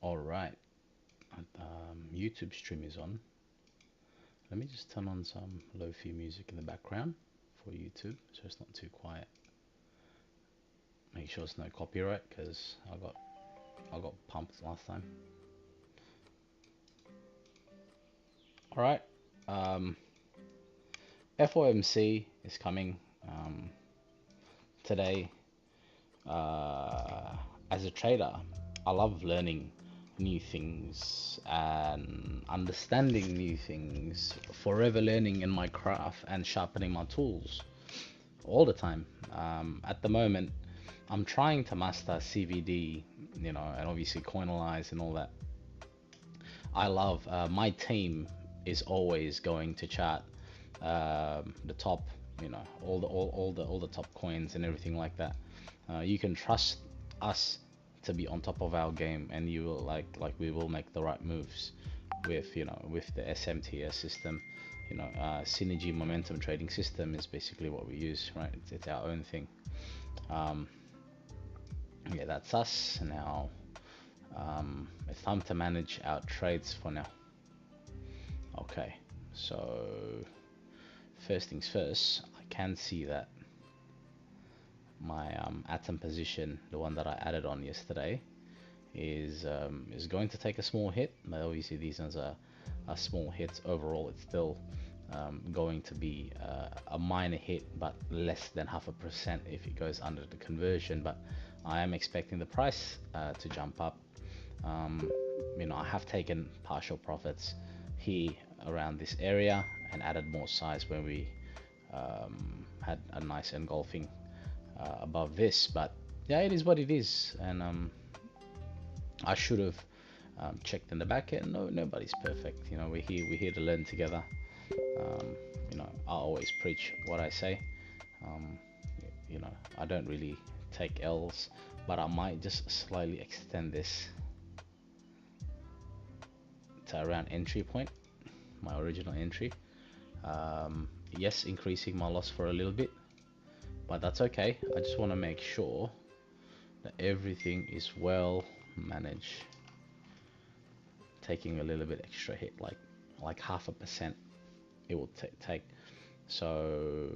All right, YouTube stream is on. Let me just turn on some lo-fi music in the background for YouTube, so it's not too quiet. Make sure it's no copyright, because I got pumped last time. All right, FOMC is coming today. As a trader, I love learning new things and understanding new things, forever learning in my craft and sharpening my tools all the time. At the moment, I'm trying to master CVD, and obviously Coinalyze and all that. I love my team is always going to chart the top, all the top coins and everything like that. You can trust us to be on top of our game, and you will we will make the right moves with the SMTS system. Synergy momentum trading system is basically what we use, right? It's our own thing. Yeah, that's us now. It's time to manage our trades for now. Okay, so first things first, I can see that my atom position, the one that I added on yesterday, is going to take a small hit. But obviously these ones are small hits. Overall, it's still going to be a minor hit, but less than 0.5% if it goes under the conversion. But I am expecting the price to jump up. I have taken partial profits here around this area and added more size when we had a nice engulfing above this. But yeah, it is what it is, and I should have checked in the back end. No, nobody's perfect. We're here to learn together. I always preach what I say. um, I don't really take L's, but I might just slightly extend this to around entry point, my original entry. Yes, increasing my loss for a little bit, but that's okay. I just want to make sure that everything is well managed. Taking a little bit extra hit, like 0.5%, it will take. So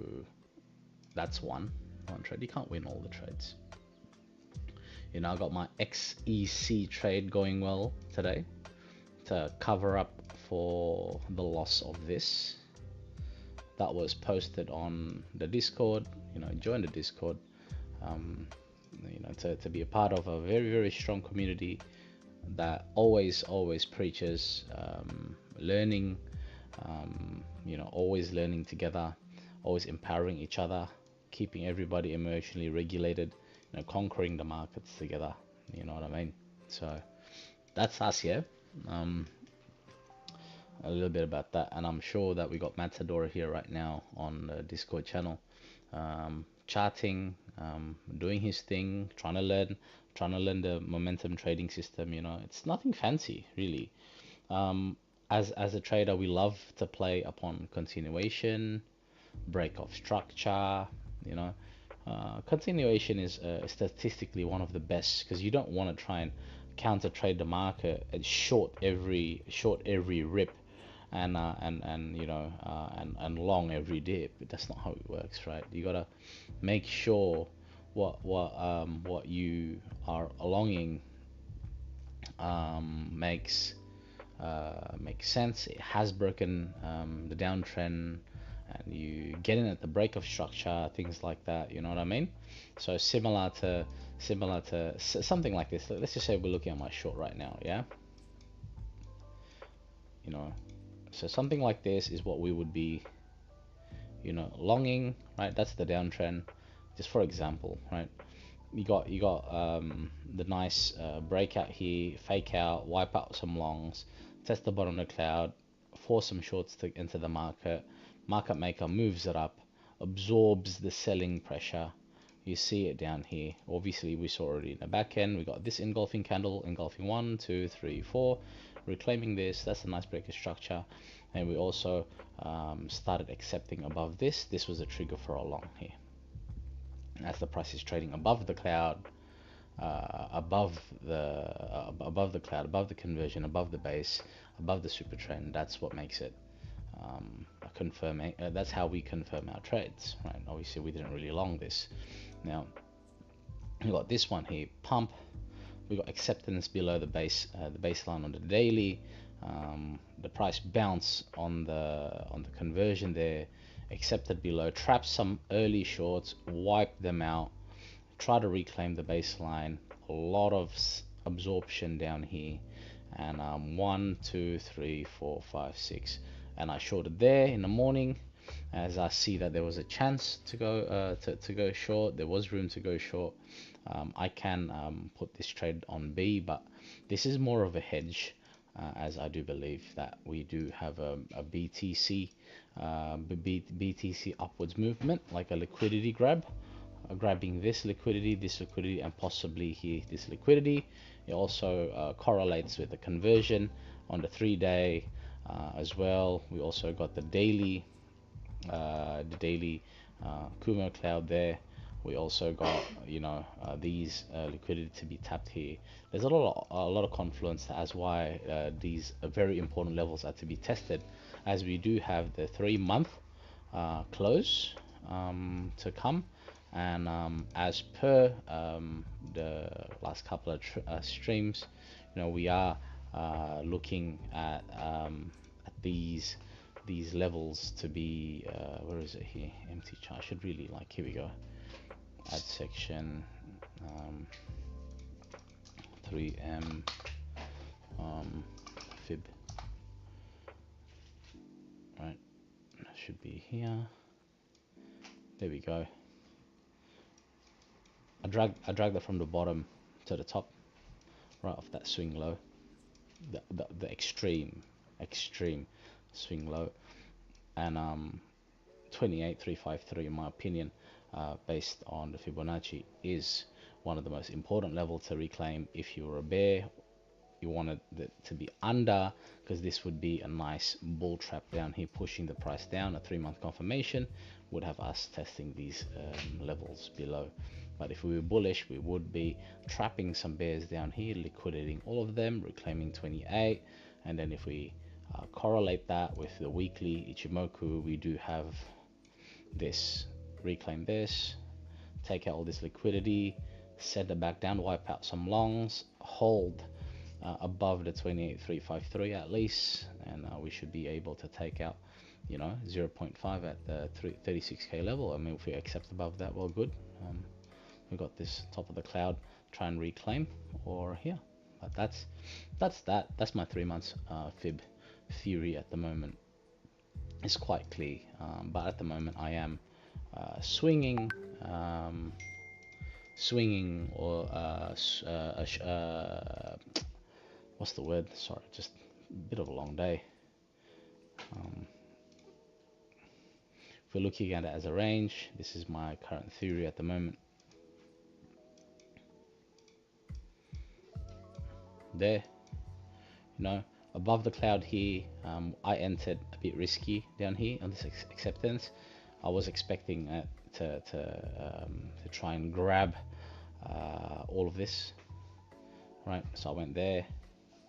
that's one trade. You can't win all the trades. I got my XEC trade going well today to cover up for the loss of this. That was posted on the Discord. Join the Discord. To be a part of a very, very strong community that always preaches learning. Always learning together, always empowering each other, keeping everybody emotionally regulated, conquering the markets together. You know what I mean? So that's us, yeah. A little bit about that, and I'm sure that we got Matador here right now on the Discord channel, charting, doing his thing, trying to learn the momentum trading system. It's nothing fancy really. As a trader, we love to play upon continuation, break of structure. Continuation is statistically one of the best, because you don't want to try and counter trade the market and short every rip and long every dip. That's not how it works, right? You gotta make sure what you are longing makes sense. It has broken the downtrend, and you get in at the break of structure, things like that. You know what I mean? So similar to something like this. Let's just say we're looking at my short right now, yeah. So something like this is what we would be, longing, right? That's the downtrend, just for example, right? You got the nice breakout here, fake out, wipe out some longs, test the bottom of the cloud, force some shorts to enter the market. Market maker moves it up, absorbs the selling pressure. You see it down here. Obviously, we saw already in the back end. We got this engulfing candle, engulfing 1, 2, 3, 4, reclaiming this. That's a nice breaker structure. And we also started accepting above this. This was a trigger for a long here. As the price is trading above the cloud, above the cloud, above the conversion, above the base, above the super trend. That's what makes it a confirming. That's how we confirm our trades, right? Obviously, we didn't really long this. Now we got this one here, pump. We got acceptance below the baseline on the daily. The price bounce on the conversion there, accepted below, trap some early shorts, wipe them out, try to reclaim the baseline. A lot of absorption down here, and 1 2 3 4 5 6, and I shorted there in the morning as I see that there was a chance to go to go short. There was room to go short. I can put this trade on B, but this is more of a hedge, as I do believe that we do have a BTC upwards movement, like a liquidity grab, grabbing this liquidity, and possibly here this liquidity. It also correlates with the conversion on the 3-day as well. We also got the daily Kumo cloud there. We also got, these liquidity to be tapped here. There's a lot of confluence. That's why these very important levels are to be tested, as we do have the 3-month close to come. And as per the last couple of streams, we are looking at these levels to be where is it here? Empty chart. I should really here we go. Add section 3M fib, right? That should be here. There we go. I drag that from the bottom to the top, right off that swing low, the extreme swing low, and 28,353 in my opinion, based on the Fibonacci, is one of the most important levels to reclaim. If you were a bear, you wanted it to be under, because this would be a nice bull trap down here pushing the price down. A 3-month confirmation would have us testing these levels below. But if we were bullish, we would be trapping some bears down here, liquidating all of them, reclaiming 28. And then if we correlate that with the weekly Ichimoku, we do have this, reclaim this, take out all this liquidity, send it back down, wipe out some longs, hold above the 28,353 at least, and we should be able to take out 0.5 at the 36k level. I mean, if we accept above that, well, good. We got this top of the cloud, try and reclaim, or here. But that's my 3 months fib theory at the moment. It's quite clear, but at the moment I am swinging or what's the word? Sorry, just a bit of a long day. If we're looking at it as a range, this is my current theory at the moment. There, above the cloud here, I entered a bit risky down here on this acceptance. I was expecting to try and grab all of this, right? So I went there.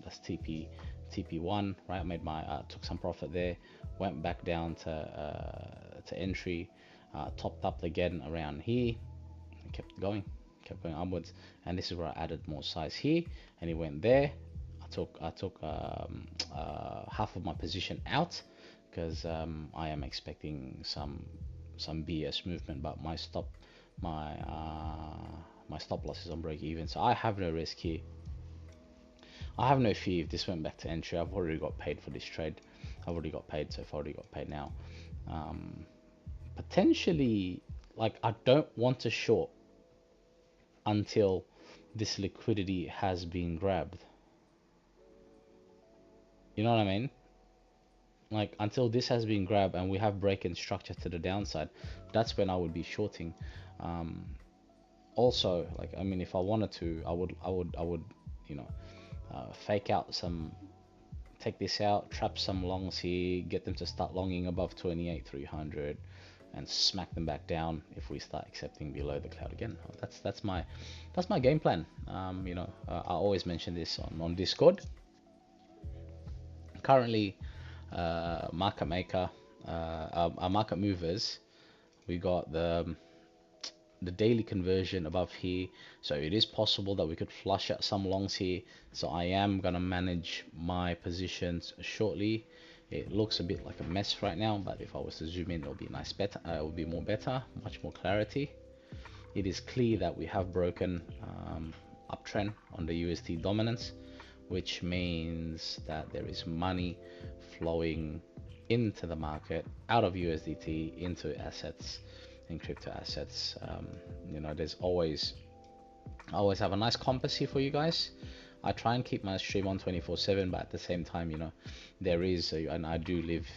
That's TP1, right? I made took some profit there, went back down to entry, topped up again around here, and kept going upwards, and this is where I added more size here, and it went there. I took half of my position out because I am expecting some BS movement, but my stop loss is on break even, so I have no risk here. I have no fear if this went back to entry. I've already got paid for this trade. I've already got paid, so I've already got paid now. Potentially, I don't want to short until this liquidity has been grabbed. You know what I mean? Until this has been grabbed and we have break-in structure to the downside, that's when I would be shorting. Also, I mean, if I wanted to, I would fake out some, take this out, trap some longs here, get them to start longing above 28,300, and smack them back down if we start accepting below the cloud again. That's my game plan. I always mention this on Discord. Currently, market maker, our market movers, we got the daily conversion above here, so it is possible that we could flush out some longs here. So I am gonna manage my positions shortly. It looks a bit like a mess right now, but if I was to zoom in, it'll be much better, much more clarity. It is clear that we have broken uptrend on the USD dominance, which means that there is money flowing into the market out of USDT into assets, in crypto assets. There's always, I always have a nice compass here for you guys. I try and keep my stream on 24/7, but at the same time, there is, and I do live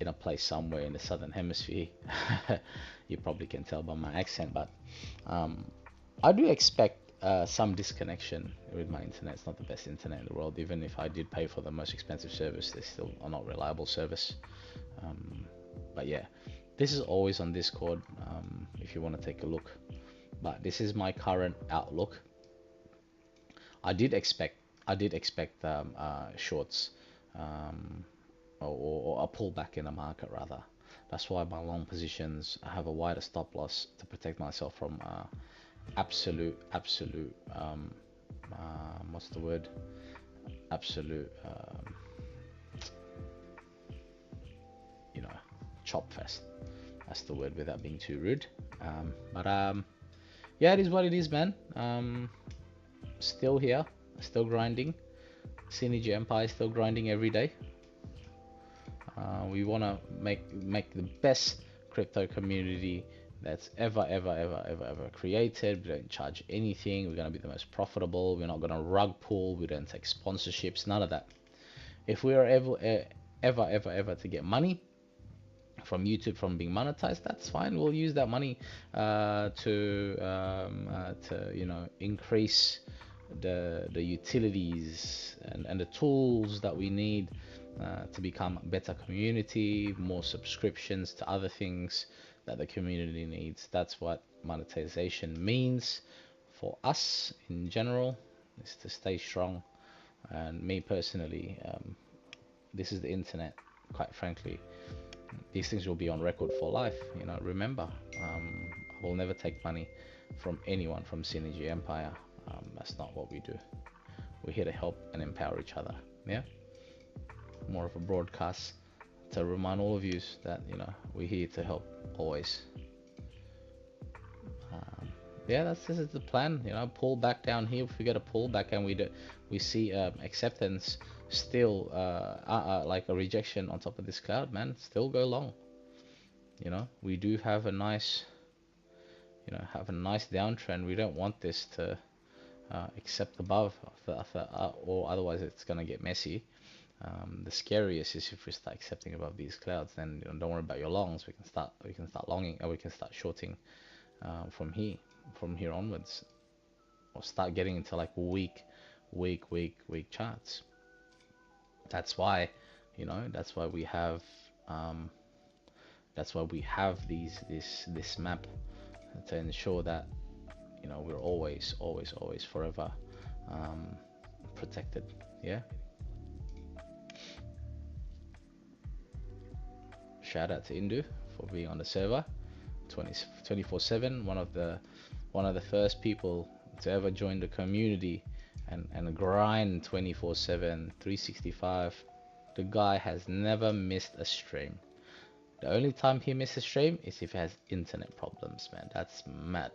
in a place somewhere in the southern hemisphere. You probably can tell by my accent, but I do expect some disconnection with my internet. It's not the best internet in the world. Even if I did pay for the most expensive service, they still are not reliable service. But yeah, this is always on Discord if you want to take a look. But this is my current outlook. I did expect shorts or a pullback in the market rather. That's why my long positions, I have a wider stop loss to protect myself from absolute what's the word? Absolute chop fest. That's the word without being too rude. Yeah, it is what it is, man. Still here, still grinding. Synergy Empire still grinding every day. We want to make the best crypto community that's ever created. We don't charge anything. We're going to be the most profitable. We're not going to rug pull. We don't take sponsorships, none of that. If we are ever to get money from YouTube from being monetized, that's fine. We'll use that money to increase the utilities and the tools that we need to become a better community, more subscriptions to other things that the community needs. That's what monetization means for us in general, is to stay strong. And me personally, this is the internet, quite frankly. These things will be on record for life. Remember, I will never take money from anyone from Synergy Empire. That's not what we do. We're here to help and empower each other. Yeah, more of a broadcast to remind all of you that we're here to help always. Yeah, this is the plan. Pull back down here. If we get a pull back and we see acceptance, still like a rejection on top of this cloud, man, still go long. We do have a nice downtrend. We don't want this to accept above or otherwise it's gonna get messy. The scariest is if we start accepting above these clouds, then don't worry about your longs. We can start longing, or we can start shorting from here onwards, or start getting into like weak charts. That's why we have this map to ensure that we're always forever protected. Yeah. Shout out to Indu for being on the server 24/7. One of the first people to ever join the community and grind 24/7, 365. The guy has never missed a stream. The only time he misses a stream is if he has internet problems, man. That's mad.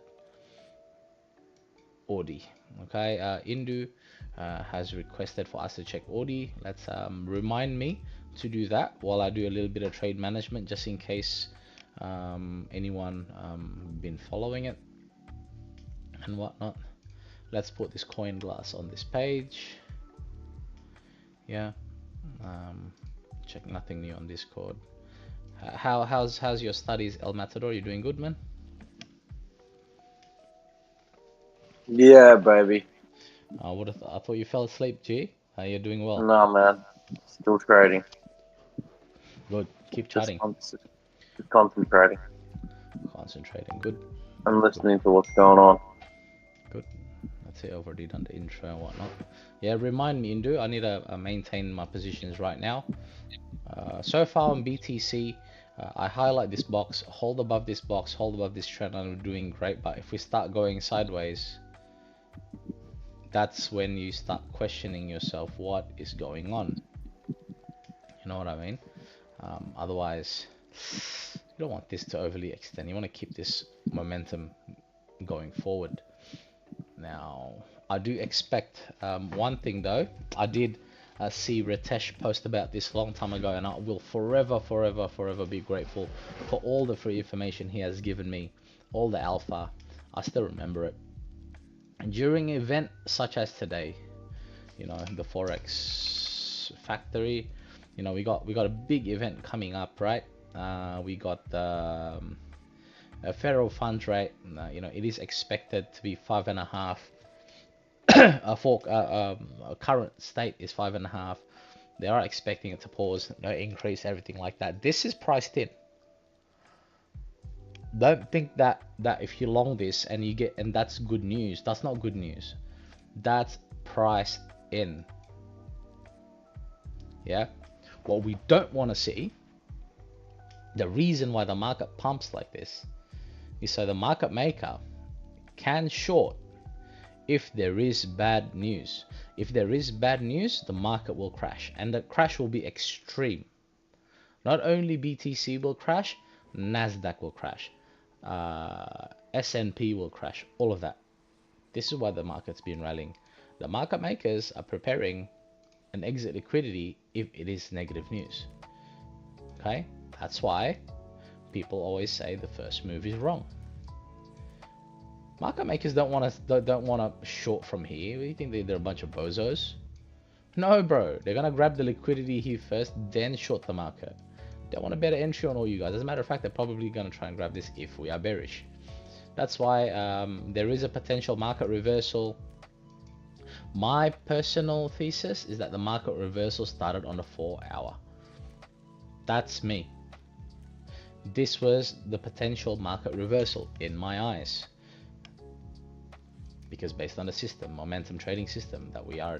Audi. Okay, Indu has requested for us to check Audi. Let's remind me to do that while I do a little bit of trade management, just in case anyone been following it and whatnot. Let's put this coin glass on this page. Yeah. Check nothing new on Discord. How's your studies, El Matador? You doing good, man? Yeah, baby. I thought you fell asleep, G. You're doing well. No, man. Still trading. Good. Keep Just chatting. concentrating Concentrating. Good. and listening to what's going on. Good. That's it. I've already done the intro and whatnot. Yeah, remind me, Indu. I need to maintain my positions right now. So far on BTC, I highlight this box, hold above this box, hold above this trend, and we're doing great. But if we start going sideways, that's when you start questioning yourself, what is going on? You know what I mean? Otherwise, you don't want this to overly extend. You want to keep this momentum going forward. Now, I do expect one thing though. I did see Ritesh post about this a long time ago, and I will forever be grateful for all the free information he has given me, all the alpha. I still remember it. And during an event such as today, you know, the Forex Factory, you know, we got a big event coming up, right? We got the federal funds rate. You know, it is expected to be 5.5. For current state is 5.5. They are expecting it to pause, no increase, everything like that. This is priced in. Don't think that if you long this and you get, and that's good news. That's not good news. That's priced in. Yeah. What we don't want to see, the reason why the market pumps like this, is so the market maker can short if there is bad news. If there is bad news, the market will crash, and the crash will be extreme. Not only BTC will crash, Nasdaq will crash, S&P will crash, all of that. This is why the market's been rallying. The market makers are preparing an exit liquidity if it is negative news. Okay, that's why people always say the first move is wrong. Market makers don't want to short from here. Do you think they're a bunch of bozos? No, bro. They're gonna grab the liquidity here first, then short the market. They want a better entry on all you guys. As a matter of fact, they're probably gonna try and grab this if we are bearish. That's why there is a potential market reversal. My personal thesis is that the market reversal started on the 4-hour. That's me. This was the potential market reversal in my eyes. Because based on the system, momentum trading system, that we are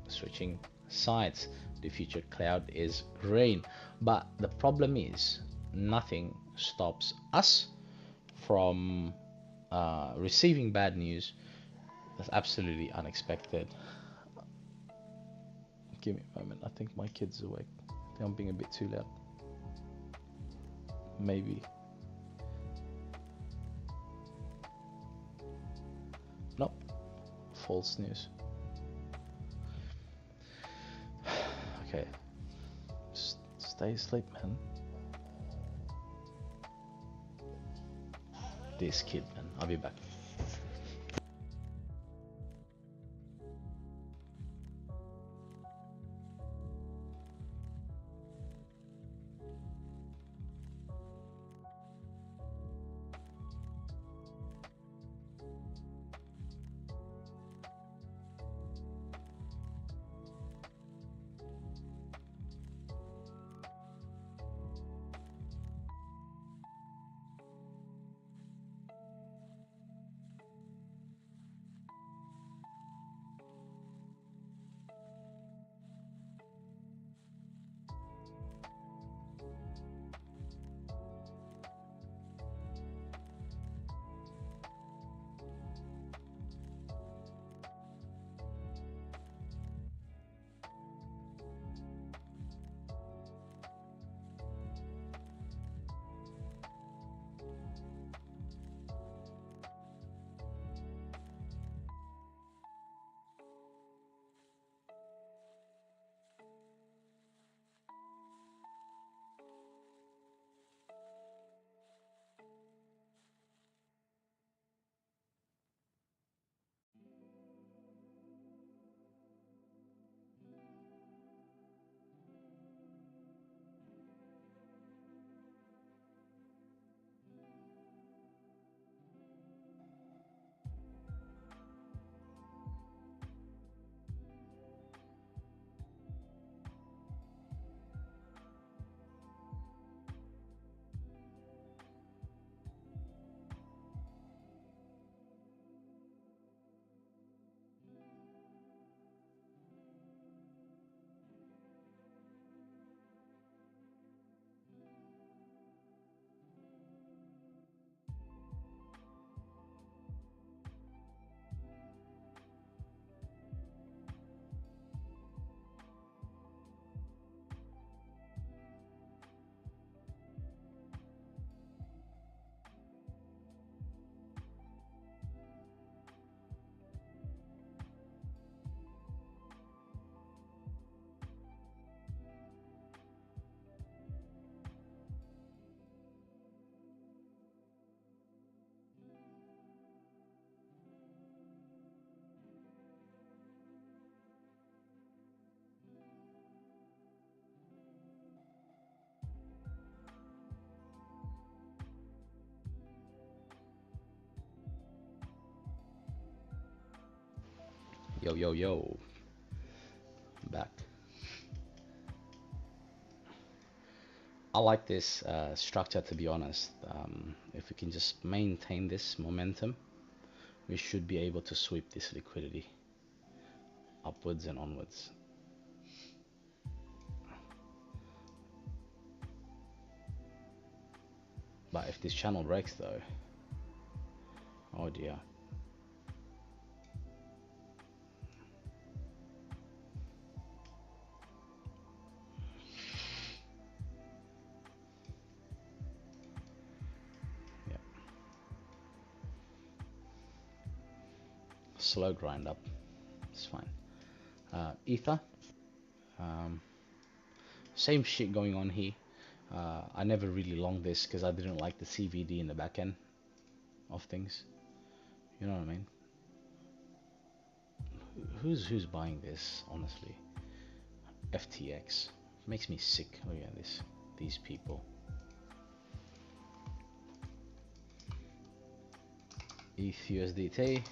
switching sides, the future cloud is green. But the problem is, nothing stops us from receiving bad news that's absolutely unexpected. Give me a moment. I think my kid's awake. I think I'm being a bit too loud. Maybe. Nope. False news. Okay. Just stay asleep, man. This kid, man. I'll be back. Yo, yo, yo. Back. I like this structure, to be honest. If we can just maintain this momentum, we should be able to sweep this liquidity upwards and onwards. But if this channel breaks though, oh dear. Yep. Slow grind up, it's fine. Ether, same shit going on here. I never really longed this because I didn't like the CVD in the back end of things. You know what I mean? Who's buying this, honestly? FTX makes me sick. Look at this, these people. ETH USDT.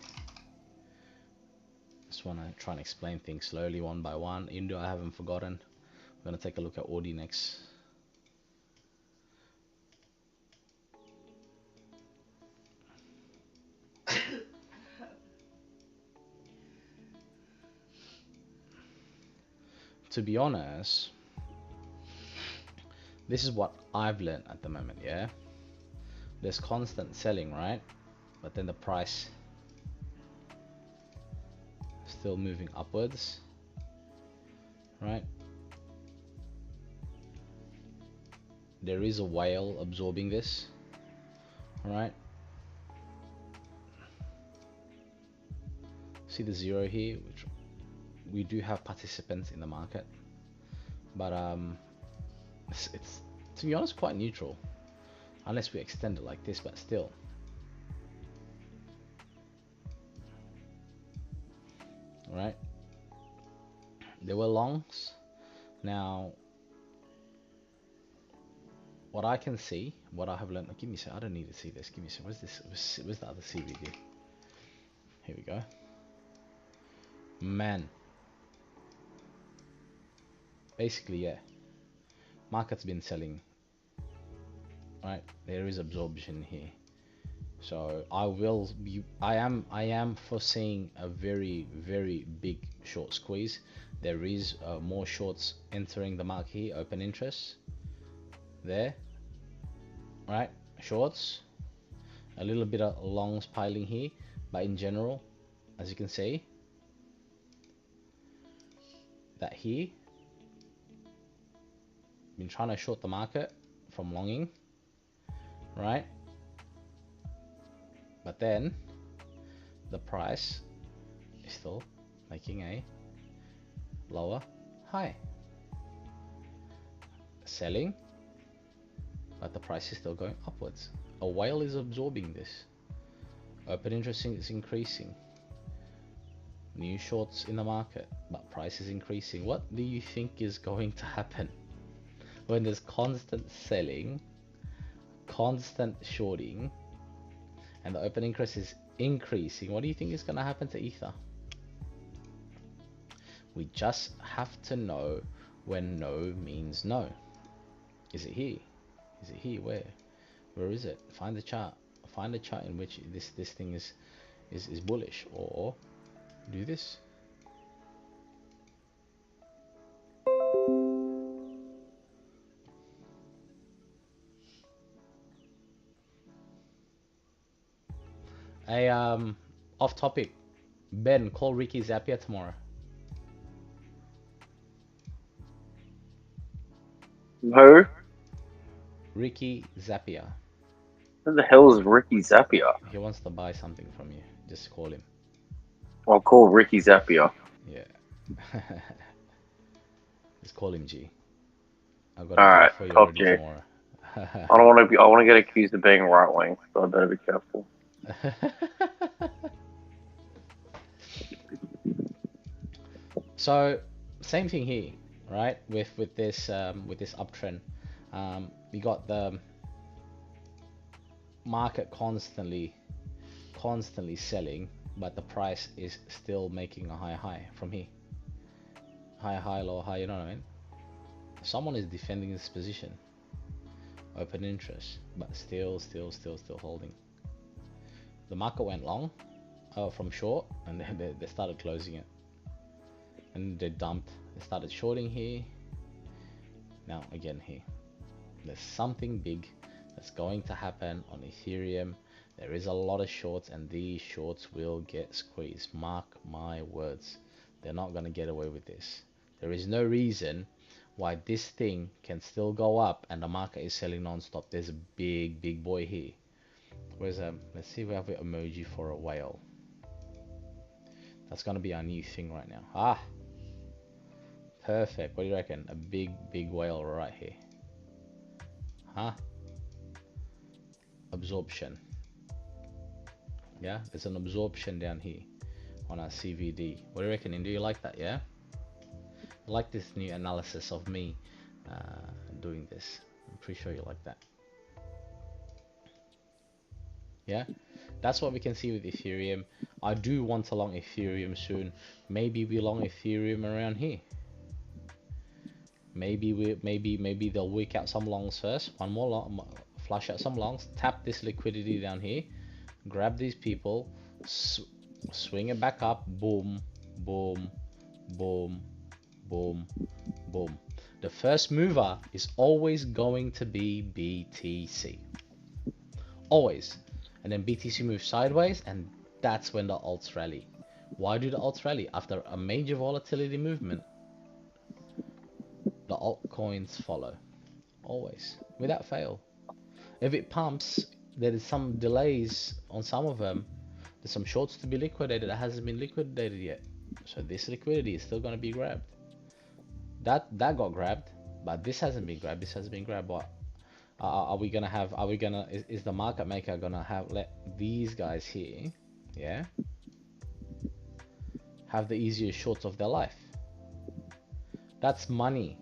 Just want to try and explain things slowly, one by one. Indo, I haven't forgotten. We're gonna take a look at Audi next. To be honest, this is what I've learned at the moment, yeah? There's constant selling, right? But then the price still moving upwards, right? There is a whale absorbing this, alright? See the zero here, which we do have participants in the market, but it's to be honest quite neutral unless we extend it like this, but still. Right, there were longs. Now what I can see, what I have learned, give me a sec, I don't need to see this, give me a sec, where's this, where's the other CVD? Here we go. Man, basically, yeah, market's been selling, right? There is absorption here, so I am foreseeing a very big short squeeze. There is more shorts entering the market here, open interest there, right? Shorts, a little bit of longs piling here, but in general, as you can see, that here been trying to short the market from longing, right? But then the price is still making a lower high, selling, but the price is still going upwards. A whale is absorbing this. Open interest is increasing, new shorts in the market, but price is increasing. What do you think is going to happen when there's constant selling, constant shorting, and the open interest is increasing? What do you think is going to happen to Ether? We just have to know when no means no. Is it here? Is it here? Where is it? Find the chart. Find a chart in which this thing is bullish, or do this. Off topic. Ben, call Ricky Zapier tomorrow. Who? Ricky Zapier. Who the hell is Ricky Zapier? He wants to buy something from you. Just call him. I'll call Ricky Zapier. Yeah. Just call him, G. I've got Alright, for you top already G. tomorrow. I don't want to be. I want to get accused of being right wing, so I better be careful. So same thing here, right? With this uptrend, we got the market constantly selling, but the price is still making a higher high from here. Higher high, lower high, you know what I mean? Someone is defending this position. Open interest, but still holding. The market went long from short, and then they started closing it. And they dumped. They started shorting here. Now again here. There's something big that's going to happen on Ethereum. There is a lot of shorts, and these shorts will get squeezed. Mark my words. They're not going to get away with this. There is no reason why this thing can still go up and the market is selling non-stop. There's a big boy here. Where's let's see if we have an emoji for a whale. That's going to be our new thing right now. Ah, perfect. What do you reckon? A big whale right here. Huh? Absorption. Yeah, there's an absorption down here on our CVD. What do you reckon? Do you like that? Yeah, I like this new analysis of me doing this. I'm pretty sure you like that. Yeah, that's what we can see with Ethereum. I do want to long Ethereum soon. Maybe we long Ethereum around here. Maybe they'll work out some longs first. One more long, flush out some longs. Tap this liquidity down here. Grab these people. Swing it back up. Boom, boom, boom, boom, boom. The first mover is always going to be BTC. Always. And then BTC moves sideways, and that's when the alts rally. Why do the alts rally? After a major volatility movement, the altcoins follow. Always. Without fail. If it pumps, there is some delays on some of them. There's some shorts to be liquidated that hasn't been liquidated yet. So this liquidity is still going to be grabbed. That got grabbed, but this hasn't been grabbed. This hasn't been grabbed. What is the market maker gonna let these guys here, yeah, have the easiest shorts of their life? That's money.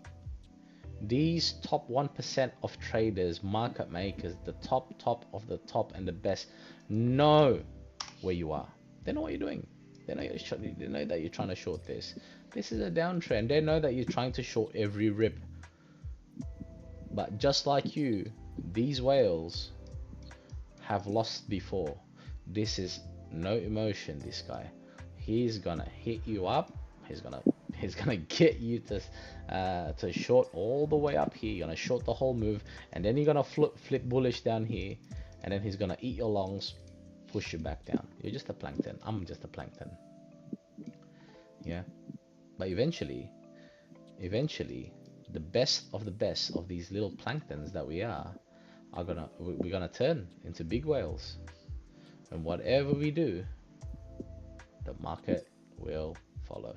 These top 1% of traders, market makers, the top of the top and the best, know where you are. They know what you're doing. They know that you're trying to short this. This is a downtrend. They know that you're trying to short every rip. But just like you, these whales have lost before. This is no emotion. This guy, he's gonna hit you up. He's gonna get you to short all the way up here. You're gonna short the whole move, and then you're gonna flip bullish down here, and then he's gonna eat your longs, push you back down. You're just a plankton. I'm just a plankton. Yeah, but eventually, the best of these little planktons that we're gonna turn into big whales, and whatever we do, the market will follow.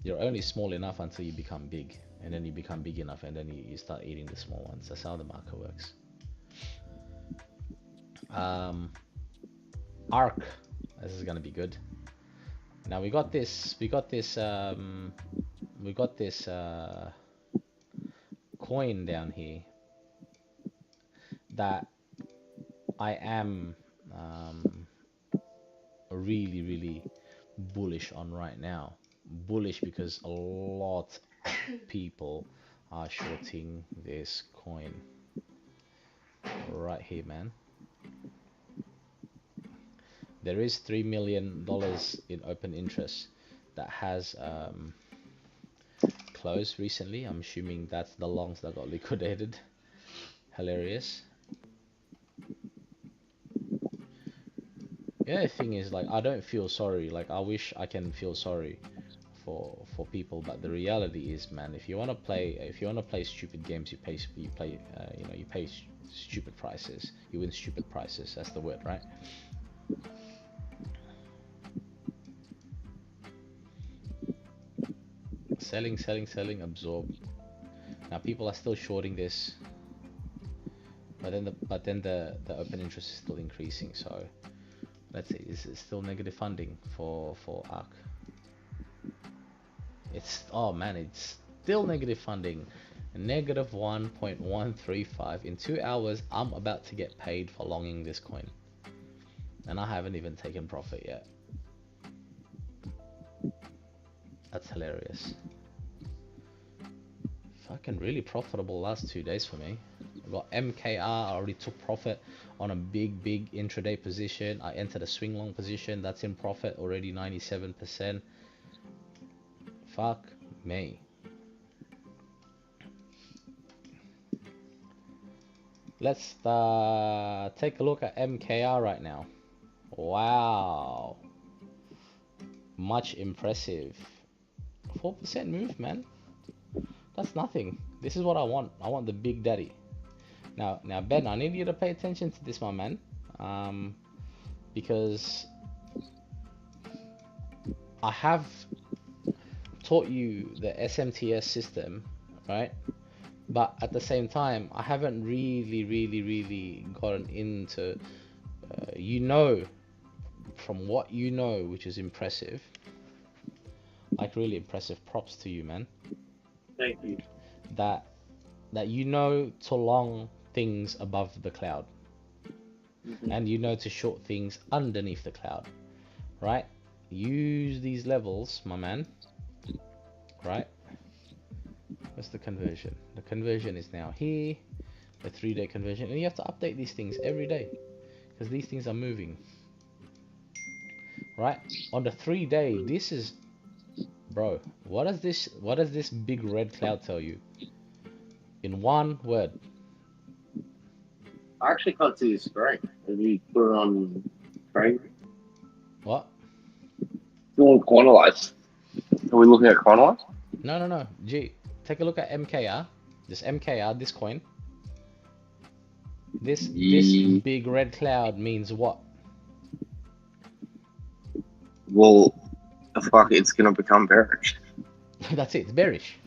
You're only small enough until you become big, and then you become big enough, and then you start eating the small ones. That's how the market works. ARC, this is gonna be good. Now we got this coin down here that I am really bullish on right now. Bullish because a lot of people are shorting this coin right here, man. There is $3 million in open interest that has closed recently. I'm assuming that's the longs that got liquidated. Hilarious. The other thing is, like, I don't feel sorry. Like, I wish I can feel sorry for people, but the reality is, man, if you want to play stupid games, you pay stupid prices. You win stupid prices. That's the word, right? Selling, absorb. Now people are still shorting this, but then the open interest is still increasing. So let's see, is it still negative funding for ARC? It's, oh man, it's still negative funding, negative 1.135. In 2 hours I'm about to get paid for longing this coin. and I haven't even taken profit yet. That's hilarious. Fucking really profitable last 2 days for me. I got MKR, I already took profit on a big intraday position. I entered a swing long position, that's in profit already, 97%. Fuck me. Let's take a look at MKR right now. Wow. Much impressive. 4% move, man. That's nothing. This is what I want. I want the big daddy. Now, Ben, I need you to pay attention to this, my man. Because I have taught you the SMTS system, right? But at the same time, I haven't really gotten into, from what you know, which is impressive. Like really impressive. Props to you, man. Thank you. That you know to long things above the cloud, and you know to short things underneath the cloud, right? Use these levels, my man. Right? What's the conversion? The conversion is now here, the 3-day conversion, and you have to update these things every day because these things are moving. Right? On the 3-day, this is, bro, what does this big red cloud tell you? In one word. I actually can't see the screen. Have you put it on screen? What? You want quantized? Are we looking at quantized? No. Gee, take a look at MKR. This MKR, this coin. This big red cloud means what? Well, fuck, it's gonna become bearish. That's it, it's bearish.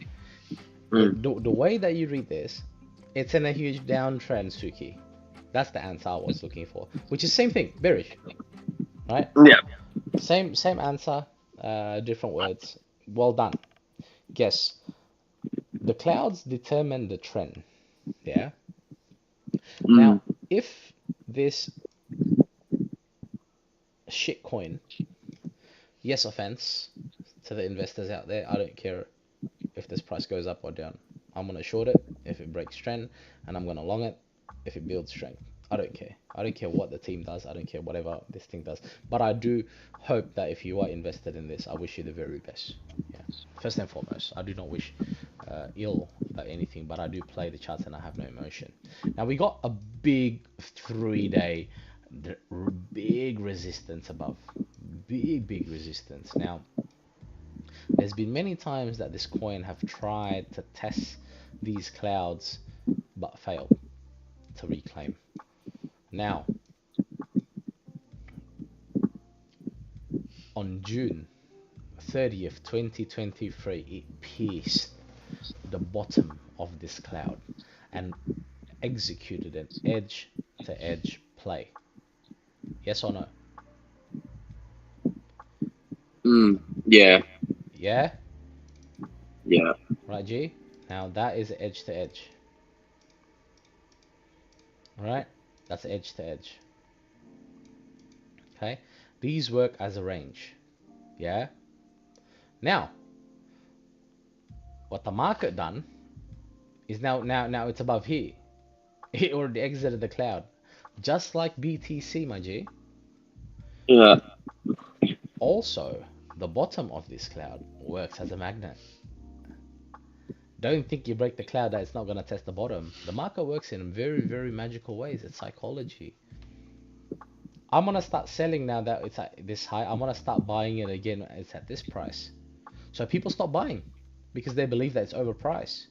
The way that you read this, it's in a huge downtrend, Suki. That's the answer I was looking for. Which is same thing, bearish. Right? Yeah. Same answer, different words. Well done. Guess. The clouds determine the trend. Yeah? Now, if this shitcoin, yes, offense to the investors out there, I don't care if this price goes up or down. I'm gonna short it if it breaks trend, and I'm gonna long it if it builds strength. I don't care. I don't care what the team does. I don't care whatever this thing does. But I do hope that if you are invested in this, I wish you the very best. Yeah. First and foremost, I do not wish ill about anything, but I do play the charts and I have no emotion. Now we got a big 3-day, big resistance above. Big resistance. Now, there's been many times that this coin have tried to test these clouds, but failed to reclaim. Now, on June 30th, 2023, it pierced the bottom of this cloud and executed an edge-to-edge play. Yes or no? Yeah. Yeah? Yeah. Right, G? Now that is edge-to-edge. Right? That's edge-to-edge. Okay? These work as a range. Yeah? Now, what the market done is now it's above here. It already exited the cloud. Just like BTC, my G. Yeah. Also, the bottom of this cloud works as a magnet. Don't think you break the cloud that it's not going to test the bottom. The market works in very magical ways. It's psychology. I'm going to start selling now that it's at this high. I'm going to start buying it again. It's at this price. So people stop buying because they believe that it's overpriced.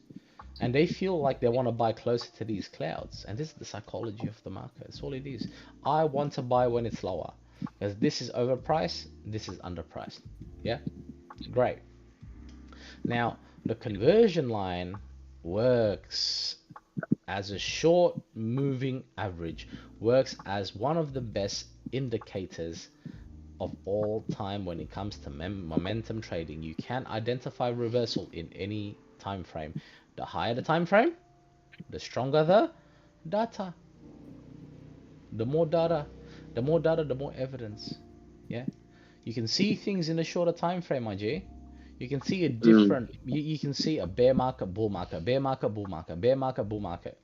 And they feel like they want to buy closer to these clouds. And this is the psychology of the market. That's all it is. I want to buy when it's lower. Because this is overpriced. This is underpriced. Yeah? Great. Now, the conversion line works as a short moving average. Works as one of the best indicators of all time when it comes to momentum trading. You can identify reversal in any time frame. The higher the time frame, the stronger the data. The more data, The more data, the more evidence. Yeah, you can see things in a shorter time frame, my G. You can see a different. You can see a bear market, bull market, bear market, bull market, bear market, bull market.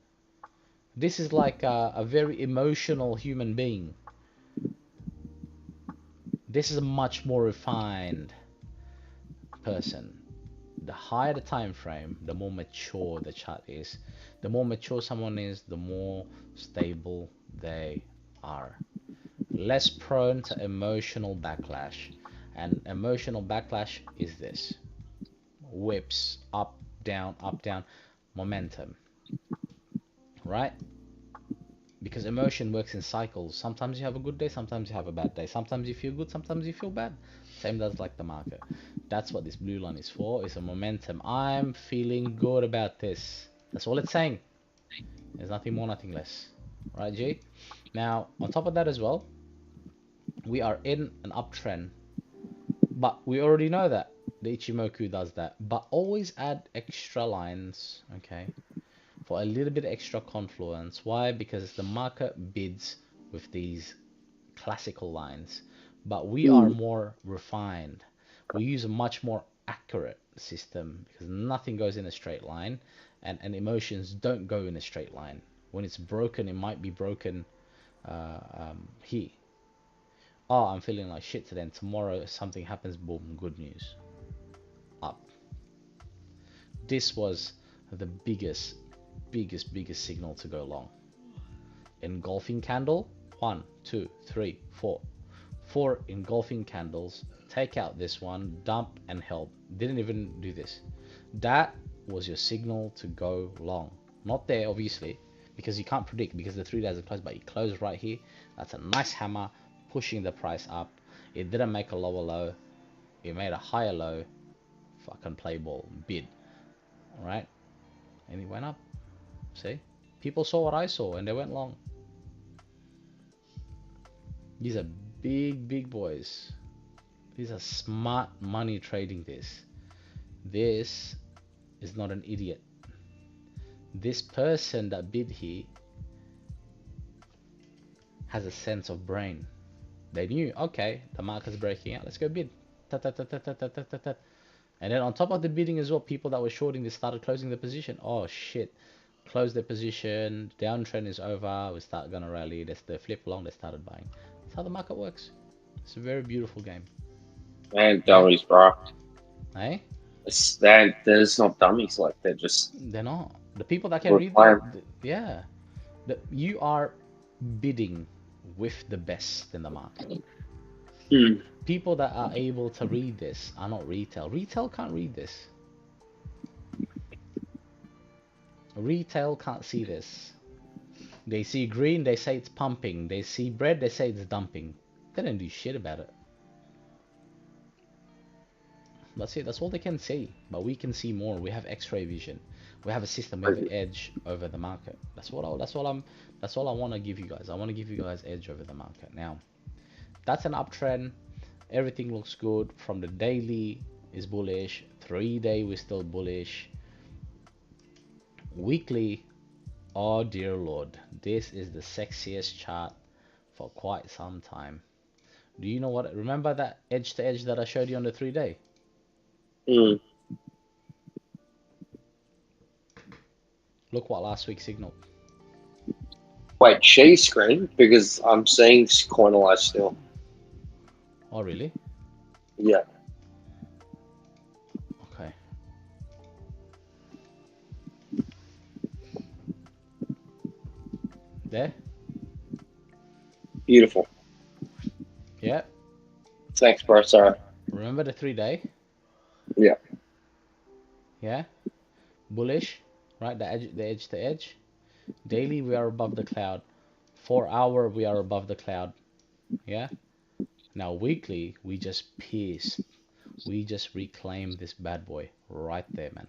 This is like a very emotional human being. This is a much more refined person. The higher the time frame, the more mature the chart is. The more mature someone is, the more stable they are. Less prone to emotional backlash. And emotional backlash is this: whips, up, down, momentum. Right? Because emotion works in cycles. Sometimes you have a good day, sometimes you have a bad day. Sometimes you feel good, sometimes you feel bad. Same does like the market. That's what this blue line is for. It's a momentum. I'm feeling good about this. That's all it's saying. There's nothing more, nothing less. Right, G? Now, on top of that as well, we are in an uptrend. But we already know that. The Ichimoku does that. But always add extra lines, okay? For a little bit extra confluence. Why? Because the market bids with these classical lines, but we are more refined. We use a much more accurate system because nothing goes in a straight line, and emotions don't go in a straight line. When it's broken, it might be broken here. Oh, I'm feeling like shit today, and tomorrow something happens, boom, good news. Up. This was the biggest signal to go long. Engulfing candle, 1, 2, 3, 4. 4 engulfing candles. Take out this one, dump and held. Didn't even do this. That was your signal to go long. Not there, obviously, because you can't predict because the 3 days are closed, but you close right here. That's a nice hammer pushing the price up. It didn't make a lower low. It made a higher low. Fucking play ball. Bid. Alright? And it went up. See? People saw what I saw and they went long. These are big boys. These are smart money trading this. This is not an idiot. This person that bid here has a sense of brain. They knew, okay, the market's breaking out, let's go bid. And then on top of the bidding as well, people that were shorting this started closing the position. Oh shit, close their position, downtrend is over, we start gonna rally, they flip along, they started buying. That's how the market works. It's a very beautiful game. Man, dummies, bro. Hey? There's not dummies like they're just. They're not. The people that can read that, yeah. You are bidding with the best in the market. People that are able to read this are not retail. Retail can't read this. Retail can't see this. They see green, they say it's pumping. They see red, they say it's dumping. They don't do shit about it. That's it. That's all they can see. But we can see more. We have X-ray vision. We have a system. We have an edge over the market. That's all I want to give you guys. I want to give you guys edge over the market. Now, that's an uptrend. Everything looks good. From the daily is bullish. 3-day we're still bullish. Weekly, oh dear lord, this is the sexiest chart for quite some time. Do you know what? Remember that edge to edge that I showed you on the 3-day? Look what last week signaled. Wait, share screen because I'm seeing Coinalize still. Oh really? Yeah. Okay. There? Beautiful. Yeah. Thanks, bro. Sorry. Remember the 3-day? Yeah. Yeah. Bullish, right? The edge to edge. Daily we are above the cloud. 4-hour we are above the cloud. Yeah. Now weekly we just pierced. We just reclaimed this bad boy right there, man.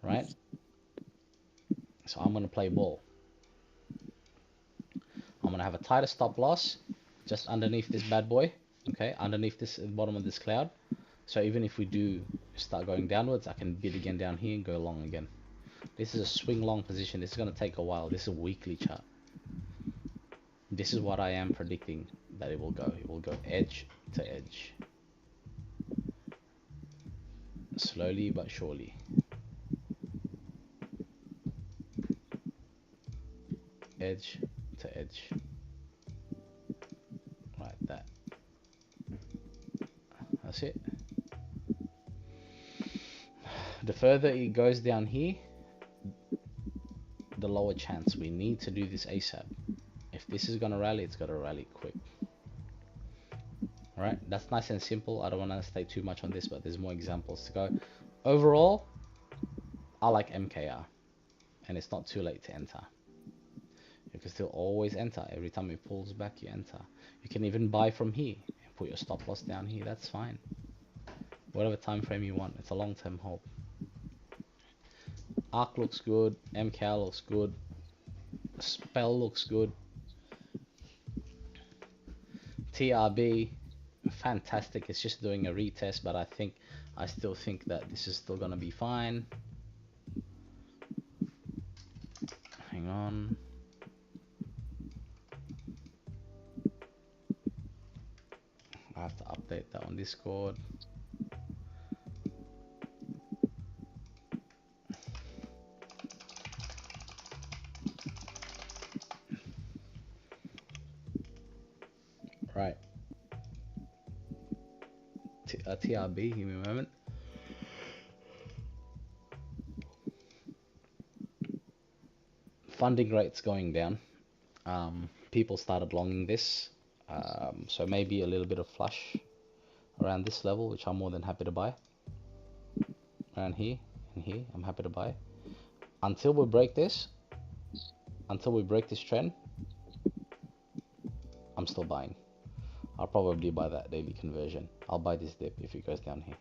Right? So I'm gonna play ball. I'm gonna have a tighter stop loss just underneath this bad boy. Okay, underneath this bottom of this cloud. So even if we do start going downwards, I can bid again down here and go long again. This is a swing long position. This is gonna take a while. This is a weekly chart. This is what I am predicting that it will go. It will go edge to edge. Slowly but surely. Edge to edge. Like that. That's it. The further it goes down here, the lower chance. We need to do this ASAP. If this is gonna rally, it's gotta rally quick. Alright, that's nice and simple. I don't want to stay too much on this, but there's more examples to go. Overall, I like MKR, and it's not too late to enter. You can still always enter. Every time it pulls back, you enter. You can even buy from here and put your stop loss down here. That's fine. Whatever time frame you want. It's a long-term hold. ARC looks good. MKR looks good. Spell looks good. TRB, fantastic. It's just doing a retest, but I still think that this is still gonna be fine. Hang on. I have to update that on Discord. Right. TRB, give me a moment. Funding rates going down. People started longing this. So maybe a little bit of flush around this level, which I'm more than happy to buy. Around here and here, I'm happy to buy. Until we break this trend, I'm still buying. I'll probably buy that daily conversion. I'll buy this dip if it goes down here.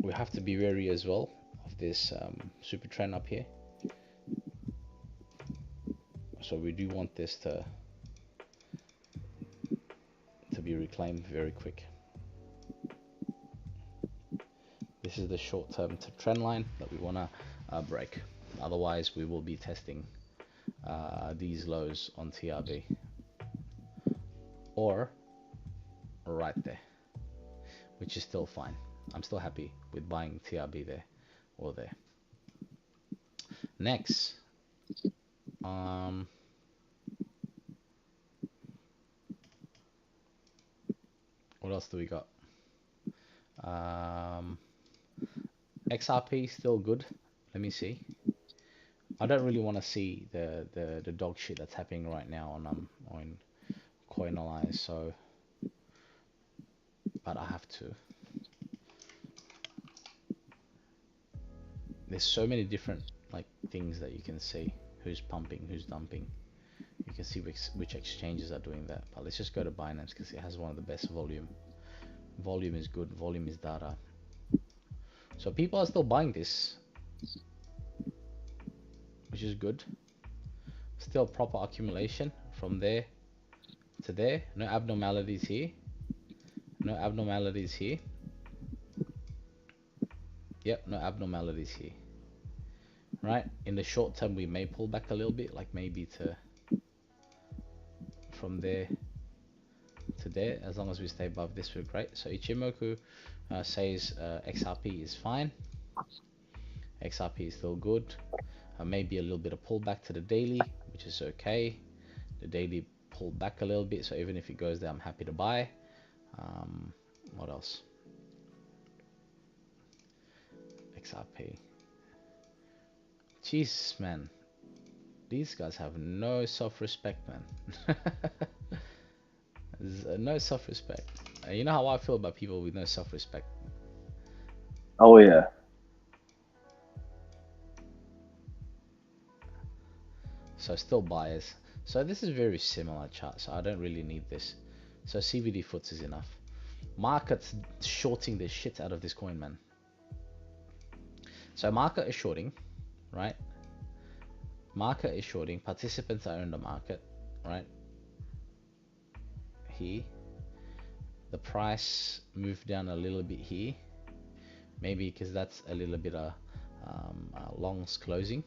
We have to be wary as well of this super trend up here. So we do want this to be reclaimed very quick. This is the short-term trend line that we want to break. Otherwise, we will be testing these lows on TRB or right there, which is still fine. I'm still happy with buying TRB there or there. Next, what else do we got? XRP still good. Let me see. I don't really want to see the dog shit that's happening right now on Coinalyze, so but I have to. There's so many different like things that you can see. Who's pumping, who's dumping. You can see which exchanges are doing that. But let's just go to Binance because it has one of the best volume. Volume is good. Volume is data. So people are still buying this, which is good. Still proper accumulation from there to there. No abnormalities here. No abnormalities here. Yep, no abnormalities here. Right, in the short term we may pull back a little bit, like maybe to from there to there. As long as we stay above this, we're great. So Ichimoku says XRP is fine. XRP is still good. Maybe a little bit of pullback to the daily, which is okay. The daily pulled back a little bit, so even if it goes there, I'm happy to buy. What else? XRP. Jesus, man. These guys have no self-respect, man. No self-respect. You know how I feel about people with no self-respect. Oh yeah. So still buyers. So this is very similar chart, so I don't really need this. So CVD foots is enough. Market's shorting the shit out of this coin, man. So market is shorting, right? Market is shorting. Participants are in the market, right? Here. The price moved down a little bit here. Maybe because that's a little bit of longs closing.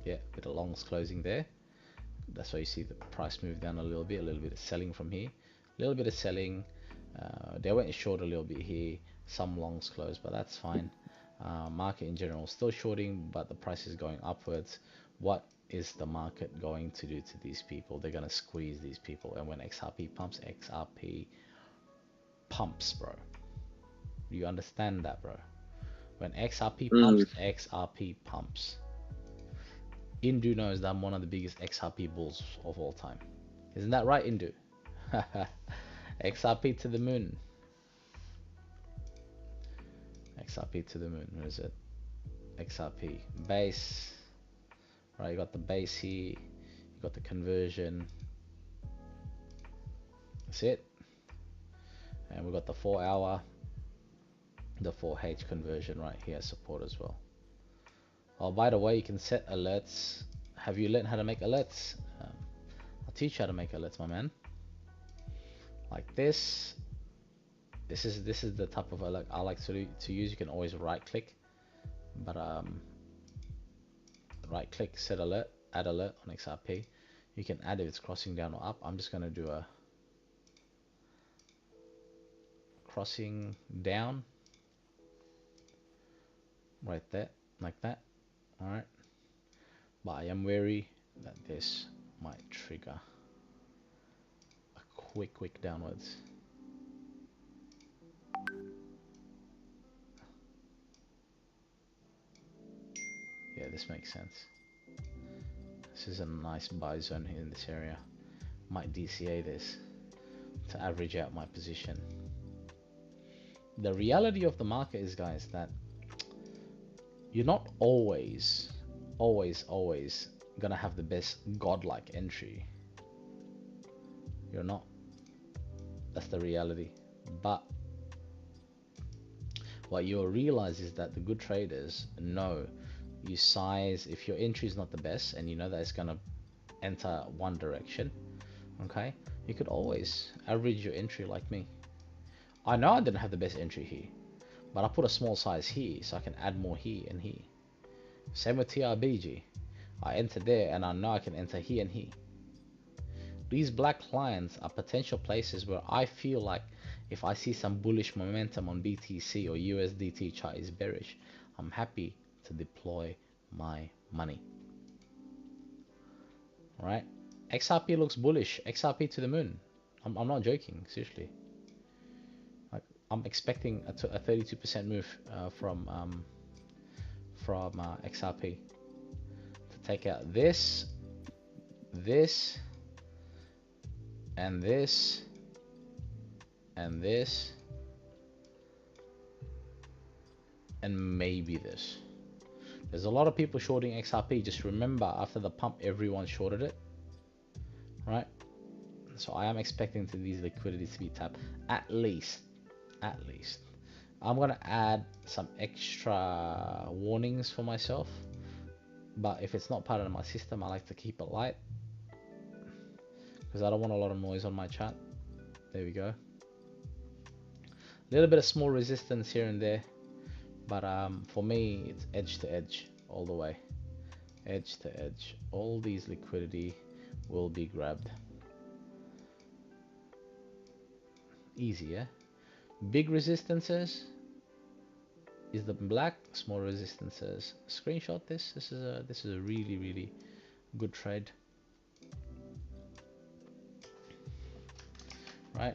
Yeah, bit of longs closing there. That's why you see the price move down a little bit of selling from here, a little bit of selling. They went short a little bit here, some longs closed, but that's fine. Market in general still shorting, but the price is going upwards. What is the market going to do to these people? They're going to squeeze these people, and when XRP pumps, bro. You understand that, bro? When XRP pumps, XRP pumps. Indu knows that I'm one of the biggest XRP bulls of all time. Isn't that right, Indu? XRP to the moon. XRP to the moon. Where is it? XRP base. Right, you got the base here. You got the conversion. That's it. And we got the 4 hour, the 4H conversion right here, support as well. Oh, by the way, you can set alerts. Have you learned how to make alerts? I'll teach you how to make alerts, my man. Like this. This is the type of alert I like to use. You can always right click, but right click, set alert, add alert on XRP. You can add if it's crossing down or up. I'm just gonna do a crossing down right there, like that. All right, but I am wary that this might trigger a quick downwards. Yeah, this makes sense. This is a nice buy zone here in this area. Might DCA this to average out my position. The reality of the market is, guys, that you're not always gonna have the best godlike entry. You're not. That's the reality. But what you'll realize is that the good traders know you size. If your entry is not the best and you know that it's gonna enter one direction, okay, you could always average your entry like me. I know I didn't have the best entry here, but I put a small size here so I can add more here and here. Same with TRBG. I enter there and I know I can enter here and here. These black lines are potential places where I feel like if I see some bullish momentum on BTC or USDT chart is bearish, I'm happy to deploy my money. Right? XRP looks bullish. XRP to the moon. I'm not joking, seriously. Like, I'm expecting a 32% move from XRP to take out this, and this, and this, and maybe this. There's a lot of people shorting XRP. Just remember, after the pump, everyone shorted it, right? So I am expecting these liquidities to be tapped at least. I'm gonna add some extra warnings for myself, but if it's not part of my system, I like to keep it light because I don't want a lot of noise on my chart. There we go. A little bit of small resistance here and there, but for me it's edge to edge all the way. Edge to edge. All these liquidity will be grabbed. Easy, yeah? Big resistances is the black, small resistances. Screenshot this. This is a really good trade. Right?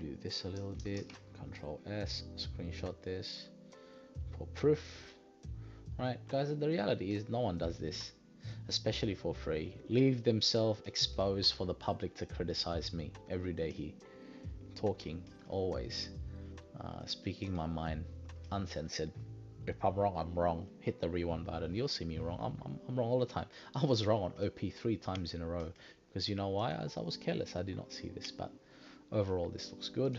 Do this a little bit. Control S. Screenshot this for proof. Right, guys. The reality is no one does this, especially for free. Leave themselves exposed for the public to criticize me every day here. Talking always, speaking my mind, uncensored. If I'm wrong, I'm wrong. Hit the rewind button. You'll see me wrong. I'm wrong all the time. I was wrong on OP 3 times in a row because you know why? As I was careless. I did not see this, but overall this looks good.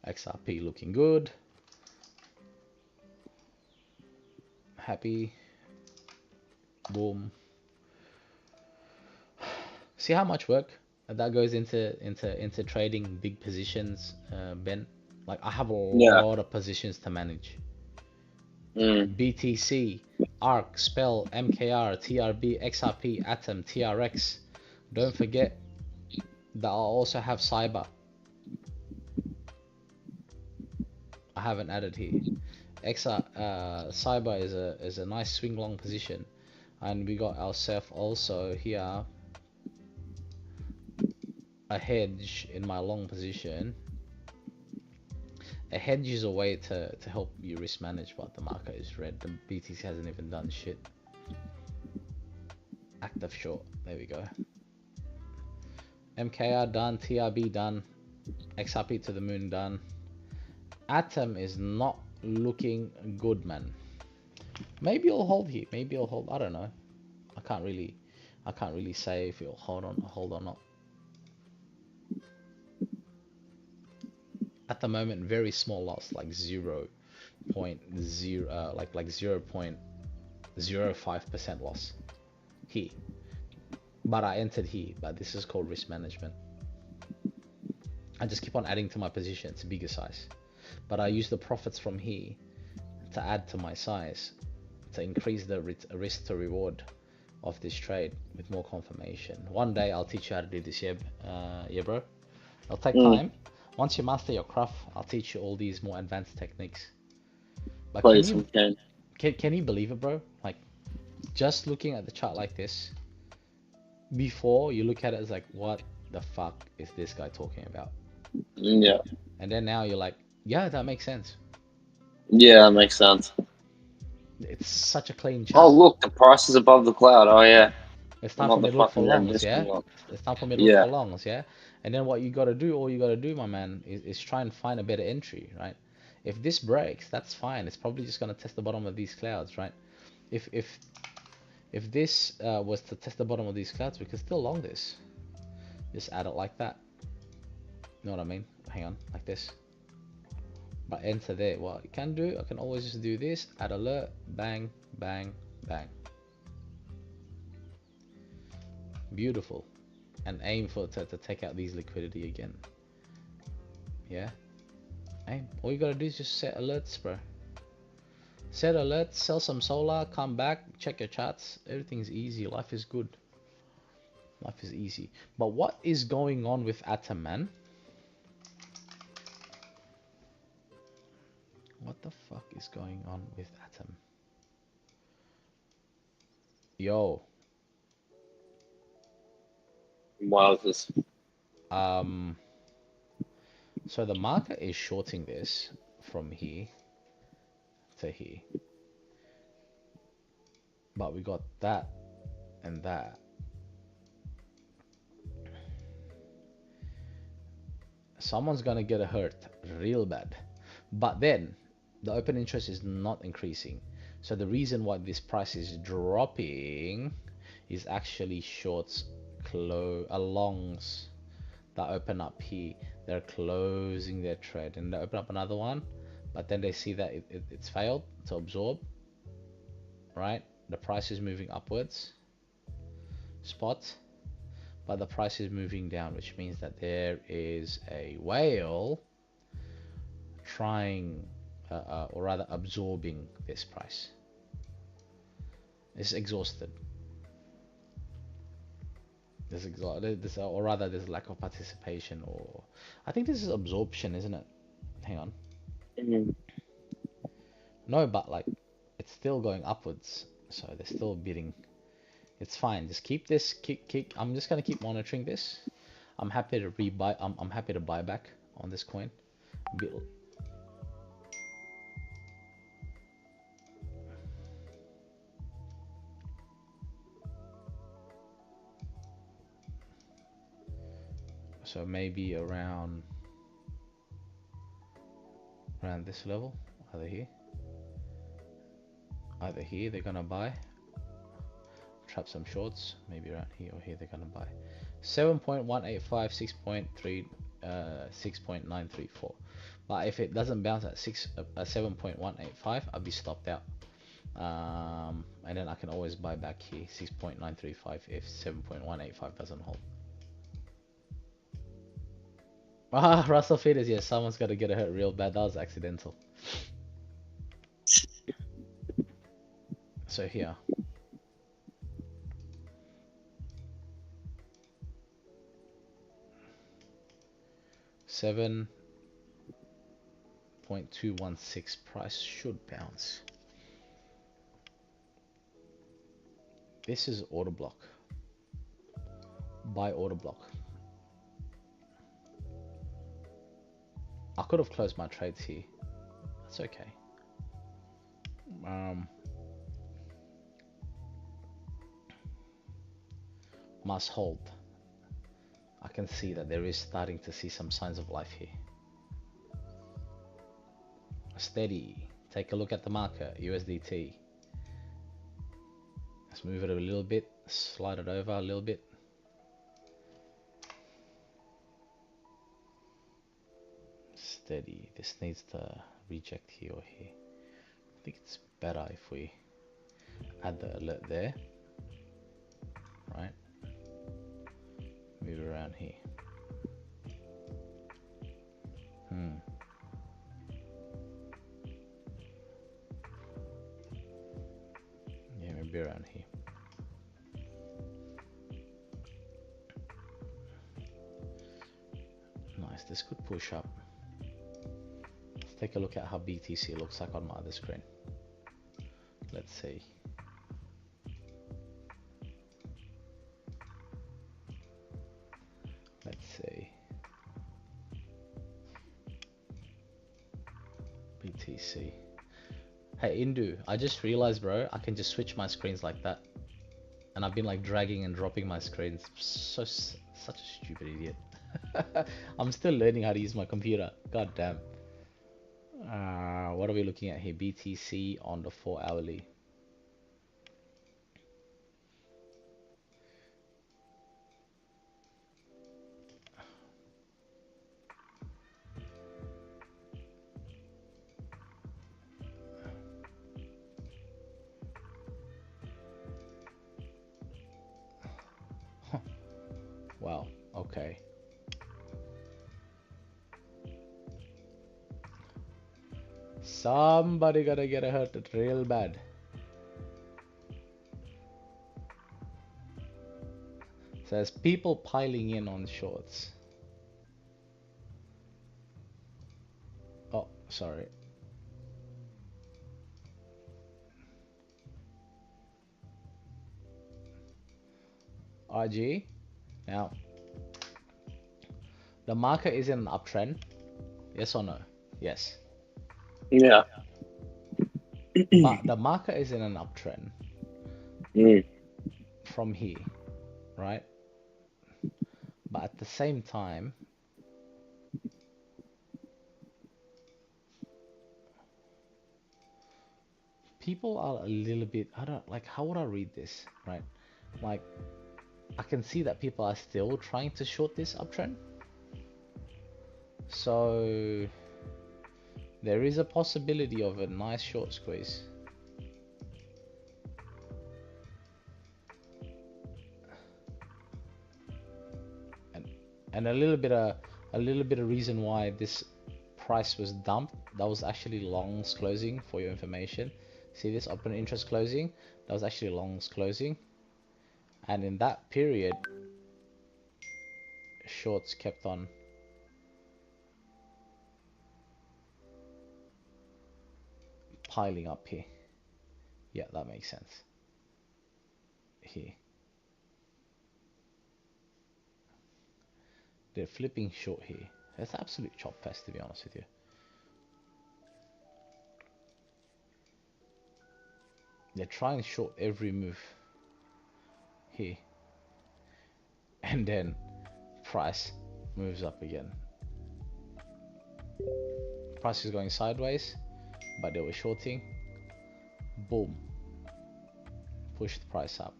XRP looking good. Happy. Boom. See how much work that goes into trading big positions, Ben? Like I have a Yeah. lot of positions to manage. Mm. BTC, ARC, SPEL, MKR, TRB, XRP, Atom, TRX. Don't forget that I also have Cyber. I haven't added here. Cyber is a nice swing long position, and we got ourselves also here a hedge in my long position. A hedge is a way to help you risk manage, but the market is red. The BTC hasn't even done shit. Active short. There we go. MKR done. TRB done. XRP to the moon done. Atom is not looking good, man. Maybe it'll hold here. Maybe it'll hold. I don't know. I can't really say if it'll hold or not. At the moment, very small loss, like 0.0, like 0.05% loss here. But I entered here. But this is called risk management. I just keep on adding to my position. It's a bigger size. But I use the profits from here to add to my size to increase the risk to reward of this trade with more confirmation. One day I'll teach you how to do this, yeah bro. It'll take time. Once you master your craft, I'll teach you all these more advanced techniques. But can you believe it, bro? Like, just looking at the chart like this, before you look at it as like, what the fuck is this guy talking about? Yeah. And then now you're like, yeah, that makes sense. Yeah, that makes sense. It's such a clean chart. Oh, look, the price is above the cloud. Oh, yeah. It's time for me to look for longs, yeah? It's time for me to look for longs, yeah? And then what you gotta do, all you gotta do, my man, is try and find a better entry, right? If this breaks, that's fine. It's probably just gonna test the bottom of these clouds, right? If this was to test the bottom of these clouds, we can still long this. Just add it like that. You know what I mean? Hang on, like this. But enter there. What you can do, I can always just do this, add alert, bang, bang, bang. Beautiful. And aim for to take out these liquidity again. Yeah. Aim. All you gotta do is just set alerts, bro. Set alerts, sell some solar, come back, check your charts. Everything's easy. Life is good. Life is easy. But what is going on with Atom, man? What the fuck is going on with Atom? Yo. Wowzers. So the market is shorting this from here to here. But we got that and that. Someone's gonna get hurt real bad. But then the open interest is not increasing. So the reason why this price is dropping is actually shorts longs that open up here. They're closing their trade and they open up another one, but then they see that it's failed to absorb, right? The price is moving upwards, spot, but the price is moving down, which means that there is a whale trying or rather absorbing this price. It's exhausted. Or rather there's lack of participation, or I think this is absorption, isn't it? Hang on. No, but like it's still going upwards, so they're still bidding. It's fine. Just keep this. I'm just gonna keep monitoring this. I'm happy to rebuy. I'm happy to buy back on this coin. So maybe around this level, either here they're gonna buy, trap some shorts, maybe around here or here they're gonna buy. 7.185, 6.3, 6.934. But if it doesn't bounce at 7.185, I'll be stopped out. And then I can always buy back here 6.935 if 7.185 doesn't hold. Ah, Russell Feeders, yes, someone's got to get hurt real bad. That was accidental. So here. $7.216 price should bounce. This is order block. Buy order block. I could have closed my trades here. That's okay. Must hold. I can see that there is starting to see some signs of life here. Steady. Take a look at the market, USDT. Let's move it a little bit, slide it over a little bit. Steady. This needs to reject here or here. I think it's better if we add the alert there. Right? Move around here. Yeah, maybe around here. Nice, this could push up. Let's take a look at how BTC looks like on my other screen. Let's see. Let's see. BTC. Hey Indu, I just realized, bro, I can just switch my screens like that. And I've been like dragging and dropping my screens. Such a stupid idiot. I'm still learning how to use my computer. God damn. What are we looking at here? BTC on the 4-hourly. Wow, okay. Somebody gotta get hurt real bad. Says people piling in on shorts. Oh, sorry. RG. Now, the market is in an uptrend. Yes or no? Yes. Yeah. But the market is in an uptrend from here, right? But at the same time, people are a little bit, I don't like, how would I read this, right? Like, I can see that people are still trying to short this uptrend. So there is a possibility of a nice short squeeze. And a little bit of reason why this price was dumped. That was actually longs closing, for your information. See this open interest closing? That was actually longs closing. And in that period, shorts kept on piling up here. Yeah, that makes sense. Here. They're flipping short here. It's absolute chop fest, to be honest with you. They're trying short every move here. And then price moves up again. Price is going sideways, but they were shorting. Boom. Push the price up.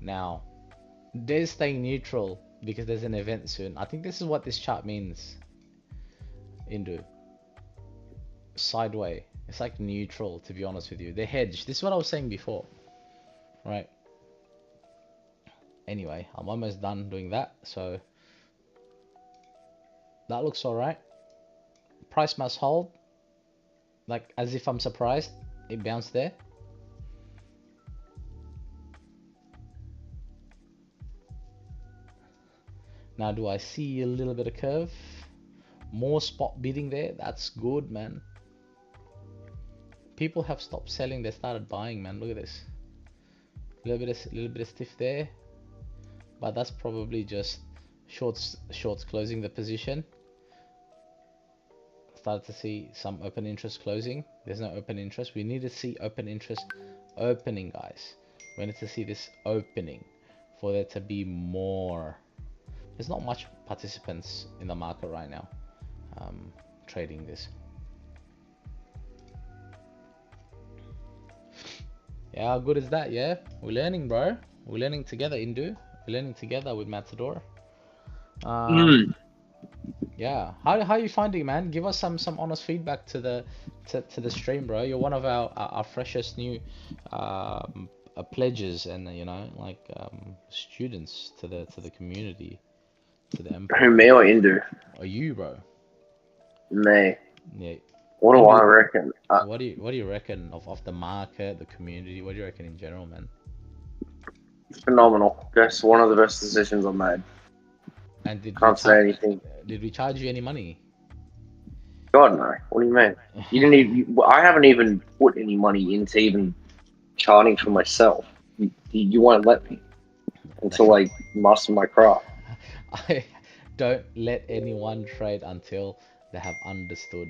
Now, they're staying neutral because there's an event soon. I think this is what this chart means. Indu. Sideways It's like neutral, to be honest with you. They're hedged. This is what I was saying before, right? Anyway, I'm almost done doing that. So that looks all right. Price must hold. Like as if I'm surprised, it bounced there. Now, do I see a little bit of curve? More spot bidding there. That's good, man. People have stopped selling. They started buying, man. Look at this. Little bit of stiff there, but that's probably just shorts closing the position. Started to see some open interest closing. There's no open interest. We need to see open interest opening, guys. We need to see this opening for there to be more. There's not much participants in the market right now trading this. Yeah, how good is that? Yeah, we're learning, bro. We're learning together, Indu. We're learning together with Matador. Yeah, how you finding, man? Give us some honest feedback to the stream, bro. You're one of our freshest new pledges and like students to the community, to the empire. Who, me or Indu? Or you, bro? Me. Yeah. What do I reckon? What do you reckon of the market, the community? What do you reckon in general, man? Phenomenal. That's one of the best decisions I've made. And Can't say anything. Did we charge you any money? God no. What do you mean? You didn't even. I haven't even put any money into even charting for myself. You won't let me until I master my craft. I don't let anyone trade until they have understood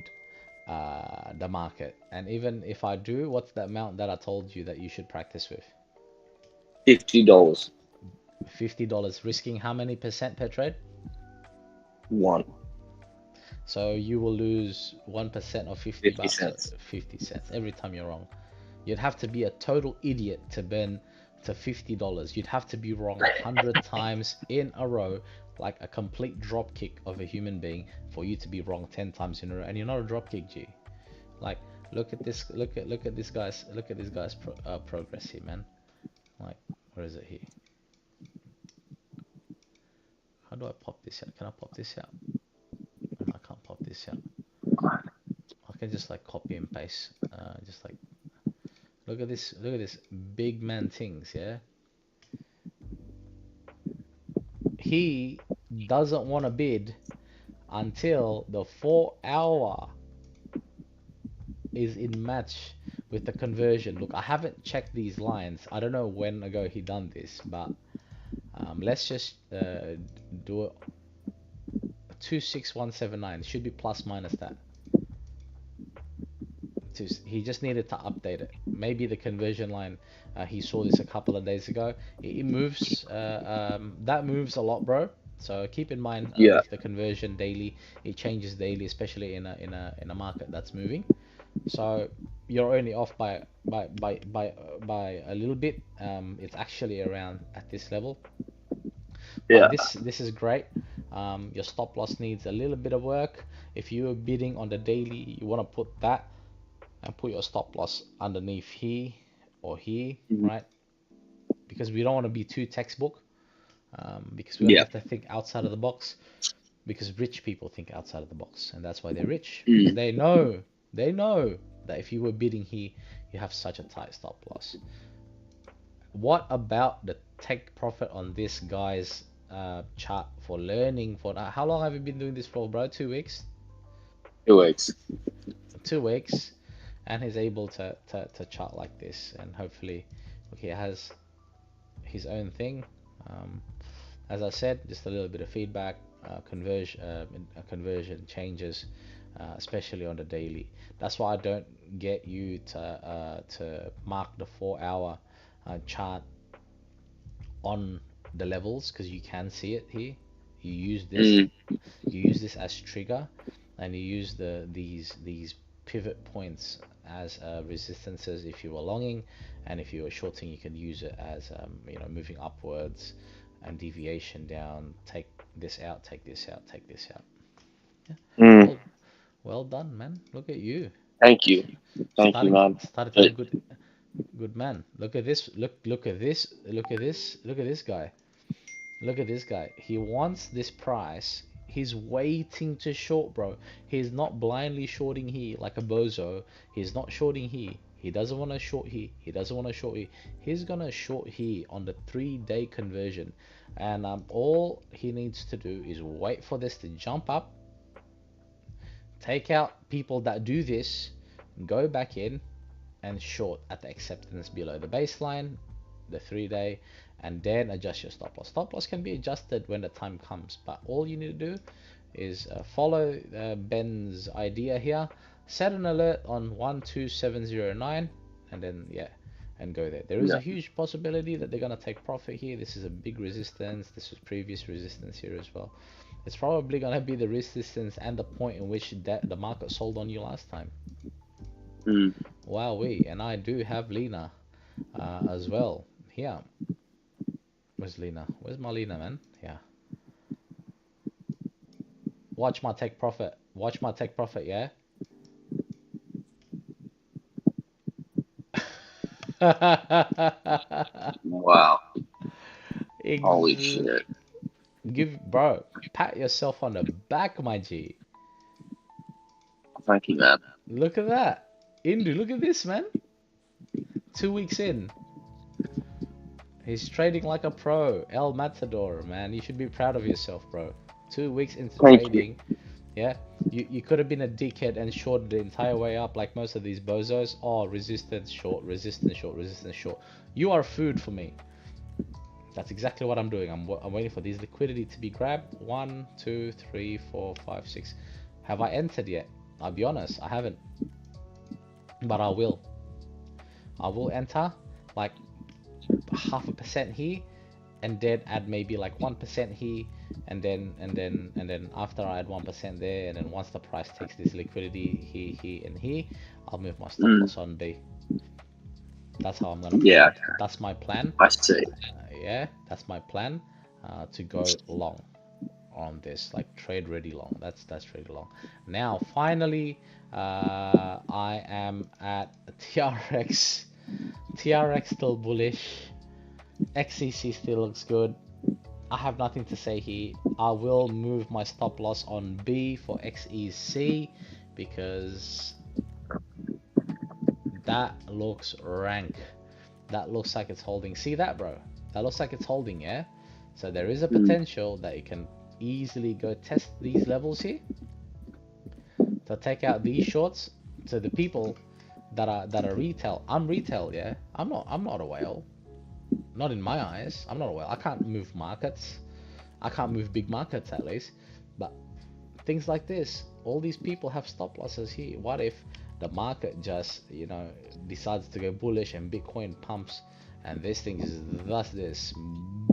the market. And even if I do, what's the amount that I told you that you should practice with? $50. $50, risking how many percent per trade? 1. So you will lose 1% of 50 bucks. Cents. 50 cents every time you're wrong. You'd have to be a total idiot to burn to $50. You'd have to be wrong 100 times in a row, like a complete drop kick of a human being, for you to be wrong 10 times in a row. And you're not a drop kick, G. Like, look at this. Look at this guy's. Look at this guy's progress here, man. Like, where is it here? How do I pop this out? Can I pop this out? I can't pop this out. I can just like copy and paste. Just like, look at this. Look at this big man things. Yeah. He doesn't want to bid until the 4-hour is in match with the conversion. Look, I haven't checked these lines. I don't know when ago he done this, but let's just do it. 26179 should be plus minus that. He just needed to update it. Maybe the conversion line, he saw this a couple of days ago. It moves. That moves a lot, bro. So keep in mind with the conversion daily, it changes daily, especially in a market that's moving. So you're only off by a little bit. It's actually around at this level. But this is great. Your stop loss needs a little bit of work. If you are bidding on the daily, you want to put that and put your stop loss underneath here or here, right? Because we don't want to be too textbook. Because we have to think outside of the box. Because rich people think outside of the box, and that's why they're rich. Because they know that if you were bidding here, you have such a tight stop loss. What about the take profit on this guy's chart for learning? For how long have you been doing this for, bro? 2 weeks? 2 weeks. 2 weeks, and he's able to chart like this, and hopefully he has his own thing. As I said, just a little bit of feedback. Conversion changes, especially on the daily. That's why I don't get you to mark the 4-hour chart on the levels, because you can see it here. You use this as trigger, and you use these pivot points as resistances if you were longing, and if you were shorting, you can use it as moving upwards and deviation down. Take this out, take this out, take this out. Yeah. Well done, man. Look at you. Thank you, man. Started to look good man. Look at this. Look at this. Look at this. Look at this guy. Look at this guy. He wants this price. He's waiting to short, bro. He's not blindly shorting here like a bozo. He's not shorting here. He doesn't want to short here. He doesn't want to short here. He's gonna short here on the 3-day conversion, and all he needs to do is wait for this to jump up, take out people that do this, go back in, and short at the acceptance below the baseline, the 3-day, and then adjust your stop loss. Stop loss can be adjusted when the time comes, but all you need to do is follow Ben's idea here, set an alert on 12709, and then and go there. There is a huge possibility that they're gonna take profit here. This is a big resistance. This was previous resistance here as well. It's probably gonna be the resistance and the point in which the market sold on you last time. Wowee, and I do have Lena as well here. Where's Lena? Where's my Lena, man? Yeah. Watch my take profit. Watch my take profit, yeah? Wow. Ex Holy shit. Bro, pat yourself on the back, my G. Thank you, man. Look at that. Indu, look at this, man. 2 weeks in. He's trading like a pro. El Matador, man. You should be proud of yourself, bro. 2 weeks into trading. Yeah. You could have been a dickhead and shorted the entire way up like most of these bozos. Oh, resistance short, resistance short, resistance short. You are food for me. That's exactly what I'm doing. I'm waiting for these liquidity to be grabbed. 1, 2, 3, 4, 5, 6. Have I entered yet? I'll be honest, I haven't. But I will. I will enter like 0.5% here, and then add maybe like 1% here, and then after I add 1% there, and then once the price takes this liquidity here, and here, I'll move my stop loss on B. That's how I'm gonna. Yeah. That's my plan. I see. Yeah, that's my plan. To go long on this, like trade ready long. That's trade long. Now finally, I am at TRX. TRX still bullish. XCC still looks good. I have nothing to say here. I will move my stop loss on B for XEC because that looks rank. That looks like it's holding. See that, bro? That looks like it's holding, yeah? So there is a potential that it can easily go test these levels here to take out these shorts. To the people that are retail. I'm retail, yeah? I'm not a whale. Not in my eyes. I'm not a whale. I can't move markets. I can't move big markets at least. But things like this, all these people have stop losses here. What if the market just, you know, decides to go bullish and Bitcoin pumps and this thing is thus this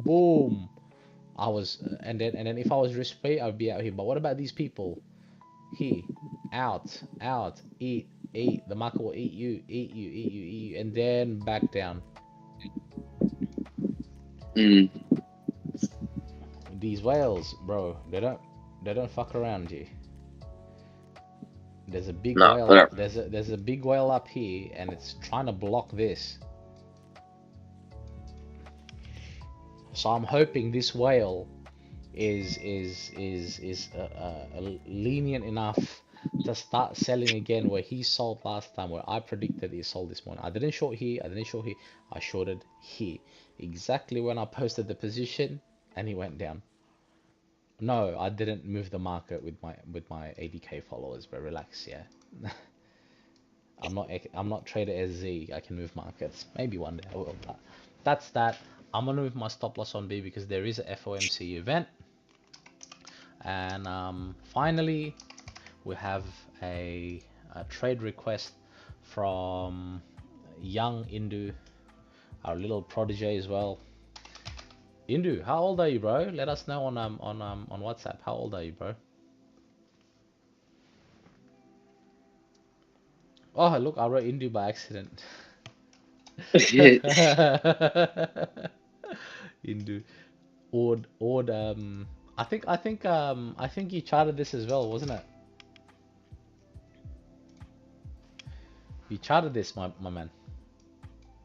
boom? And then if I was risk free, I'd be out here. But what about these people here? Out, eat. The market will eat you, and then back down. These whales, bro, they don't fuck around you. There's a big whale. There's a big whale up here, and it's trying to block this. So I'm hoping this whale is lenient enough to start selling again where he sold last time, where I predicted he sold this morning. I didn't short here. I shorted here. Exactly when I posted the position, and he went down. No, I didn't move the market with my 80k followers, but relax, yeah. I'm not trader SZ. I can move markets. Maybe one day I will. But that's that. I'm gonna move my stop loss on B because there is a FOMC event. And finally, we have a trade request from young Indu, our little protege as well. Indu, how old are you, bro? Let us know on WhatsApp. How old are you, bro? Oh, look, I wrote Indu by accident. Indu, I think you charted this as well, wasn't it? You charted this, my man.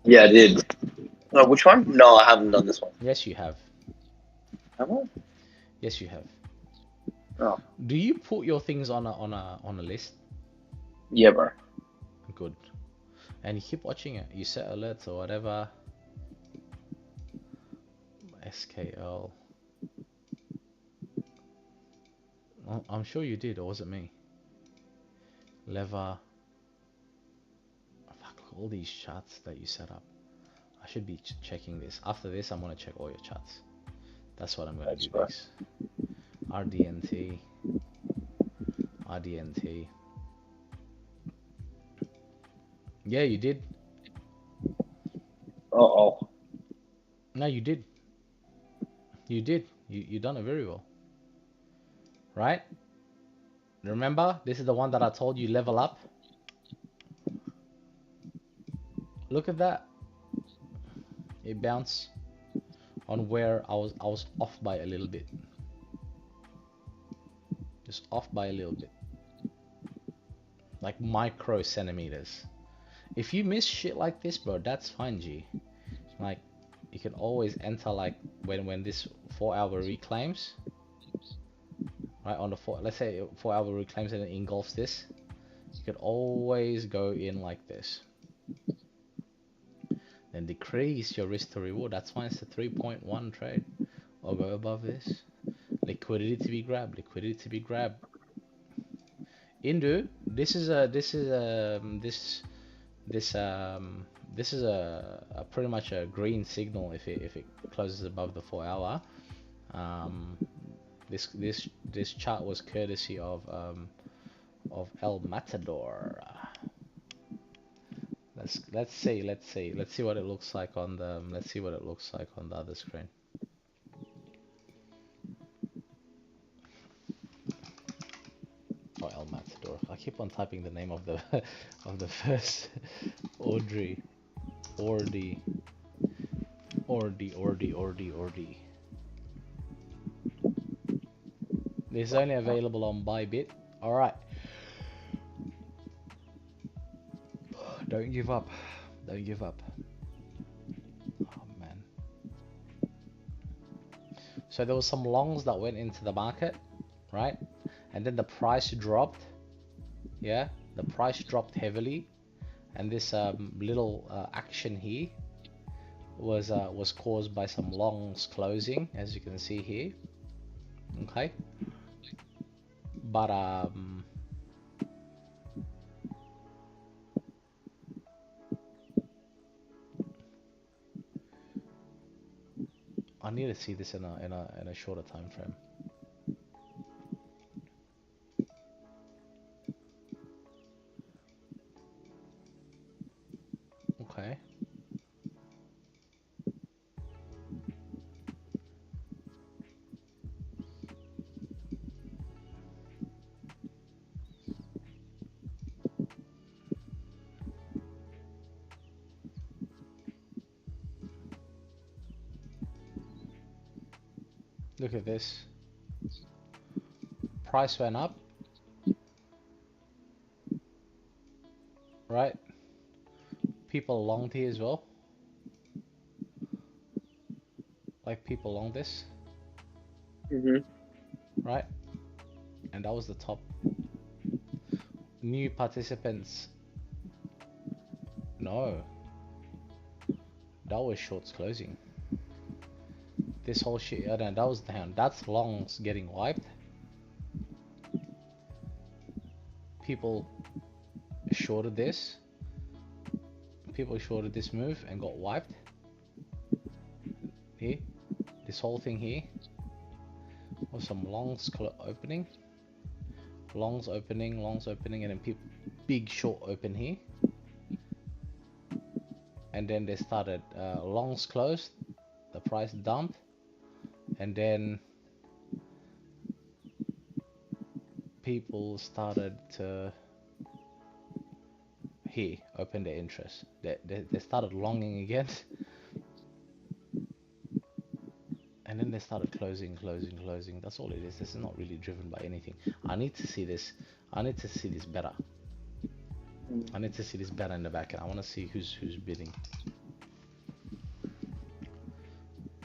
Yeah, I did. Oh, which one? No, I haven't done this one. Yes, you have. Have I? Yes, you have. Oh, Do you put your things on a list? yeah, bro. Good. And you keep watching it. You set alerts or whatever. SKL. I'm sure you did, or was it me? Lever. Fuck, all these charts that you set up. I should be checking this. After this, I'm gonna check all your charts. That's what I'm gonna do Right. next. RDNT. RDNT. Yeah, you did. Oh. No, you did. You did. You done it very well. Right? Remember, this is the one that I told you level up. Look at that. It bounced on where I was off by a little bit. Just off by a little bit. Like micro centimeters. If you miss shit like this, bro, that's fine, G. Like, you can always enter like when this 4-hour reclaims. Right, on the let's say 4-hour reclaims and it engulfs this. You could always go in like this. Then decrease your risk to reward. That's fine, it's a 3.1 trade. Or go above this. Liquidity to be grabbed. Liquidity to be grabbed. Indu, this is a pretty much a green signal if it closes above the 4-hour. This chart was courtesy of El Matador. Let's see what it looks like on the other screen. Oh, El Matador. I keep on typing the name of the of the first Ordy. This is only available on Bybit. Alright. Don't give up. Don't give up. Oh man. So there was some longs that went into the market, right? And then the price dropped. Yeah, the price dropped heavily, and this little action here was caused by some longs closing, as you can see here. Okay, but I need to see this in a shorter time frame. Okay. Look at this. Price went up. Right? People longed here as well. Like people long this. Right? And that was the top. New participants. No. That was shorts closing. This whole shit, no, that was down. That's longs getting wiped. People shorted this. People shorted this move and got wiped. Here, this whole thing here was some longs opening. Longs opening, and then people big short open here. And then they started longs closed, the price dumped, and then people started to here open their interest. They started longing again, and then they started closing. That's all it is. This is not really driven by anything. I need to see this. I need to see this better. I need to see this better in the back end. I want to see who's bidding.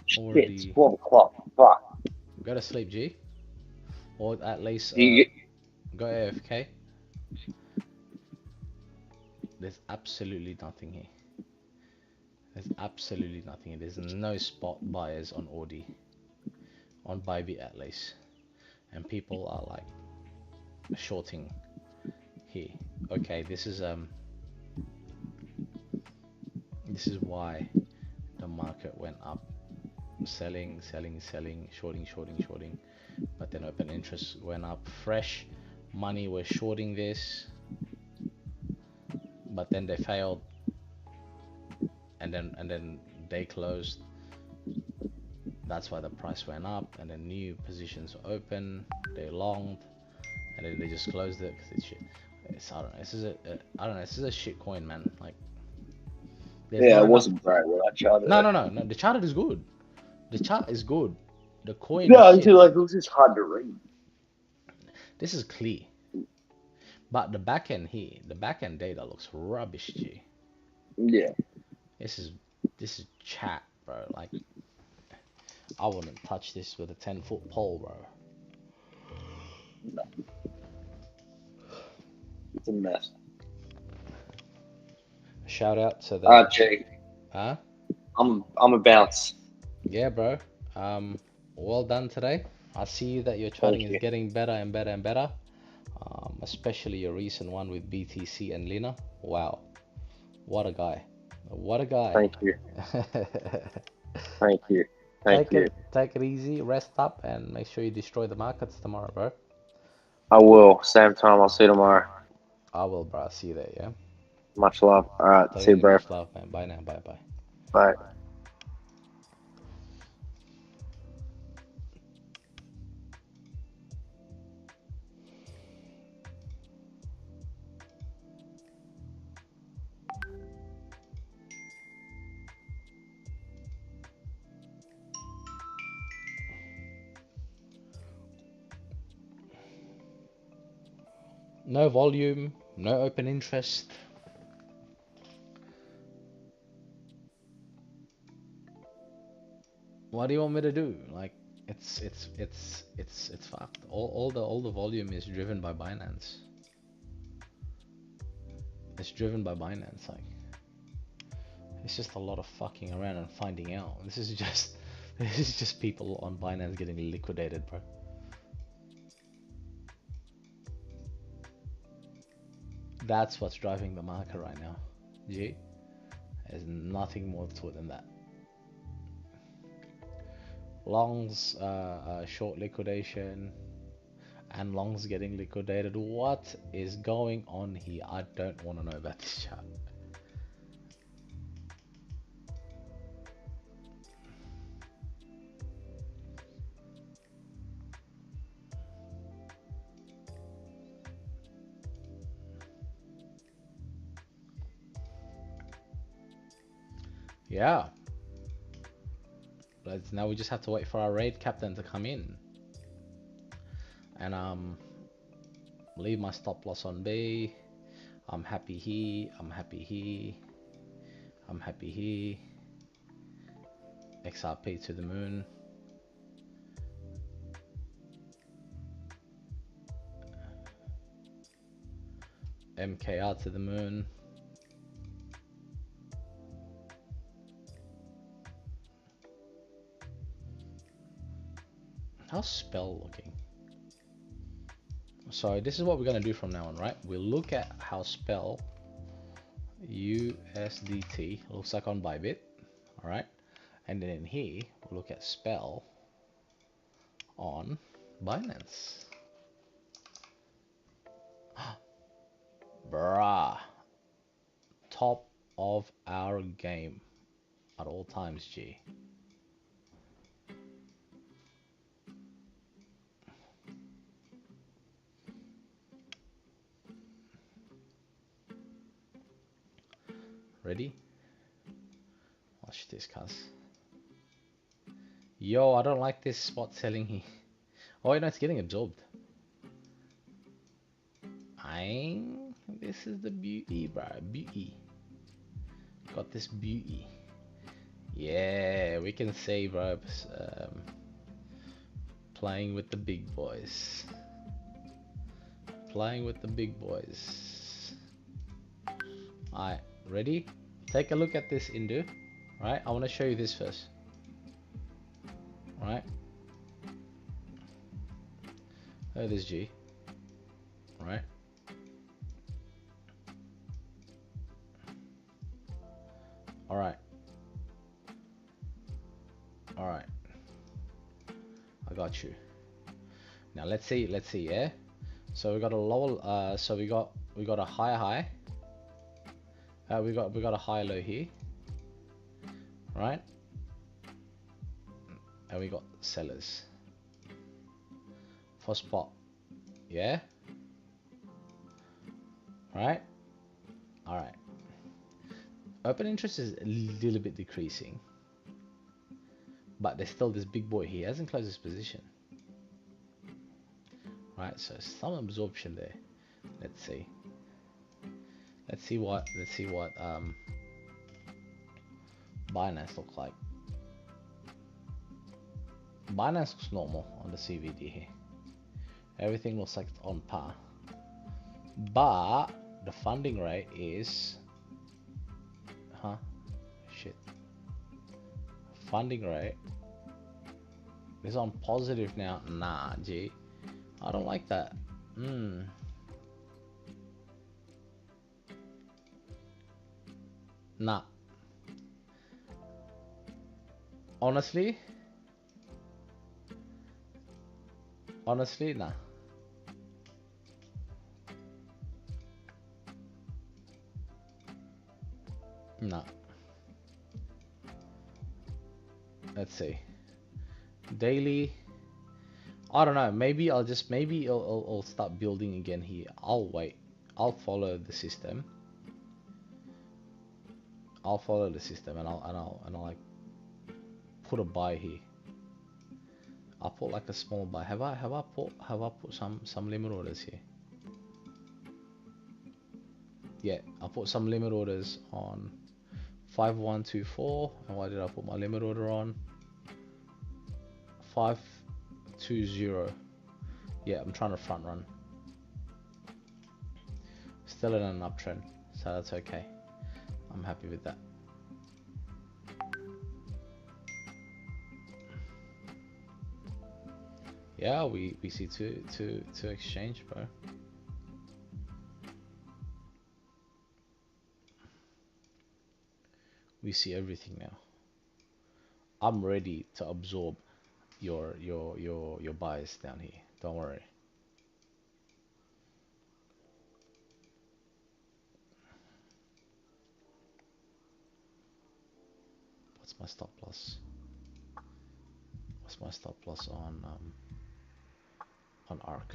Shit, 12 o'clock. Fuck. Go to sleep, G. Or at least go AFK. There's absolutely nothing here. There's absolutely nothing here. There's no spot buyers on Audi. On Bybit at least. And people are like shorting here. Okay, this is why the market went up. Selling, shorting. But then open interest went up. Fresh money was shorting this. But then they failed. And then they closed. That's why the price went up. And then new positions open. They longed. And then they just closed it because it's shit. I don't know. This is I don't know. This is a shit coin, man. Like. Yeah, it wasn't great when I charted. No. The chart is good. The chart is good. The coin. No, until like it was just hard to read. This is clear. But the back end here, the back end data looks rubbish, G. Yeah. This is chat, bro. Like, I wouldn't touch this with a 10-foot pole, bro. No. It's a mess. Shout out to the. Jay. Huh? I'm a bounce. Yeah, bro. Well done today. I see that your charting is getting better and better and better. Especially your recent one with BTC and Lina. Wow. What a guy. What a guy. Thank you. Thank you. Thank you. Take it easy, rest up, and make sure you destroy the markets tomorrow, bro. I will. Same time. I'll see you tomorrow. I will, bro. I'll see you there, yeah? Much love. All right. See you, bro. Much love, man. Bye now. Bye. Bye. No volume, no open interest. What do you want me to do? Like, it's fucked. All the volume is driven by Binance. It's driven by Binance. Like, it's just a lot of fucking around and finding out. This is just people on Binance getting liquidated, bro. That's what's driving the market right now. G. There's nothing more to it than that. Longs, short liquidation, and longs getting liquidated. What is going on here? I don't want to know about this chart. Yeah. But now we just have to wait for our raid captain to come in. And leave my stop loss on B. I'm happy here. I'm happy here. I'm happy here. XRP to the moon. MKR to the moon. How's Spell looking? So this is what we're gonna do from now on, right? We'll look at how Spell USDT looks like on Bybit, all right? And then in here, we'll look at Spell on Binance. Bruh, top of our game at all times, G. Ready? Watch this, cuz. Yo, I don't like this spot selling here. Oh, no, it's getting absorbed. This is the beauty, bro. Beauty. Got this beauty. Yeah, we can say, bro. Playing with the big boys. Playing with the big boys. Alright, ready? Take a look at this Indu. Right, I want to show you this first. Right. Oh, this G. Right. Alright. Alright. I got you. Now let's see, yeah? So we got a low, so we got a high. We got a high low here. Right? And we got sellers. For spot. Yeah? Right? Alright. Open interest is a little bit decreasing. But there's still this big boy here. He hasn't closed his position. Right, so some absorption there. Let's see. Let's see what Binance look like. Binance looks normal on the CVD here. Everything looks like it's on par. But the funding rate is shit. Funding rate is on positive now. Nah, G. I don't like that. Nah. Honestly, nah. Nah. Let's see. Daily. I don't know. Maybe I'll start building again here. I'll wait. I'll follow the system. And I'll like put a buy here. I'll put like a small buy. Have I put some limit orders here? Yeah, I put some limit orders on 5124. And why did I put my limit order on 520? Yeah, I'm trying to front run. Still in an uptrend, so that's okay. I'm happy with that. Yeah, we see two exchange, bro. We see everything now. I'm ready to absorb your buys down here. Don't worry. What's my stop loss? What's my stop loss on ARC?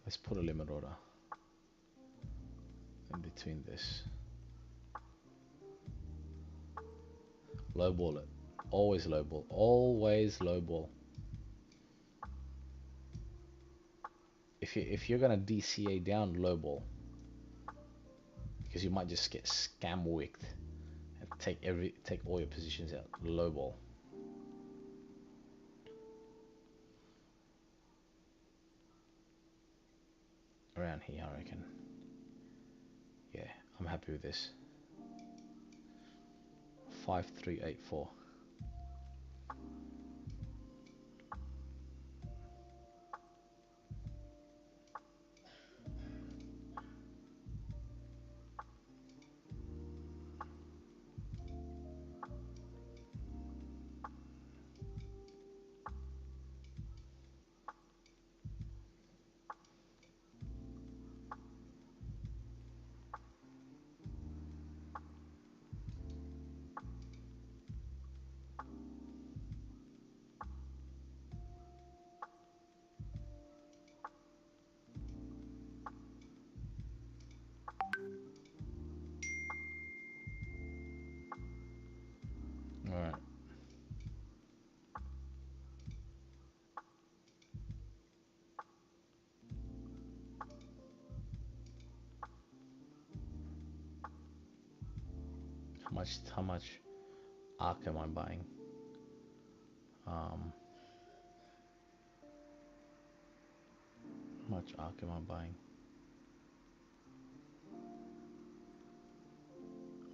Let's put a limit order in between this. Low ball it. Always low ball. Always low ball. If you're gonna DCA down, low ball, because you might just get scam wicked and take all your positions out. Low ball. Around here, I reckon. Yeah, I'm happy with this. 5384. much ARK am I buying? How much ARK am I buying?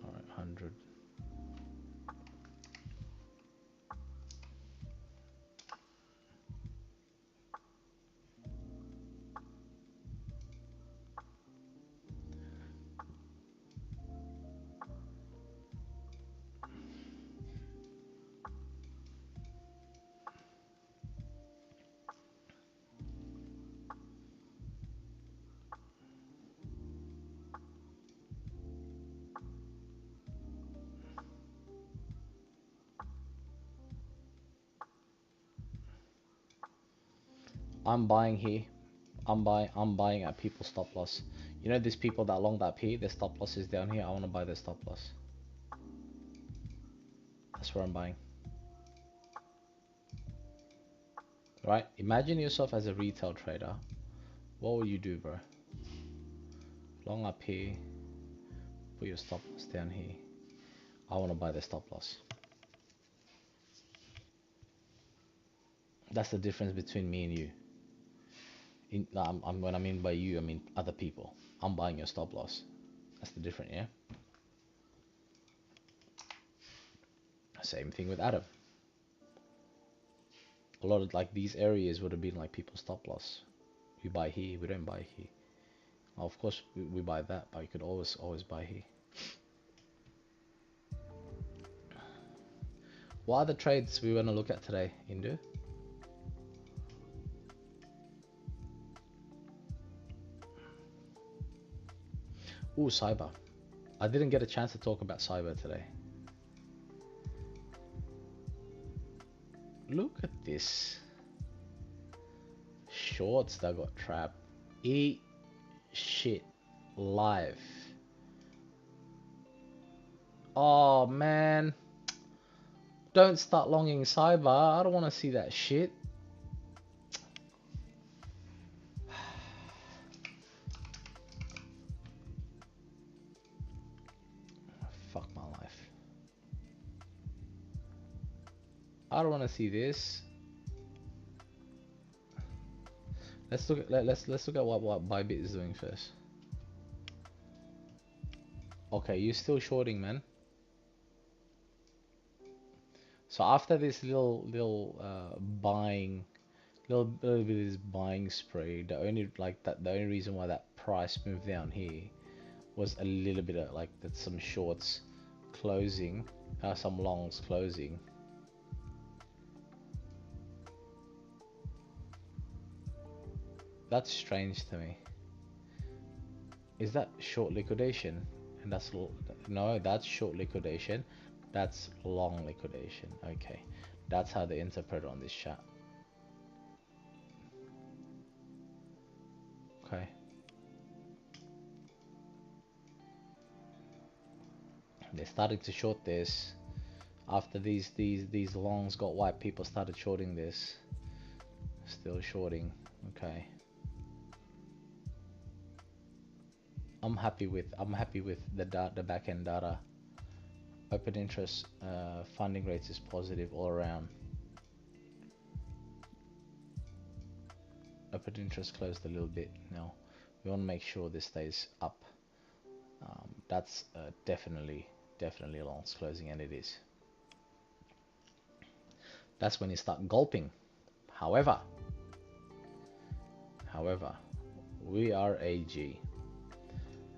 Alright, 100. I'm buying here. I'm buying at people's stop loss. You know these people that long that P, their stop loss is down here. I want to buy their stop loss. That's where I'm buying. Right? Imagine yourself as a retail trader. What would you do, bro? Long up here. Put your stop loss down here. I want to buy the stop loss. That's the difference between me and you. When I mean by you, I mean other people. I'm buying your stop loss. That's the difference, yeah? Same thing with Adam. A lot of like these areas would have been like people's stop loss. We buy here, we don't buy here. Well, of course we buy that, but you could always buy here. What are the trades we want to look at today, Indu? Ooh, cyber. I didn't get a chance to talk about cyber today. Look at this. Shorts that got trapped. Eat shit live. Oh man. Don't start longing cyber. I don't want to see that shit. Fuck my life. I don't want to see this. Let's look at what Bybit is doing first. Okay, you're still shorting, man. So after this little buying, little bit of this buying spree, the only reason why that price moved down here was a little bit of like that some shorts closing, some longs closing. That's strange to me. Is that short liquidation? And that's no, that's short liquidation. That's long liquidation. Okay, that's how they interpret on this chart. Okay. They started to short this. After these longs got wiped, people started shorting this. Still shorting. Okay. I'm happy with the back end data. Open interest funding rates is positive all around. Open interest closed a little bit. Now we want to make sure this stays up. That's definitely longs closing, and it is. That's when you start gulping. However, we are AG.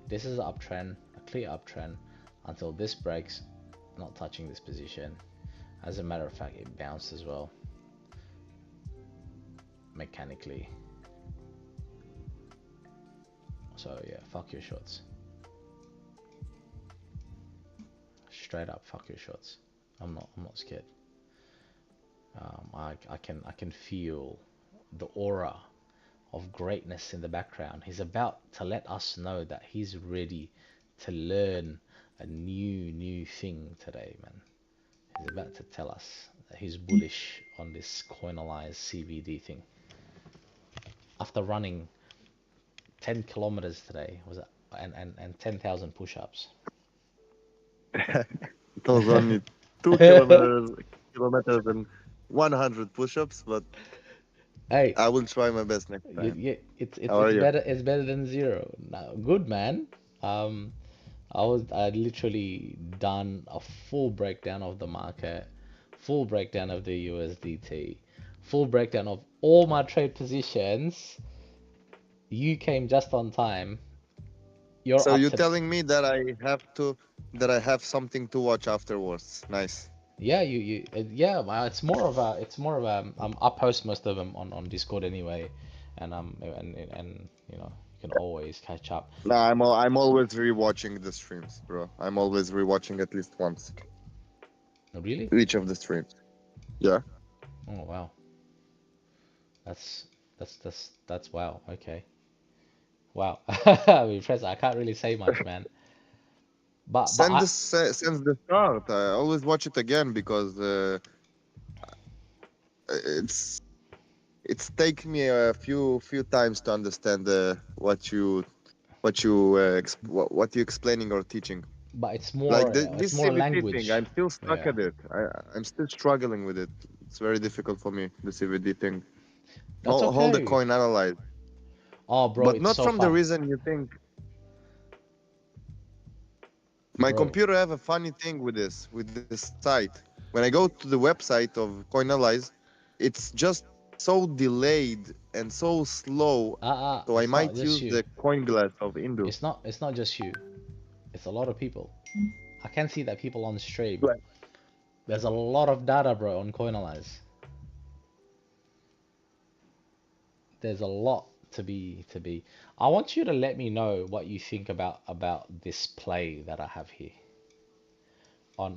This is an uptrend, a clear uptrend, until this breaks. Not touching this position. As a matter of fact, it bounced as well mechanically. So yeah, fuck your shorts. Straight up, fuck your shorts. I'm not scared. I can feel the aura of greatness in the background. He's about to let us know that he's ready to learn a new thing today, man. He's about to tell us that he's bullish on this coinalized CBD thing. After running 10 kilometers today, was it, and 10,000 push-ups. It was only 2 kilometers and 100 push-ups, but Hey, I will try my best next time. How are it's you? better than zero. Now, good man. Um, I literally done a full breakdown of the market, full breakdown of the USDT, full breakdown of all my trade positions. You came just on time. You're So up you're to telling me that I have something to watch afterwards. Nice. yeah yeah. It's more of a I post most of them on Discord anyway, and you know you can always catch up. No, I'm always rewatching the streams, bro. I'm always rewatching at least once Really? each of the streams. Yeah. Oh wow. That's that's wow. Okay. Wow. I'm impressed. I can't really say much, man. But Since since the start, I always watch it again because it's it's taken me a few times to understand what you explaining or teaching. Like it's this more CVD thing, language. I'm still stuck Yeah. at it. I'm still struggling with it. It's very difficult for me, the CVD thing. That's Hold the okay. coin analyze, Oh, bro, but it's not so from the fun. reason you think. My Bro. computer have a funny thing with this site. When I go to the website of CoinAlyze, it's just so delayed and so slow. So I It's not might just use you. the coin glass of Indu. It's not just you. It's a lot of people. I can see that people on stream. Right. There's a lot of data, bro, on Coinalyze. There's a lot to be. I want you to let me know what you think about this play that I have here on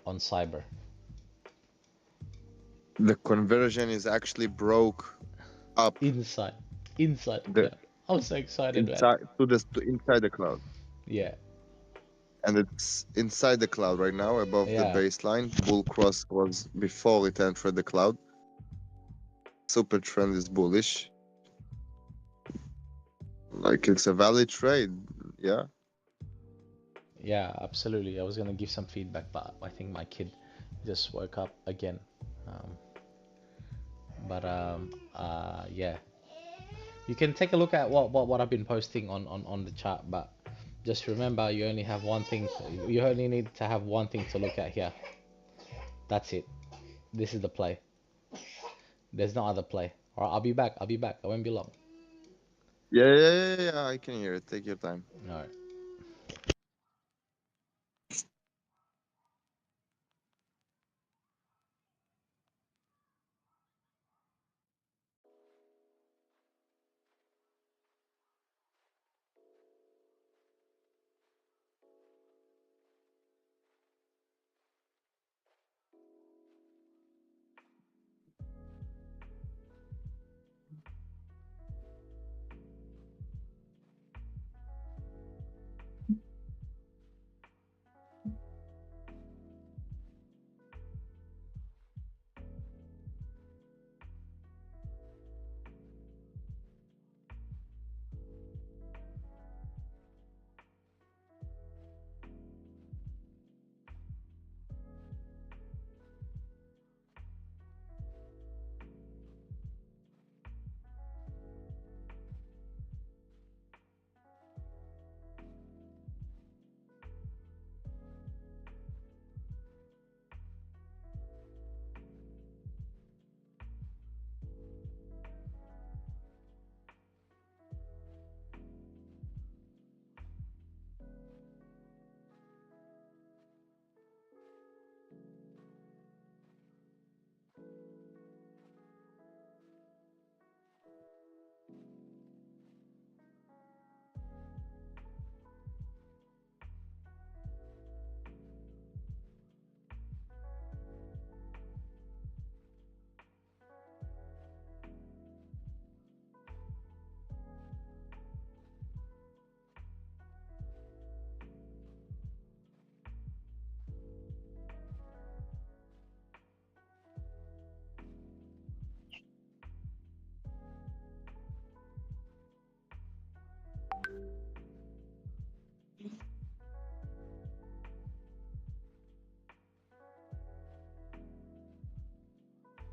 on Cyber. The conversion is actually broke up Inside. Inside. the Yeah. I'm so excited, man. inside inside the cloud, Yeah. and it's inside the cloud right now above the Yeah. baseline. Bull cross was before it entered the cloud. Super trend is bullish. Like it's a valid trade. Yeah. Yeah, absolutely. I was gonna give some feedback, but I think my kid just woke up again. Um, but yeah, you can take a look at what I've been posting on the chat, but just remember you only have one thing. You only need to have one thing to look at here. That's it. This is the play. There's no other play. All right, I'll be back. I'll be back. I won't be long. Yeah. I can hear it. Take your time. All right.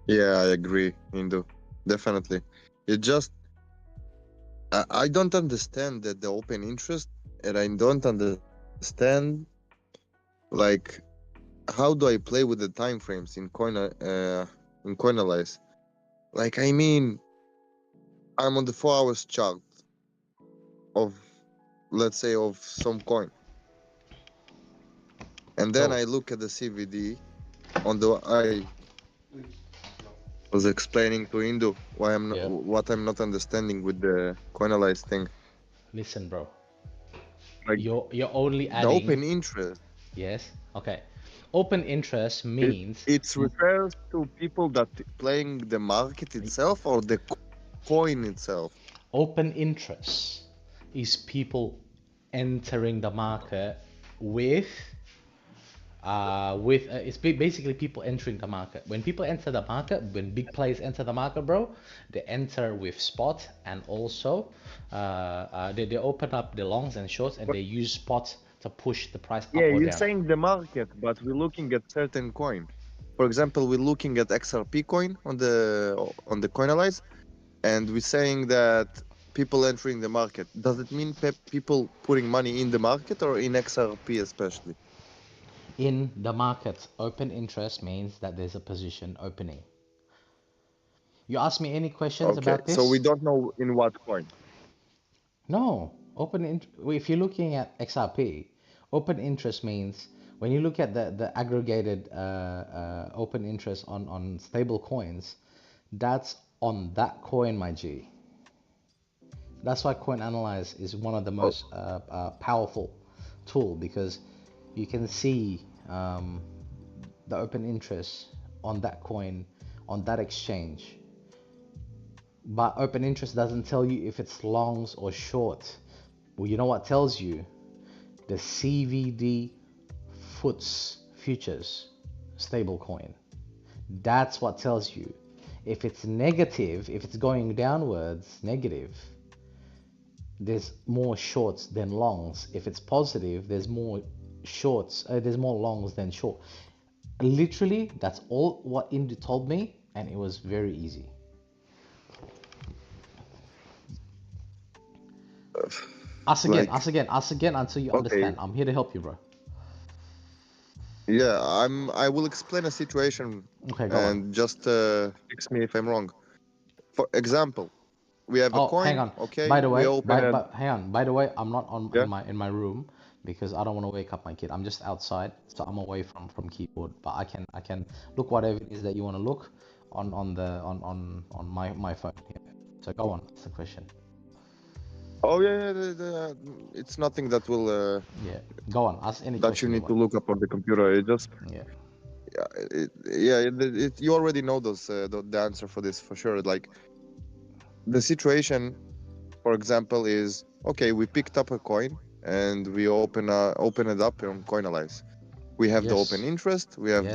Yeah, I agree, Indo. Definitely. It just I don't understand that the open interest, and I don't understand like how do I play with the time frames in Coinalyze. Like I mean, I'm on the 4 hours chart of, let's say, of some coin, and then Bro, I look at the CVD on the I was explaining to Indo why I'm not, yeah. what I'm not understanding with the Coinalyze thing. Listen, bro. Like You're only the adding. open interest, Yes. Okay. Open interest it means it refers to people that playing the market itself or the coin itself. open interest is people entering the market with basically people entering the market. When people enter the market, when big players enter the market, bro, they enter with spot, and also they open up the longs and shorts, and they use spot to push the price Yeah, up or you're down. saying the market, but we're looking at certain coin. For example, we're looking at XRP coin on the Coinalyze, and we're saying that people entering the market. Does it mean people putting money in the market or in XRP especially? In the market, open interest means that there's a position opening. You ask me any questions Okay, about so we this? don't know in what coin. No, if you're looking at XRP, open interest means when you look at the aggregated open interest on stable coins, that's on that coin, my G. That's why Coin Analyze is one of the Oh, most powerful tool, because you can see the open interest on that coin, on that exchange. But open interest doesn't tell you if it's longs or short. Well, you know what tells you? The CVD Foots Futures stablecoin. That's what tells you. If it's negative, if it's going downwards, negative, there's more shorts than longs. If it's positive, there's more there's more longs than short. Literally, that's all what Indy told me, and it was very easy. like Ask again until you okay, understand. I'm here to help you, bro. yeah, I will explain a situation Okay, go on. and just fix me if I'm wrong. For example, we have a Oh, hang coin, on. okay? By the We way, open a hang on. By the way, I'm not on yeah. in my room because I don't want to wake up my kid. I'm just outside, so I'm away from keyboard. But I can look whatever it is that you want to look on my phone here. So go on. That's the question. Oh yeah, it's nothing that will Yeah. Go on. Ask any that you question you need to want. look up on the computer. It just Yeah. you already know the answer for this for sure. Like the situation, for example, is okay. We picked up a coin and we open it up on Coinalyze. We have the open Yes. interest. We have Yes.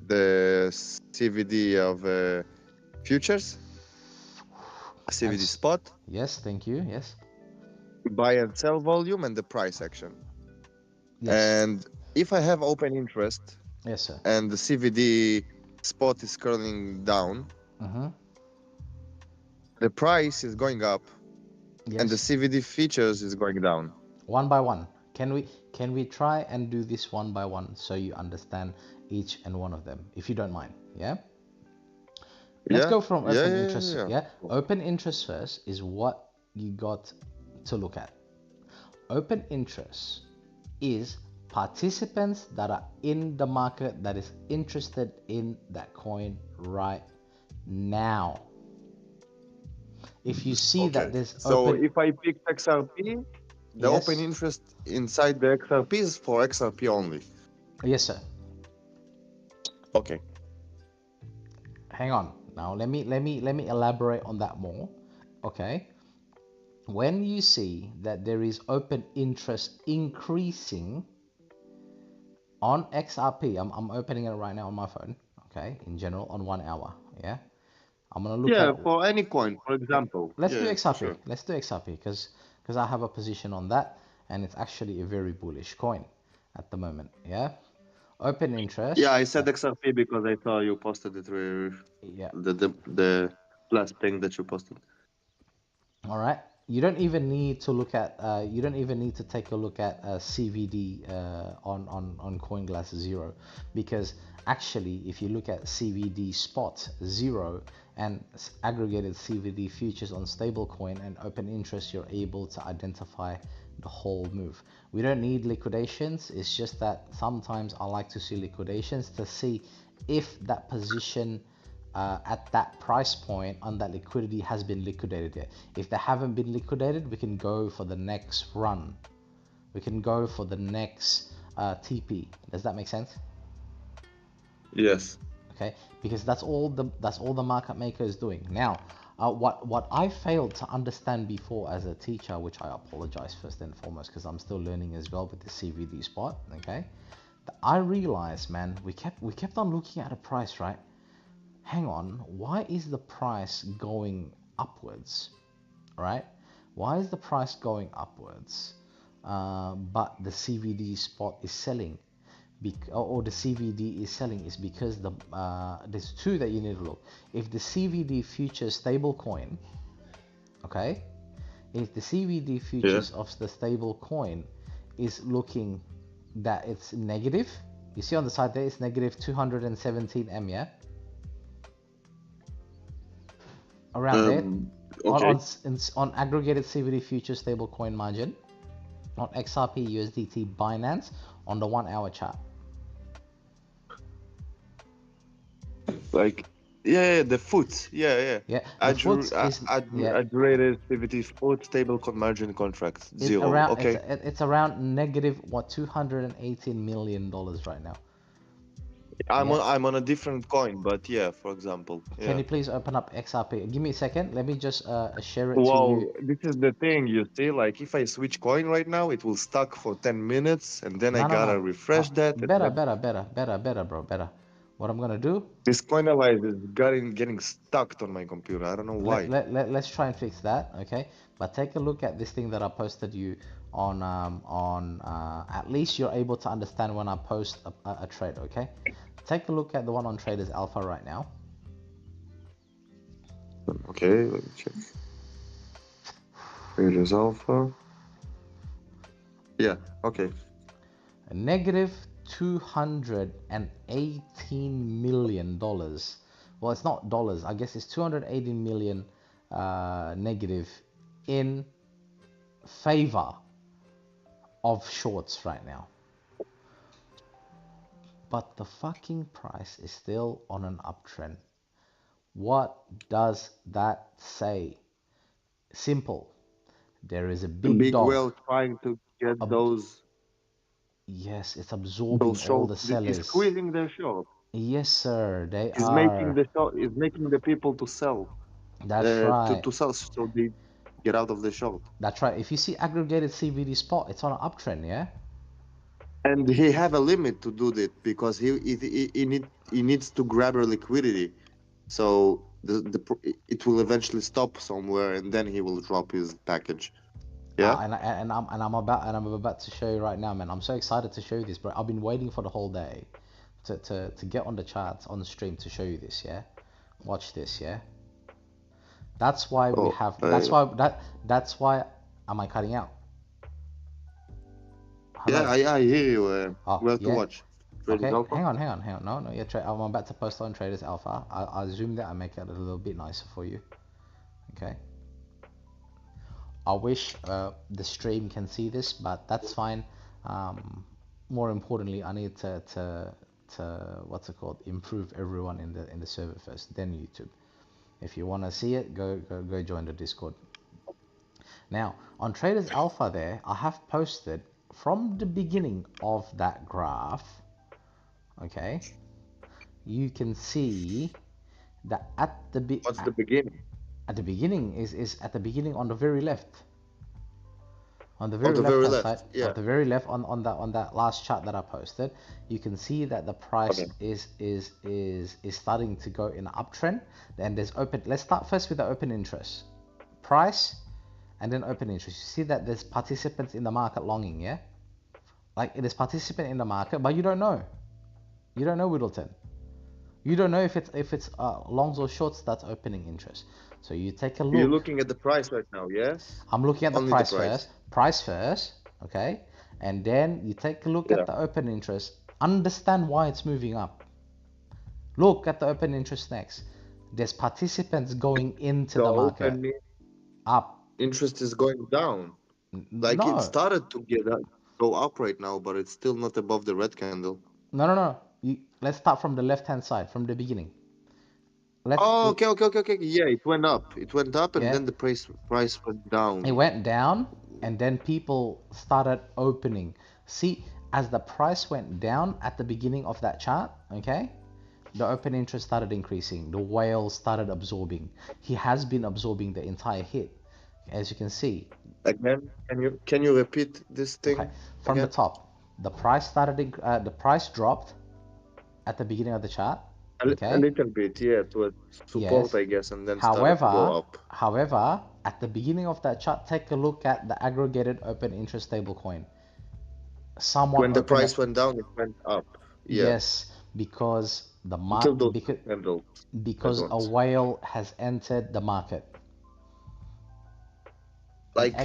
the CVD of futures, And CVD spot, yes. Thank you. Yes. buy and sell volume, and the price action. Yes. And if I have open interest Yes, sir. and the CVD spot is curling down, Mhm. the price is going up and the Yes. CVD features is going down. One by one. Can we try and do this one by one so you understand each and one of them, if you don't mind? Yeah. Let's Yeah, go from yeah, open yeah, interest. yeah. Yeah. Open interest first is what you got to look at. Open interest is participants that are in the market that is interested in that coin right now. If you see that Okay. there's So open, if I pick XRP, the open yes, interest inside the XRP is for XRP only. yes, sir. Okay. Hang on. Now let me elaborate on that more. Okay. When you see that there is open interest increasing on XRP, I'm opening it right now on my phone. Okay, in general on 1 hour. Yeah, I'm gonna look at. Yeah, for any coin, for example. Let's do Yeah, for XRP. sure. Let's do XRP because I have a position on that, and it's actually a very bullish coin at the moment. Yeah. Open interest. Yeah, I said XRP because I saw you posted it where Yeah. the last thing that you posted. All right. You don't even need to look at. You don't even need to take a look at CVD on CoinGlass 0, because actually, if you look at CVD spot 0 and aggregated CVD futures on stablecoin and open interest, you're able to identify the whole move. We don't need liquidations. It's just that sometimes I like to see liquidations to see if that position at that price point on that liquidity has been liquidated yet. If they haven't been liquidated, we can go for the next run. We can go for the next TP. Does that make sense? Yes. Okay, because that's all the market maker is doing. Now, what I failed to understand before as a teacher, which I apologize first and foremost because I'm still learning as well with the CVD spot. Okay, I realized, man, we kept on looking at a price, right? Hang on, why is the price going upwards, right? Why is the price going upwards, but the CVD spot is selling? Or the CVD is selling is because there's two that you need to look. If the CVD futures stable coin, okay, if the CVD futures of the stable coin is looking that it's negative, you see on the side there it's negative 217 M, yeah, around there, Okay. on aggregated CVD futures stable coin margin on XRP USDT Binance on the 1 hour chart. Like, the foot. Yeah. Yeah, the foot is Aggregated CVT foot stable margin contract is 0. around Okay. it's around negative $218 million right now. I'm on a different coin, but yeah, for example. Can Yeah. you please open up XRP? Give me a second. Let me just share it to Well, you. this is the thing, you see, like if I switch coin right now, it will stuck for 10 minutes and then I gotta refresh that. Better, bro, better. What I'm gonna do? This coin analyze is getting stuck on my computer. I don't know why. Let's try and fix that, okay? But take a look at this thing that I posted you on at least you're able to understand when I post a trade, okay? Take a look at the one on Traders Alpha right now. Okay, let me check. Traders Alpha. Yeah, okay. A negative $218 million. Well, it's not dollars. I guess it's 280 million negative in favor of shorts right now. But the fucking price is still on an uptrend. What does that say? Simple. There is a big dog. Whale trying to get those Yes, it's absorbing all shorts. the sellers. He's squeezing their short. Yes, sir. They He's are. making the people to sell. That's right. To sell so they get out of the short. That's right. If you see aggregated CVD spot, it's on an uptrend, yeah? And he have a limit to do that because he needs to grab her liquidity. So it will eventually stop somewhere and then he will drop his package. Yeah. And I'm about to show you right now, man. I'm so excited to show you this, bro. I've been waiting for the whole day to get on the charts on the stream to show you this, yeah? Watch this, yeah? That's why we have that's why am I cutting out? Hello? Yeah, I hear you. We have to watch. Okay, hang on. No, yeah, I'm about to post on Traders Alpha. I'll zoom that and make it a little bit nicer for you. Okay. I wish the stream can see this, but that's fine. More importantly, I need to what's it called? Improve everyone in the server first, then YouTube. If you want to see it, go join the Discord. Now on Traders Alpha, there I have posted from the beginning of that graph. Okay, you can see that at the what's the beginning? At the beginning is at the beginning on the very left. On the very left side, yeah. On the very left on that last chart that I posted, you can see that the price is starting to go in an uptrend. Then there's open. Let's start first with the open interest, price, and then open interest. You see that there's participants in the market longing, yeah. Like it is participant in the market, but you don't know. You don't know Widelton. You don't know if it's longs or shorts that's opening interest. So you take a You're look. looking at the price right now, yeah? I'm looking at the Only the price price. first. Price first, okay? And then you take a look Yeah. at the open interest. Understand why it's moving up. Look at the open interest next. There's participants going into the market. open Up. interest is going down. Like it No. started to go up right now, but it's still not above the red candle. No. Let's start from the left-hand side, from the beginning. Oh, okay. Yeah, it went up. It went up, and Yeah. then the price went down. It went down, and then people started opening. See, as the price went down at the beginning of that chart, okay, the open interest started increasing. The whale started absorbing. He has been absorbing the entire hit, as you can see. Again, can you repeat this thing? Okay, from again? the top, the price the price dropped at the beginning of the chart. A little bit, yeah, to support, Yes. I guess, and then started to go up. However, at the beginning of that chart, take a look at the aggregated open interest stablecoin. Somewhat When the price went down, it went up. Yeah. Yes, because the market, because a whale has entered the market. Like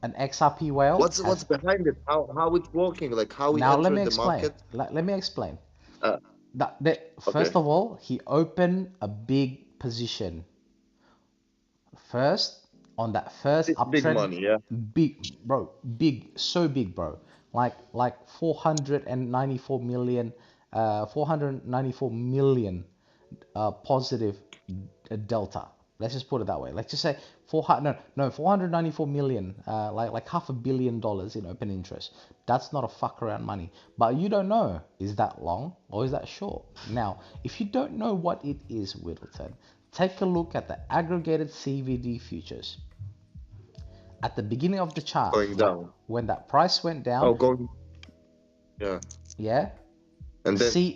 an XRP whale. What's behind it? How it's working? Like how we now entered let me the explain. market? Let me explain. Okay. First of all, he opened a big position. First, on that first uptrend. Big money, yeah. Big, bro. Big, so big, bro. Like 494 million, 494 million positive delta. Let's just put it that way. Let's just say 494 million, like $500 million in open interest. That's not a fuck around money. But you don't know, is that long or is that short? Now, if you don't know what it is, Widelton, take a look at the aggregated CVD futures. At the beginning of the chart, going down. When that price went down. Oh, going. Yeah. Yeah. And then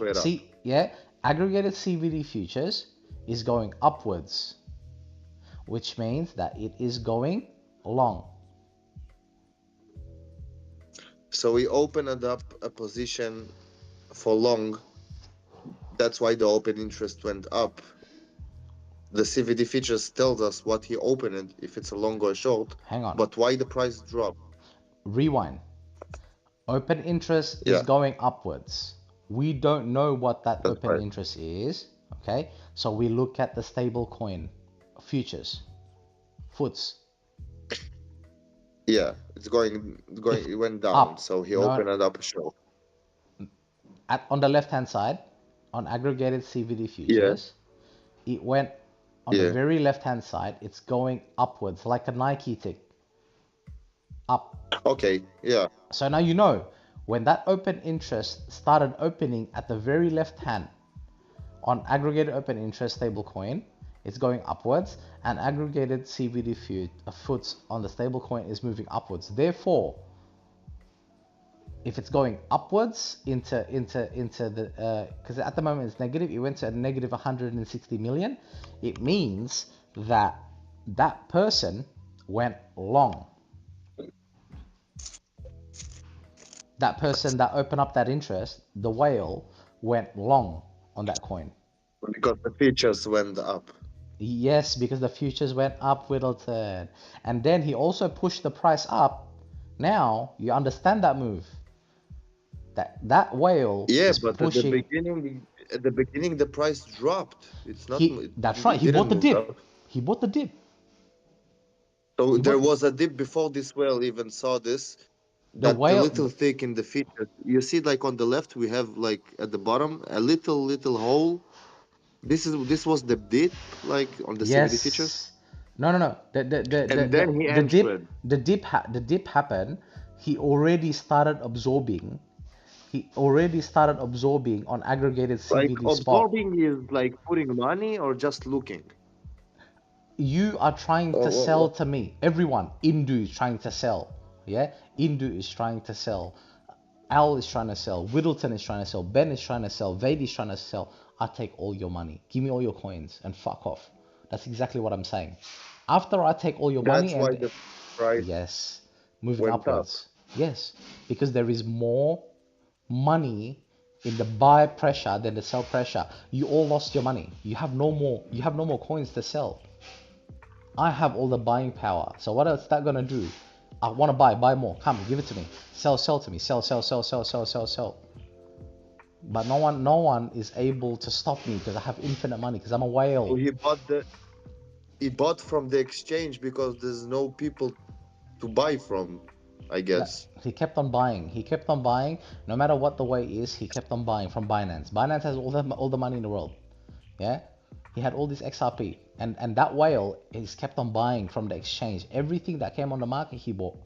aggregated CVD futures is going upwards, which means that it is going long. So we opened up a position for long. That's why the open interest went up. The CVD features tells us what he opened, if it's a long or short. Hang on. But why the price dropped? Rewind. Open interest is going upwards. We don't know what that open interest is. Okay. So we look at the stable coin futures. Foots. Yeah, it's going. It went down. Up. So he opened it up a short. On the left hand side, on aggregated CVD futures, it went on the very left hand side. It's going upwards like a Nike tick. Up. Okay. Yeah. So now you know when that open interest started opening at the very left hand on aggregated open interest stablecoin, it's going upwards, and aggregated CVD foots on the stablecoin is moving upwards. Therefore, if it's going upwards into the because at the moment it's negative, it went to a negative 160 million. It means that that person went long. That person that opened up that interest, the whale, went long on that coin. Because the futures went up. Yes, because the futures went up, Widelton. And then he also pushed the price up. Now, you understand that move. That whale is but pushing... at the beginning the price dropped. It's not... That's right, he bought the dip. He bought the dip. So there was a dip before this whale even saw this. The little thick in the feature. You see, like on the left, we have like at the bottom a little hole. This was the dip, like on the CVD features. No. The dip happened. He already started absorbing. On aggregated CVD like absorbing is like putting money or just looking. You are trying to sell to me. Everyone, Indu is trying to sell. Yeah, Indu is trying to sell. Al is trying to sell. Widelton is trying to sell. Ben is trying to sell. Vadey is trying to sell. I take all your money. Give me all your coins and fuck off. That's exactly what I'm saying. After I take all your money, that's why the price moving upwards. Yes, because there is more money in the buy pressure than the sell pressure, you all lost your money. You have no more coins to sell. I have all the buying power. So what is that gonna do? I want to buy more. Come, give it to me. Sell to me. Sell. But no one is able to stop me because I have infinite money because I'm a whale. So he bought from the exchange because there's no people to buy from, I guess. He kept on buying. No matter what the way is, he kept on buying from Binance. Binance has all the money in the world. Yeah, he had all this XRP, and that whale is kept on buying from the exchange. Everything that came on the market, he bought.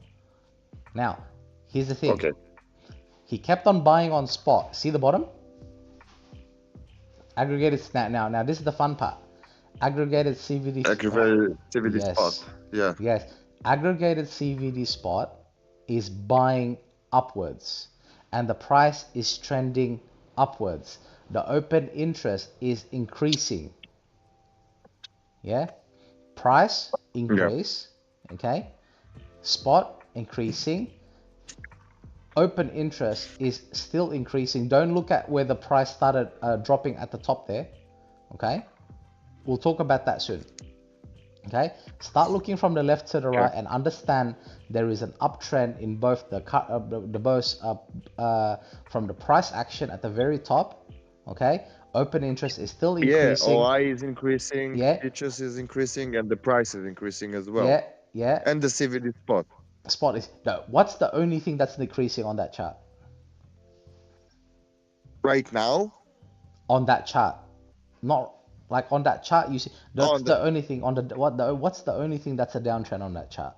Now, here's the thing. Okay. He kept on buying on spot. See the bottom? Aggregated now this is the fun part. Aggregated CVD spot. Yeah. Yes. Aggregated CVD spot is buying upwards and the price is trending upwards. The open interest is increasing. Yeah? Price increase. Yeah. Okay? Spot increasing. Open interest is still increasing. Don't look at where the price started dropping at the top there. Okay? We'll talk about that soon. Okay? Start looking from the left to the right and understand there is an uptrend in both from the price action at the very top. Okay? Open interest is still increasing. Yeah, OI is increasing, futures is increasing, and the price is increasing as well. Yeah. And the CVD spot. Spot is no. What's the only thing that's decreasing on that chart? Right now? On that chart, not like on that chart. You see, that's the only thing on the what's the only thing that's a downtrend on that chart?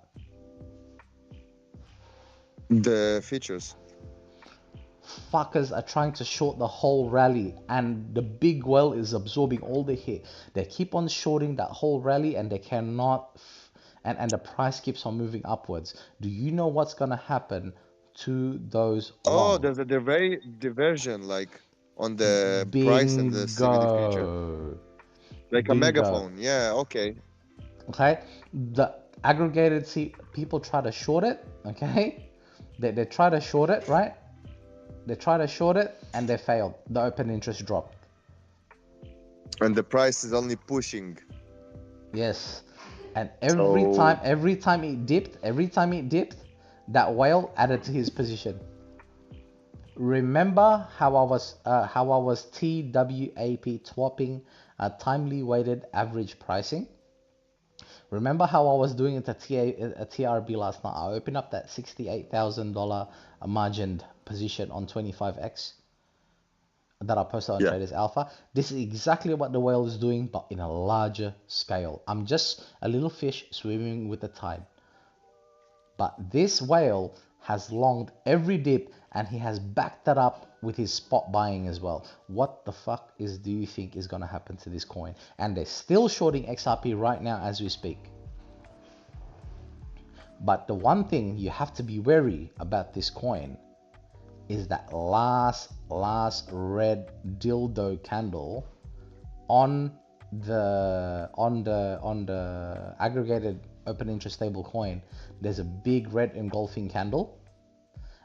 The futures. Fuckers are trying to short the whole rally, and the big whale is absorbing all the hit. They keep on shorting that whole rally, and they cannot. And the price keeps on moving upwards. Do you know what's gonna happen to those long? There's a diversion like on the price and the CVD future. Like a megaphone. Yeah, okay. Okay. The aggregated people try to short it, okay? They try to short it, right? They try to short it and they failed. The open interest dropped. And the price is only pushing. Yes. And every time it dipped, that whale added to his position. Remember how I was TWAP swapping timely weighted average pricing? Remember how I was doing it at TRB last night? I opened up that $68,000 margined position on 25x that I posted on Traders Alpha. This is exactly what the whale is doing, but in a larger scale. I'm just a little fish swimming with the tide. But this whale has longed every dip, and he has backed that up with his spot buying as well. What the fuck do you think is going to happen to this coin? And they're still shorting XRP right now as we speak. But the one thing you have to be wary about this coin is that last red dildo candle on the aggregated open interest stable coin. There's a big red engulfing candle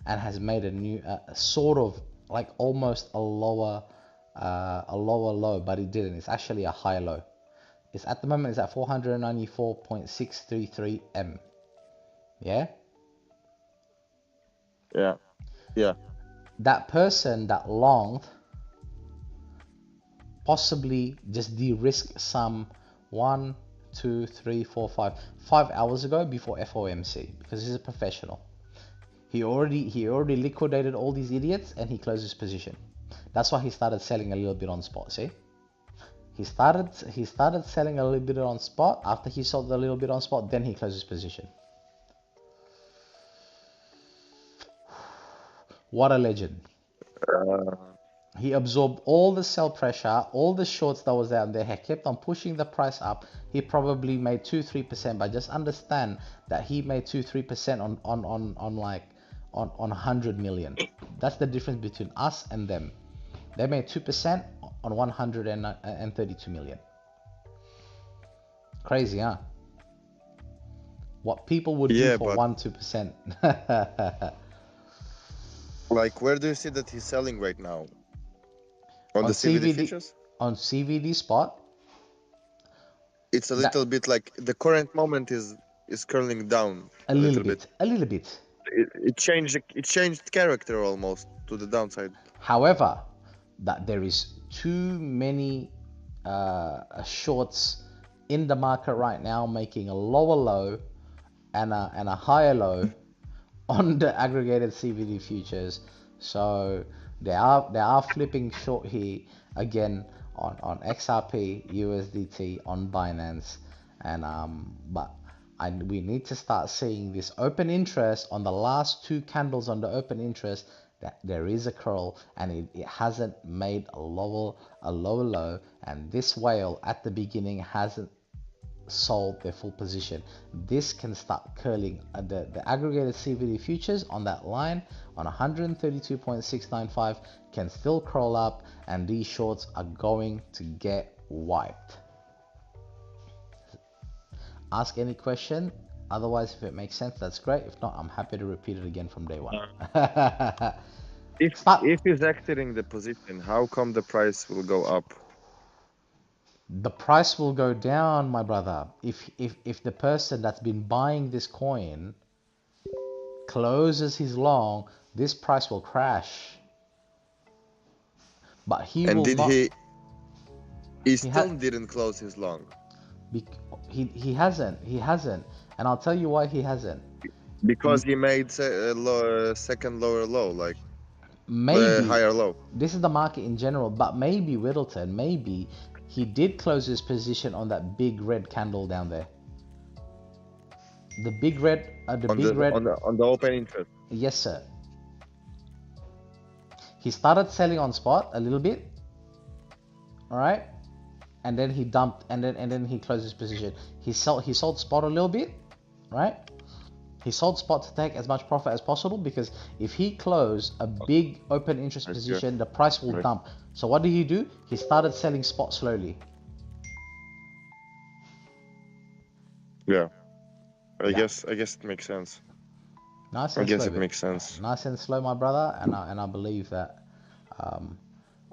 and has made a new sort of like almost a lower low, but it didn't. It's actually a high low. It's at the moment it's at 494.633 M. Yeah. That person that longed possibly just de-risked some 5 hours ago before FOMC, because he's a professional. He already liquidated all these idiots and he closed his position. That's why he started selling a little bit on spot. See, he started selling a little bit on spot. After he sold a little bit on spot, then he closed his position. What a legend. He absorbed all the sell pressure, all the shorts that was out there. He kept on pushing the price up. He probably made 2-3%, but just understand that he made 2-3% on 100 million. That's the difference between us and them. They made 2% on 132 million. Crazy, huh? What people would do for 1-2%. Like, where do you see that he's selling right now? On the CVD futures, on CVD spot, it's a that little bit like the current moment is curling down a little bit. It changed character almost to the downside. However, that there is too many shorts in the market right now, making a lower low and a higher low on the aggregated CVD futures. So they are flipping short here again on XRP, USDT, on Binance, and we need to start seeing this open interest on the last two candles on the open interest, that there is a curl and it hasn't made a lower low, and this whale at the beginning hasn't sold their full position. This can start curling the aggregated CVD futures on that line on 132.695 can still curl up, and these shorts are going to get wiped. Ask any question, otherwise if it makes sense, that's great. If not, I'm happy to repeat it again from day one. If he's exiting the position, how come the price will go up? The price will go down, my brother. If the person that's been buying this coin closes his long, this price will crash. But he and will did not. He still didn't close his long. He hasn't, and I'll tell you why he hasn't. Because he made second lower low, like maybe higher low. This is the market in general, but maybe Widelton, maybe he did close his position on that big red candle down there. The big red, on the open interest. Yes, sir. He started selling on spot a little bit, all right, and then he dumped, and then he closed his position. He sold spot a little bit, right? He sold spot to take as much profit as possible, because if he closed a big open interest position, the price will dump. So what did he do? He started selling spot slowly. Yeah, I guess it makes sense. Nice and slow. I guess it makes sense. Nice and slow, my brother, and I believe that.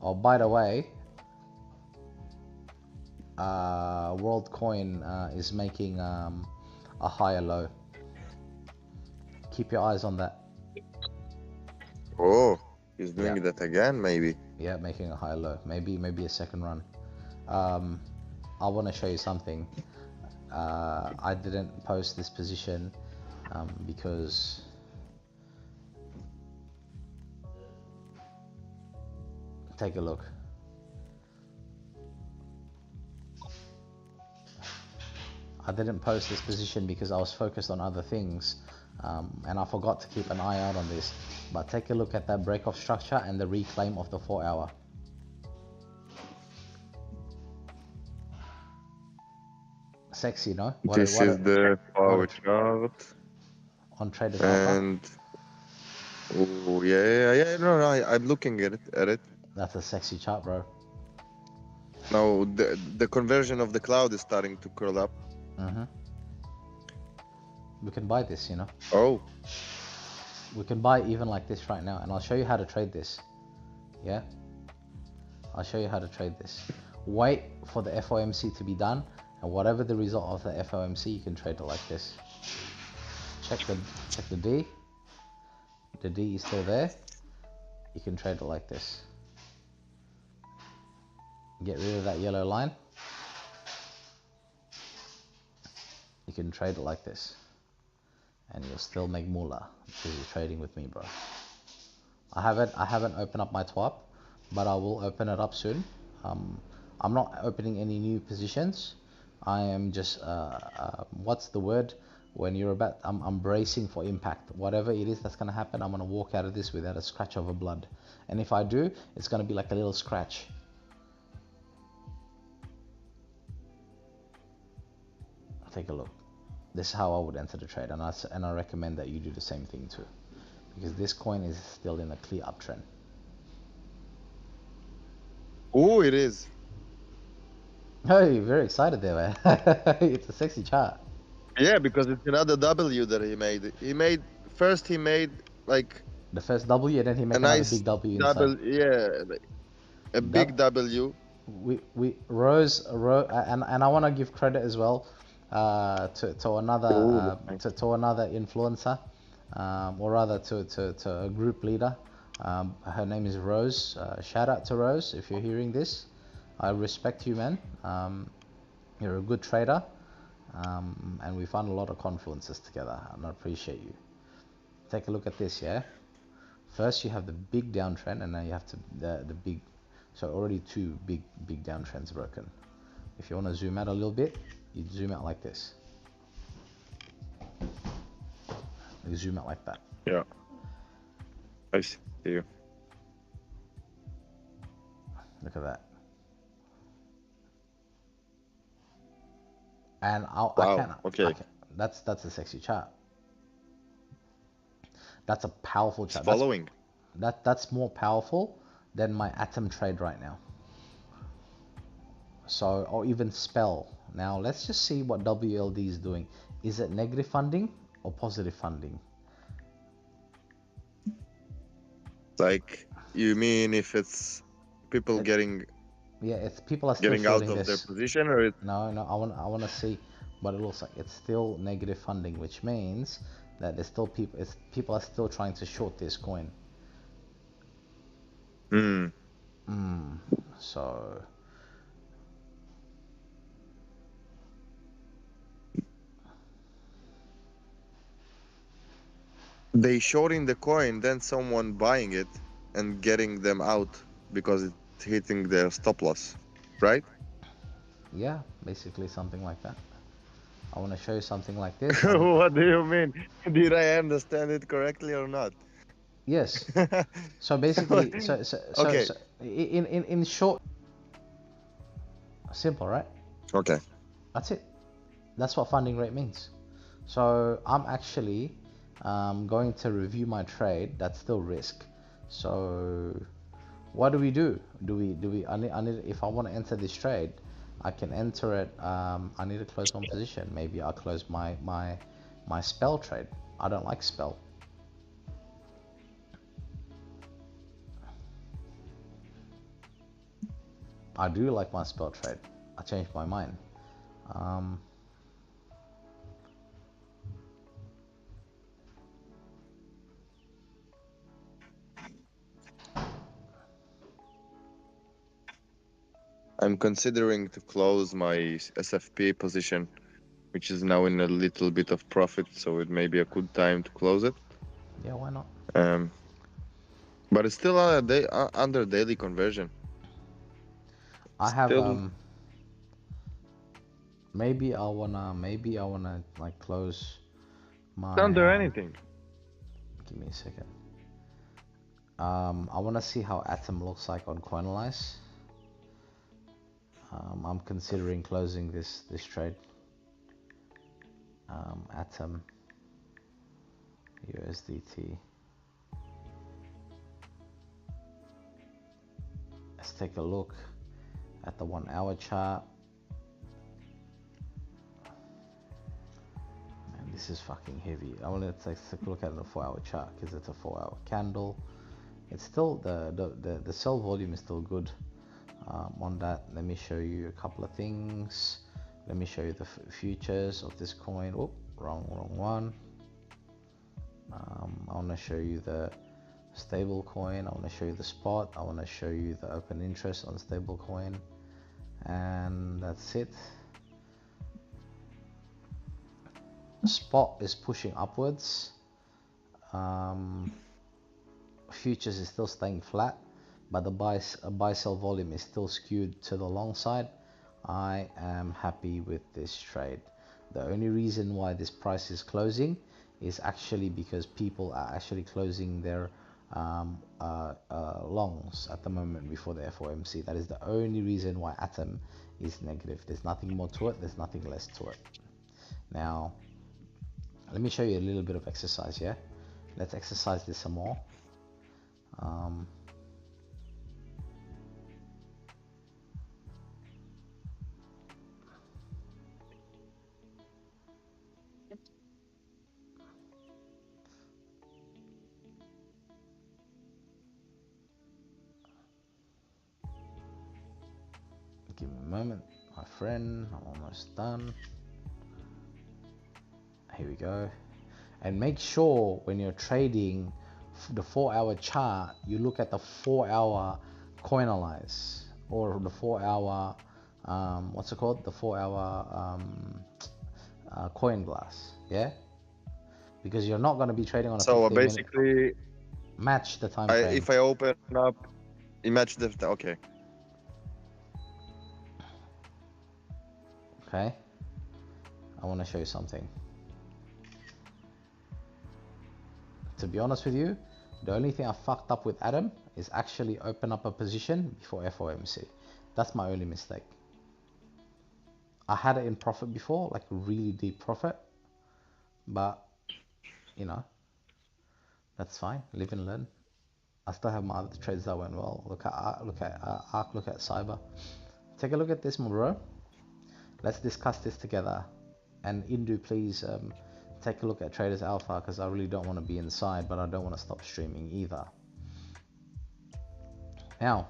Oh, by the way, WorldCoin is making a higher low. Keep your eyes on that. Oh, he's doing that again, maybe. Yeah, making a higher low. Maybe a second run. I want to show you something. I didn't post this position because take a look. I didn't post this position because I was focused on other things, and I forgot to keep an eye out on this. But take a look at that break-off structure and the reclaim of the 4 hour. Sexy, no? This is the power chart on Traders and Alpha. Oh yeah. No, I'm looking at it. That's a sexy chart, bro. Now the conversion of the cloud is starting to curl up. We can buy this, you know. Oh. We can buy even like this right now, and I'll show you how to trade this. Yeah. I'll show you how to trade this. Wait for the FOMC to be done, and whatever the result of the FOMC, you can trade it like this. Check the D. The D is still there. You can trade it like this. Get rid of that yellow line. You can trade it like this, and you'll still make moolah because you're trading with me, bro. I haven't opened up my TWAP, but I will open it up soon. I'm not opening any new positions. I am just what's the word when you're about? I'm bracing for impact. Whatever it is that's gonna happen, I'm gonna walk out of this without a scratch of a blood. And if I do, it's gonna be like a little scratch. Take a look. This is how I would enter the trade, and I recommend that you do the same thing too, because this coin is still in a clear uptrend. Oh, it is. Hey, very excited there, man. It's a sexy chart. Yeah, because it's another W that he made. He made like the first W, and then he made another big W inside. Yeah. A big W. we Rose, and I want to give credit as well to another Ooh, nice. to another influencer, or rather to a group leader. Her name is Rose. Shout out to Rose if you're hearing this. I respect you, man. You're a good trader, and we found a lot of confluences together, and I appreciate you. Take a look at this, yeah. First you have the big downtrend, and now you have the big. So already two big downtrends broken. If you want to zoom out a little bit, you zoom out like this. You zoom out like that. Yeah. I see you. Look at that. And Wow, okay. That's a sexy chart. That's a powerful It's chart. following. That's more powerful than my atom trade right now. So, or even spell. Now let's just see what WLD is doing. Is it negative funding or positive funding? Like, you mean if it's people getting Yeah, it's people are still out shorting of their this. position, or it's No, I want to see what it looks like. It's still negative funding, which means that there's still people are still trying to short this coin. So they shorting the coin, then someone buying it and getting them out because it's hitting their stop loss, right? yeah, basically something like that. I want to show you something like this. What do you mean? Did I understand it correctly or not? Yes. So basically, Okay. In short, simple, right? Okay. That's it. That's what funding rate means. So I'm actually going to review my trade. That's still risk. So what do we do? I need if I want to enter this trade, I can enter it. I need to close one position. Maybe I'll close my spell trade. I don't like spell. I do like my spell trade. I changed my mind. I'm considering to close my SFP position, which is now in a little bit of profit, so it may be a good time to close it. Yeah, why not? But it's still under daily conversion. I have Still... maybe I wanna like close my under anything. give me a second. I wanna see how Atom looks like on Coinalyze. I'm considering closing this trade. Atom USDT. Let's take a look at the 1 hour chart. Man, this is fucking heavy. I want to take a look at the 4 hour chart because it's a 4 hour candle. It's still the sell volume is still good. On that, let me show you a couple of things. Let me show you the futures of this coin. Oh, wrong one. I want to show you the stable coin. I want to show you the spot. I want to show you the open interest on stable coin, and that's it. Spot is pushing upwards. Futures is still staying flat, but the buy sell volume is still skewed to the long side. I am happy with this trade. The only reason why this price is closing is actually because people are actually closing their longs at the moment before the FOMC. That is the only reason why Atom is negative. There's nothing more to it. There's nothing less to it. Now, let me show you a little bit of exercise here. Let's exercise this some more. Give me a moment, my friend. I'm almost done. Here we go. And make sure when you're trading the 4-hour chart, you look at the 4-hour coin analyze, or the 4-hour what's it called, the 4-hour coin glass. Yeah, because you're not going to be trading on a So 15 minute. basically, Match the time frame. if I open up, match the okay. Okay, I want to show you something. To be honest with you, the only thing I fucked up with Adam is actually open up a position before FOMC. That's my only mistake. I had it in profit before, like really deep profit, but you know, that's fine. Live and learn. I still have my other trades that went well. Look at ARK, look at Cyber. Take a look at this, my bro. Let's discuss this together. And Indu, please take a look at Traders Alpha, because I really don't want to be inside, but I don't want to stop streaming either. Now,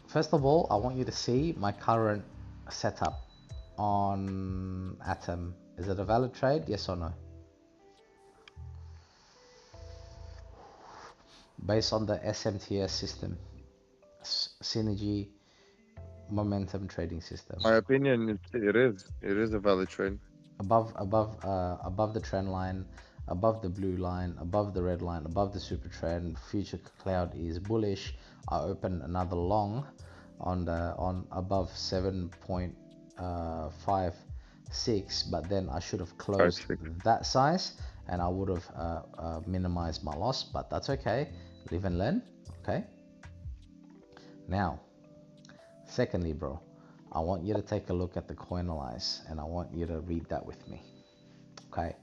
first of all, I want you to see my current setup on Atom. Is it a valid trade? Yes or no? Based on the SMTS system, Synergy Momentum Trading System. My opinion, it is a valid trade. Above the trend line, above the blue line, above the red line, above the super trend. Future cloud is bullish. I opened another long on above 7.56, but then I should have closed that size, and I would have minimized my loss, but that's okay. Live and learn. Okay, now secondly, bro, I want you to take a look at the coin analyze, and I want you to read that with me. Okay,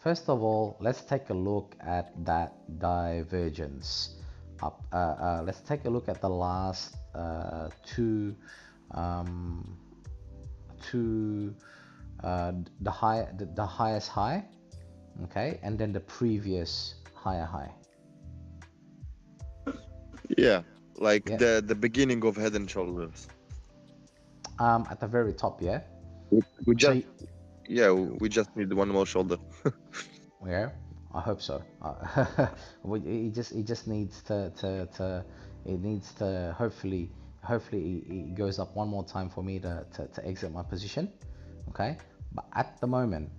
first of all, let's take a look at that divergence up. Let's take a look at the last the highest high, okay, and then the previous higher high. Yeah, like the beginning of Head and Shoulders. At the very top, yeah. We just we just need one more shoulder. Yeah, I hope so. It just needs to hopefully it goes up one more time for me to exit my position. Okay, but at the moment,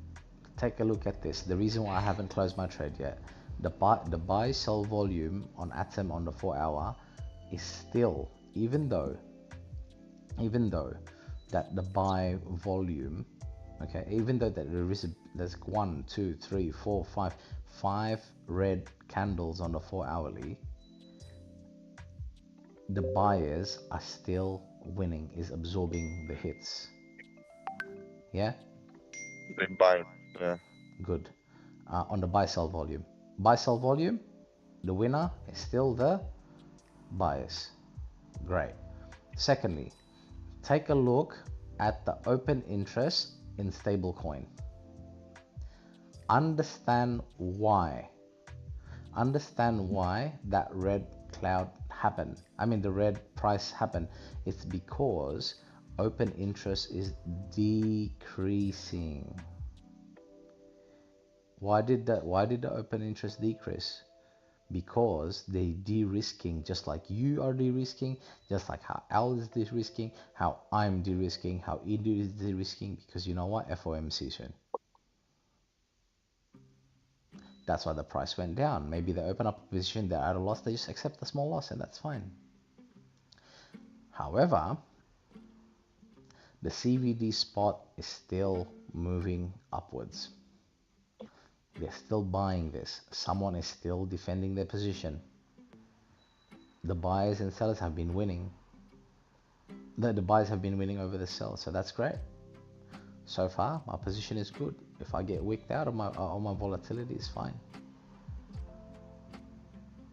take a look at this. The reason why I haven't closed my trade yet, the buy sell volume on Atom on the 4-hour is still, even though that the buy volume, okay, even though that there's 1, 2, 3, 4, 5 red candles on the 4-hourly, the buyers are still winning, is absorbing the hits. Yeah, They buy. Yeah, good. On the buy sell volume, the winner is still the buyers. Great. Secondly, take a look at the open interest in stablecoin. Understand why that red cloud happened. I mean, the red price happened. It's because open interest is decreasing. Why did the open interest decrease? Because they de-risking, just like you are de-risking, just like how Al is de-risking, how I'm de-risking, how Edu is de-risking, because you know what, FOMC soon. That's why the price went down. Maybe they open up a position, they're at a loss, they just accept the small loss, and that's fine. However, the CVD spot is still moving upwards. They're still buying this. Someone is still defending their position. The buyers and sellers have been winning. The buyers have been winning over the sellers, so that's great. So far, my position is good. If I get wicked out of my volatility, it's fine.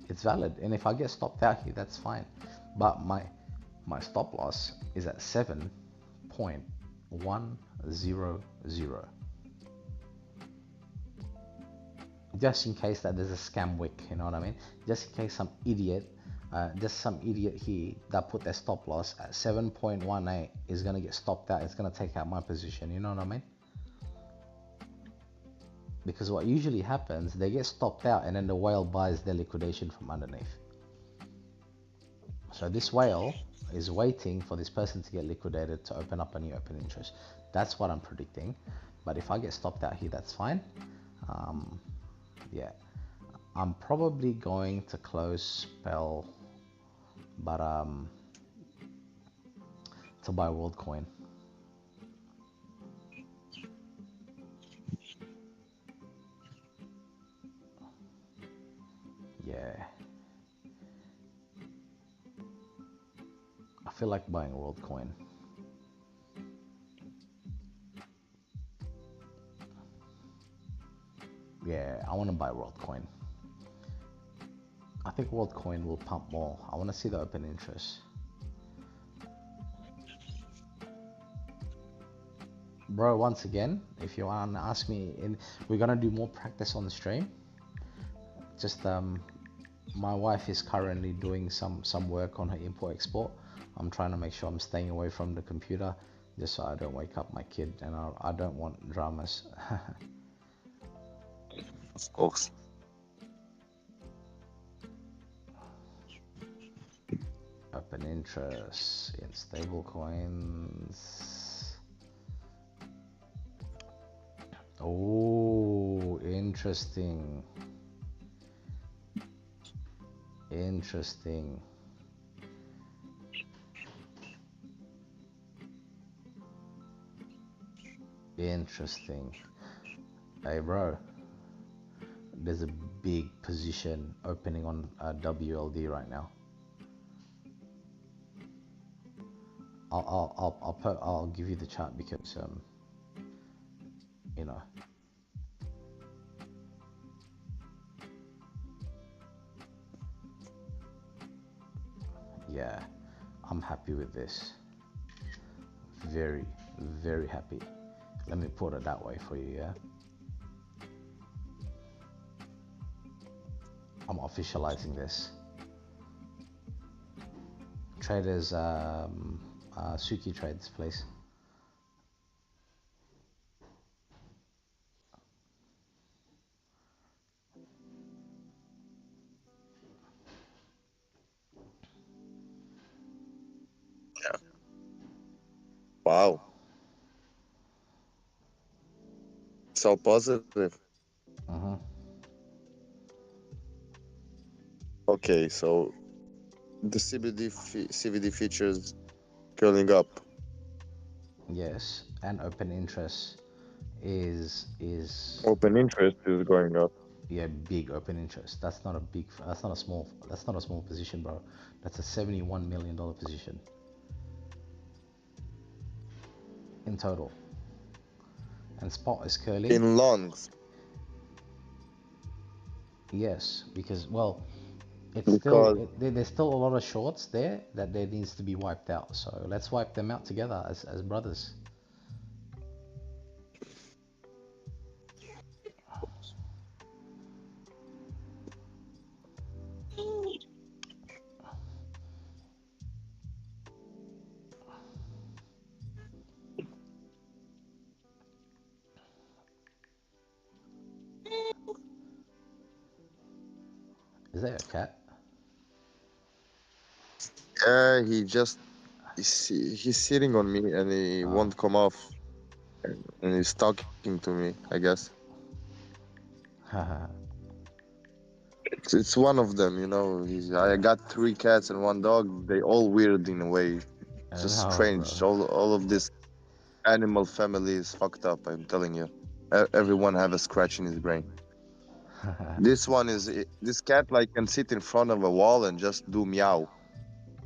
It's valid, and if I get stopped out here, that's fine. But my stop loss is at 7.100. Just in case that there's a scam wick, you know what I mean? Just in case some idiot Just some idiot here that put their stop loss at 7.18 is gonna get stopped out. It's gonna take out my position. You know what I mean? Because what usually happens, they get stopped out and then the whale buys their liquidation from underneath. So this whale is waiting for this person to get liquidated to open up a new open interest. That's what I'm predicting. But if I get stopped out here, that's fine. Yeah, I'm probably going to close spell, but to buy WorldCoin. Yeah, I feel like buying WorldCoin. Yeah, I want to buy WorldCoin. I think WorldCoin will pump more. I want to see the open interest. Bro, once again, if you want to ask me, we're gonna do more practice on the stream. Just my wife is currently doing some work on her import export. I'm trying to make sure I'm staying away from the computer, just so I don't wake up my kid, and I don't want dramas. Of course. Open interest in stable coins. Oh, interesting. Interesting. Interesting. Hey, bro. There's a big position opening on WLD right now. I'll give you the chart because you know. Yeah, I'm happy with this. Very, very happy. Let me put it that way for you, yeah? I'm officializing this. Traders, Suki trades, please. Yeah. Wow. So positive. Okay, so the CBD features curling up. Yes, and open interest is Open interest is going up. yeah, big open interest. That's not a small position, bro. That's a $71 million position in total. And spot is curling. In longs. Yes, because well, it's Because there's still a lot of shorts there that there needs to be wiped out. So let's wipe them out together as brothers. Is that a cat? he's sitting on me and he won't come off, and he's talking to me, I guess. It's one of them, you know. I got 3 cats and 1 dog. They all weird in a way. It's just No, strange. bro. All of this animal family is fucked up. I'm telling you. Everyone have a scratch in his brain. This cat like can sit in front of a wall and just do meow.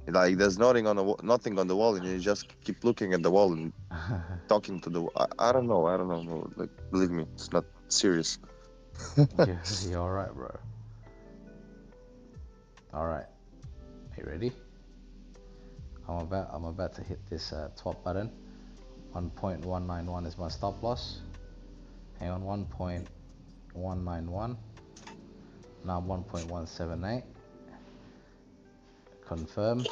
Like there's nothing on the wall, and you just keep looking at the wall and talking to the. I don't know. No, like believe me, it's not serious. You're all right, bro. All right. Are you ready? I'm about to hit this top button. 1.191 is my stop loss. Hang on, 1.191. Now 1.178. confirm.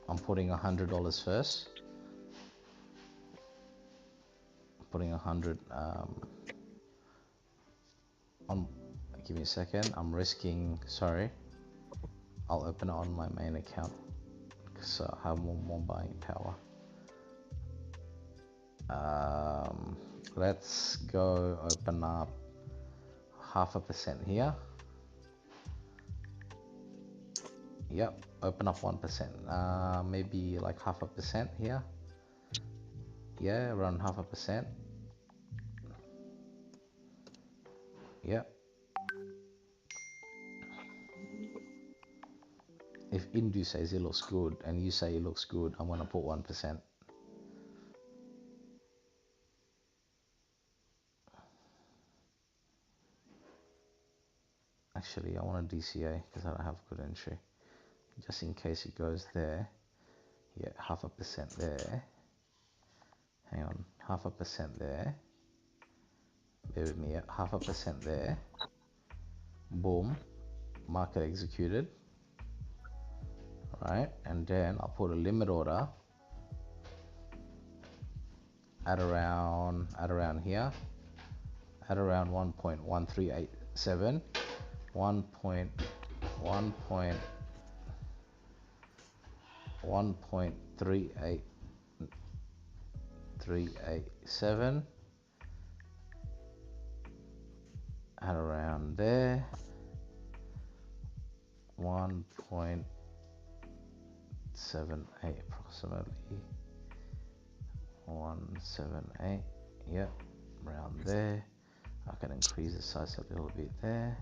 I'm putting $100 first. Putting 100 on. Give me a second. I'm risking. Sorry. I'll open it on my main account because I have more buying power. Let's go open up 0.5% here. Yep, open up 1%. Maybe like 0.5% here. Yeah, around 0.5%. Yep. If Indu says it looks good and you say it looks good, I'm gonna put 1%. Actually, I want a DCA because I don't have good entry. Just in case it goes there. Yeah, 0.5% there. Hang on, 0.5% there. Bear with me, yeah, 0.5% there. Boom, market executed. Alright, and then I'll put a limit order at around here, at around 1.1387, 1.387, at around there, 1.78 approximately, 178, yep, around there. I can increase the size a little bit there.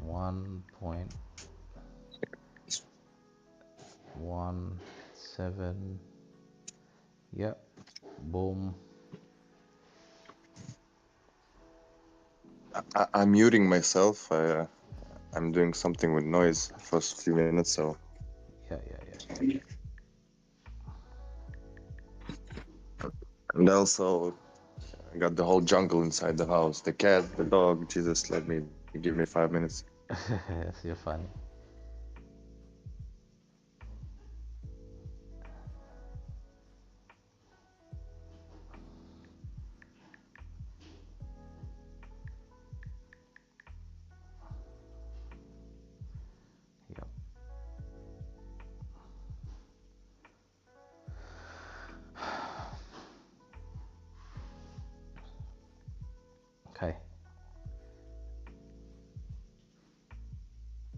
1.17, yep, boom. I'm muting myself. I'm doing something with noise first few minutes, so. Yeah. And also, I got the whole jungle inside the house. The cat, the dog. Jesus, give me 5 minutes. Yes, you're funny. Yep. Okay.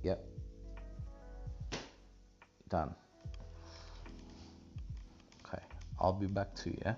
Yep. Done. Okay. I'll be back to you.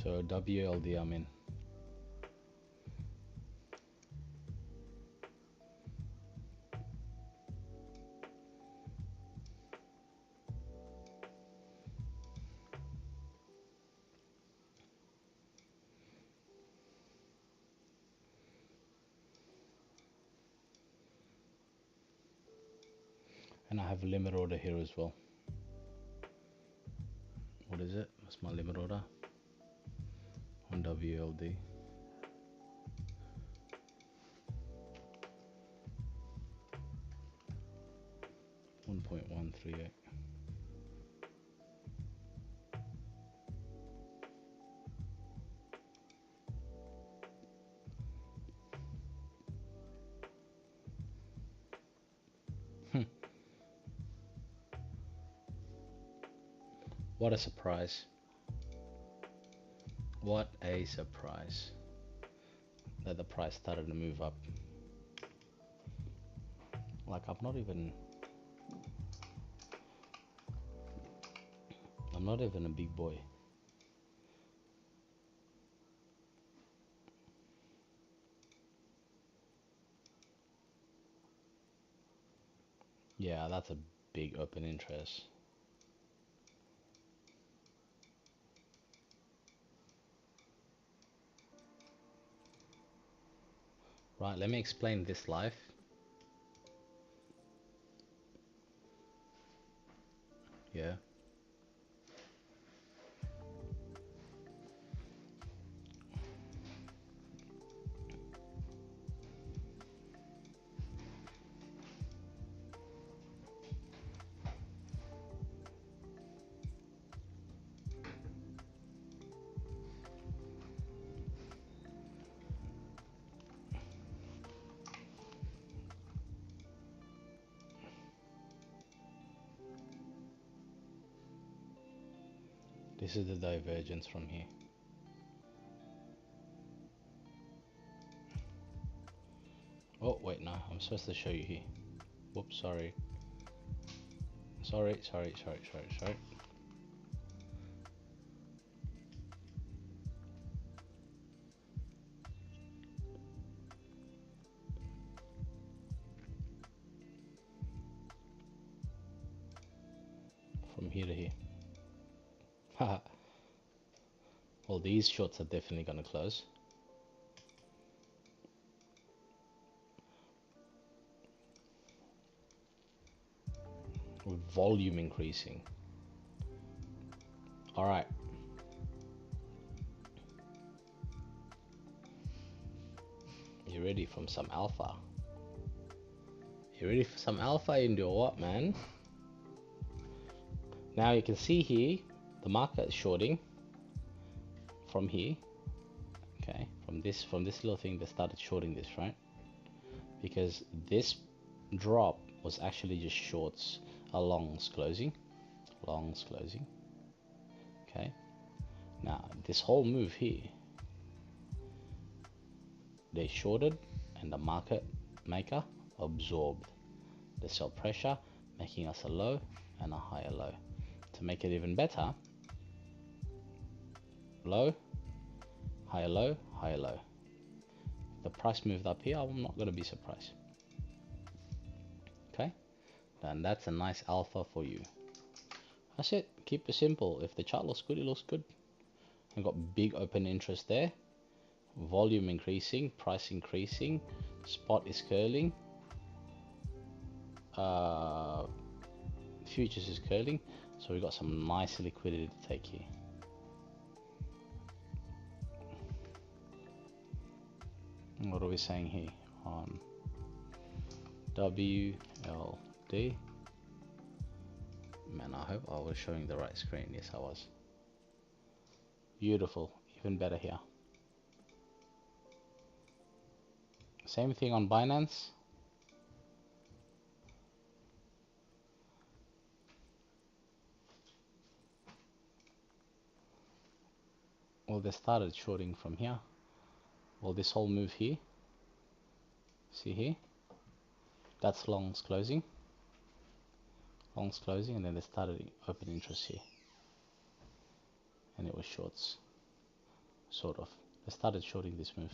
So WLD I'm in. And I have a limit order here as well. What is it? What's my limit order? On WLD. 1.138. What a surprise. What a surprise that the price started to move up. Like I'm not even a big boy. Yeah, that's a big open interest. Right, let me explain this live. Yeah. This is the divergence from here. Oh, wait, no, I'm supposed to show you here. Whoops, sorry. Sorry. From here to here. Haha. Well, these shorts are definitely going to close. With volume increasing. All right. You ready for some alpha? You ready for some alpha into what, man? Now you can see here, the market is shorting from here. Okay, from this little thing they started shorting this, right? Because this drop was actually just shorts, a longs closing. Okay, now this whole move here, they shorted and the market maker absorbed the sell pressure, making us a low and a higher low. To make it even better, low, higher low, higher low. If the price moved up here, I'm not going to be surprised. Okay, and that's a nice alpha for you. That's it. Keep it simple. If the chart looks good, it looks good. I've got big open interest there. Volume increasing, price increasing, spot is curling, futures is curling, so we've got some nice liquidity to take here. What are we saying here on WLD? Man, I hope I was showing the right screen. Yes, I was. Beautiful, even better here. Same thing on Binance. Well, they started shorting from here. Well, this whole move here, see here, that's longs closing, and then they started open interest here, and it was shorts. sort of. They started shorting this move.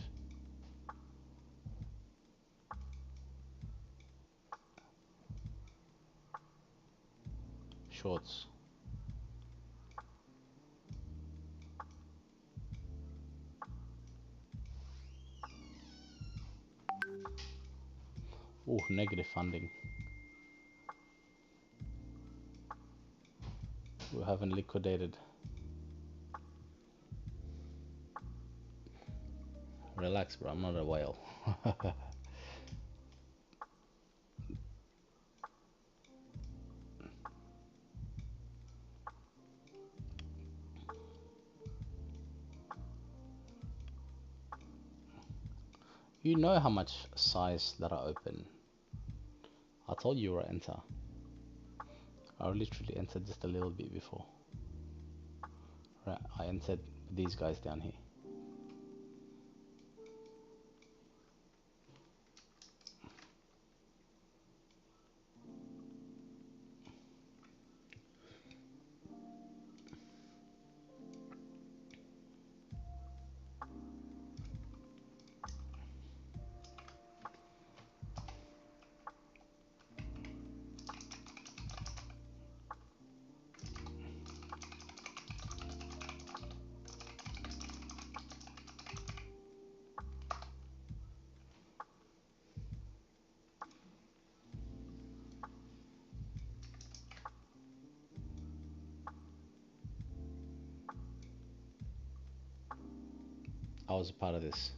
Shorts. Oh, negative funding. We haven't liquidated. Relax, bro. I'm not a whale. You know how much size that I open. I told you where I enter. I literally entered just a little bit before. Right, I entered these guys down here. I was a part of this.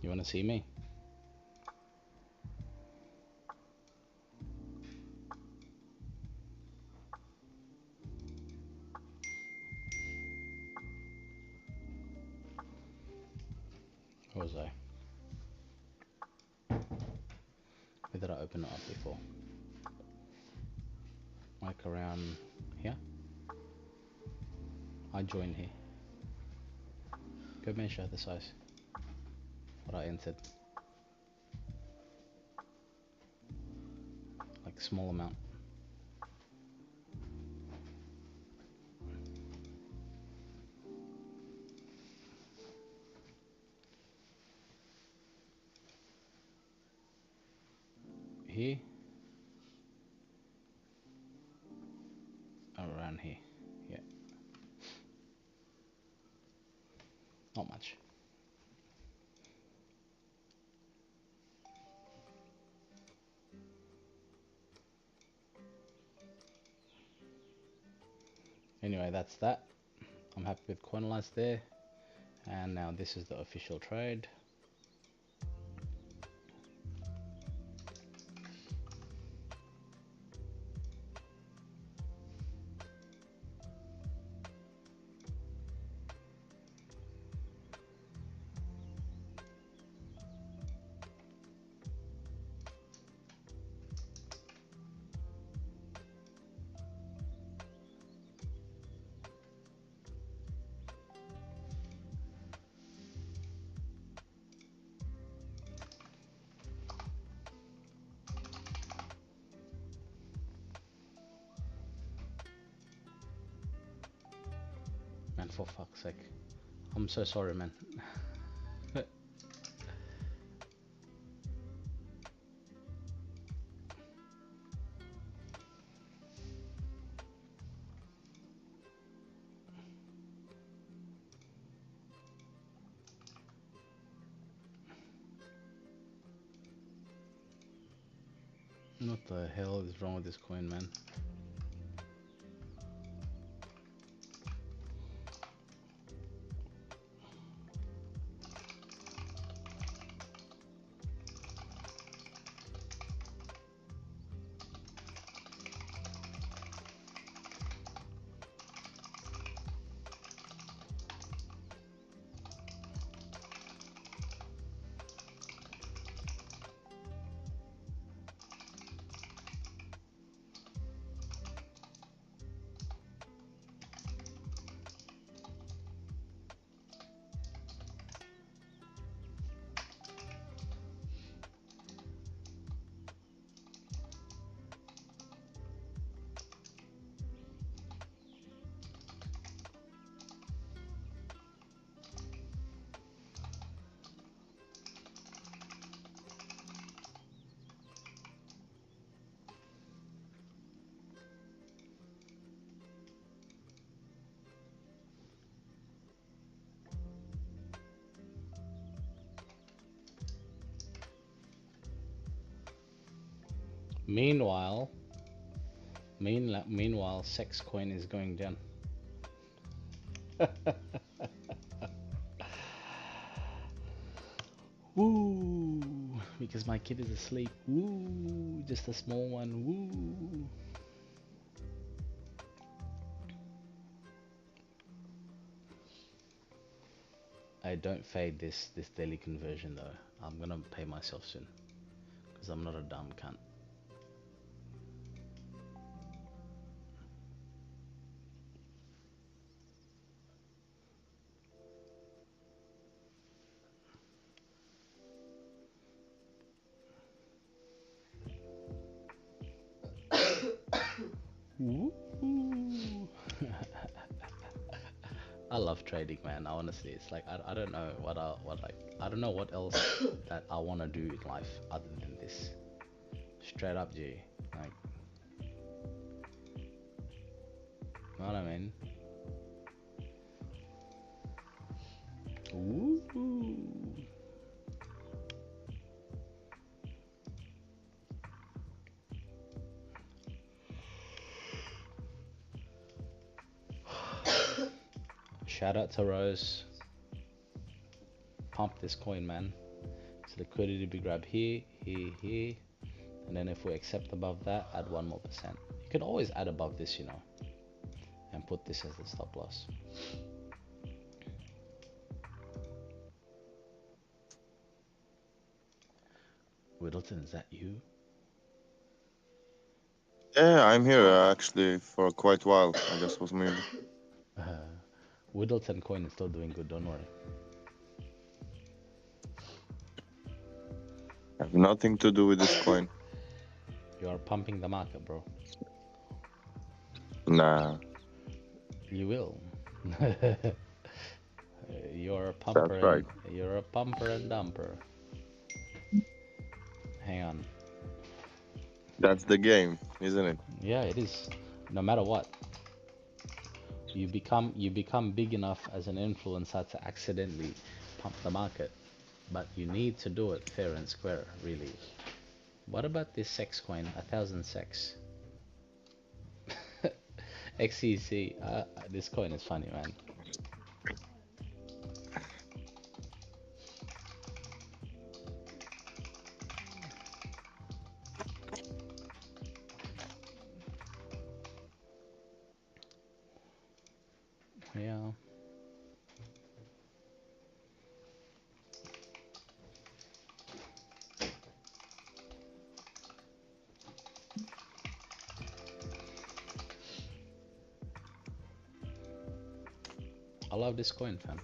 You want to see me? Where was I? Where did I open it up before? Like around here? I joined here. Go measure the size. What I entered. Like small amount. Here. Around here. Yeah. Not much. Anyway, that's that. I'm happy with Coinlines there. And now this is the official trade. Man, for fuck's sake. I'm so sorry, man. What the hell is wrong with this coin, man? Meanwhile, sex coin is going down. Woo! Because my kid is asleep. Woo! Just a small one. Woo! I don't fade this daily conversion though. I'm gonna pay myself soon. Because I'm not a dumb cunt. Woo! I love trading, man. Honestly, it's like I don't know I don't know what else that I want to do in life other than this. Straight up, G. Like, know what I mean? Woo! Shout out to Rose. Pump this coin, man. It's liquidity to be grabbed here, here. And then if we accept above that, add 1 more %. You can always add above this, you know. And put this as the stop loss. Widelton, is that you? Yeah, I'm here actually for quite a while. I just was muted. Widelton coin is still doing good, don't worry. I have nothing to do with this coin. You are pumping the market, bro. Nah, You will. You're a pumper. that's right. You're a pumper and dumper. Hang on. That's the game, isn't it? Yeah, it is. No matter what, you become big enough as an influencer to accidentally pump the market, but you need to do it fair and square, really. What about this sex coin? 1,000 sex. XCC. This coin is funny, man. Yeah. I love this coin, fam.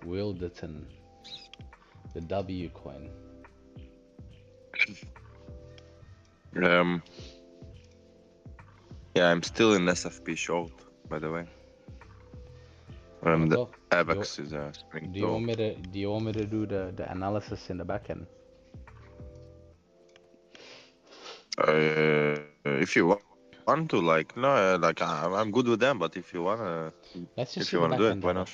Widelton, the W coin. Yeah, I'm still in SFP short, by the way. The ABAX is a spring. Do you want me to do the analysis in the back end? If you want to, like, no, like I'm good with them, but if you wanna, Let's just if you wanna do it, why not?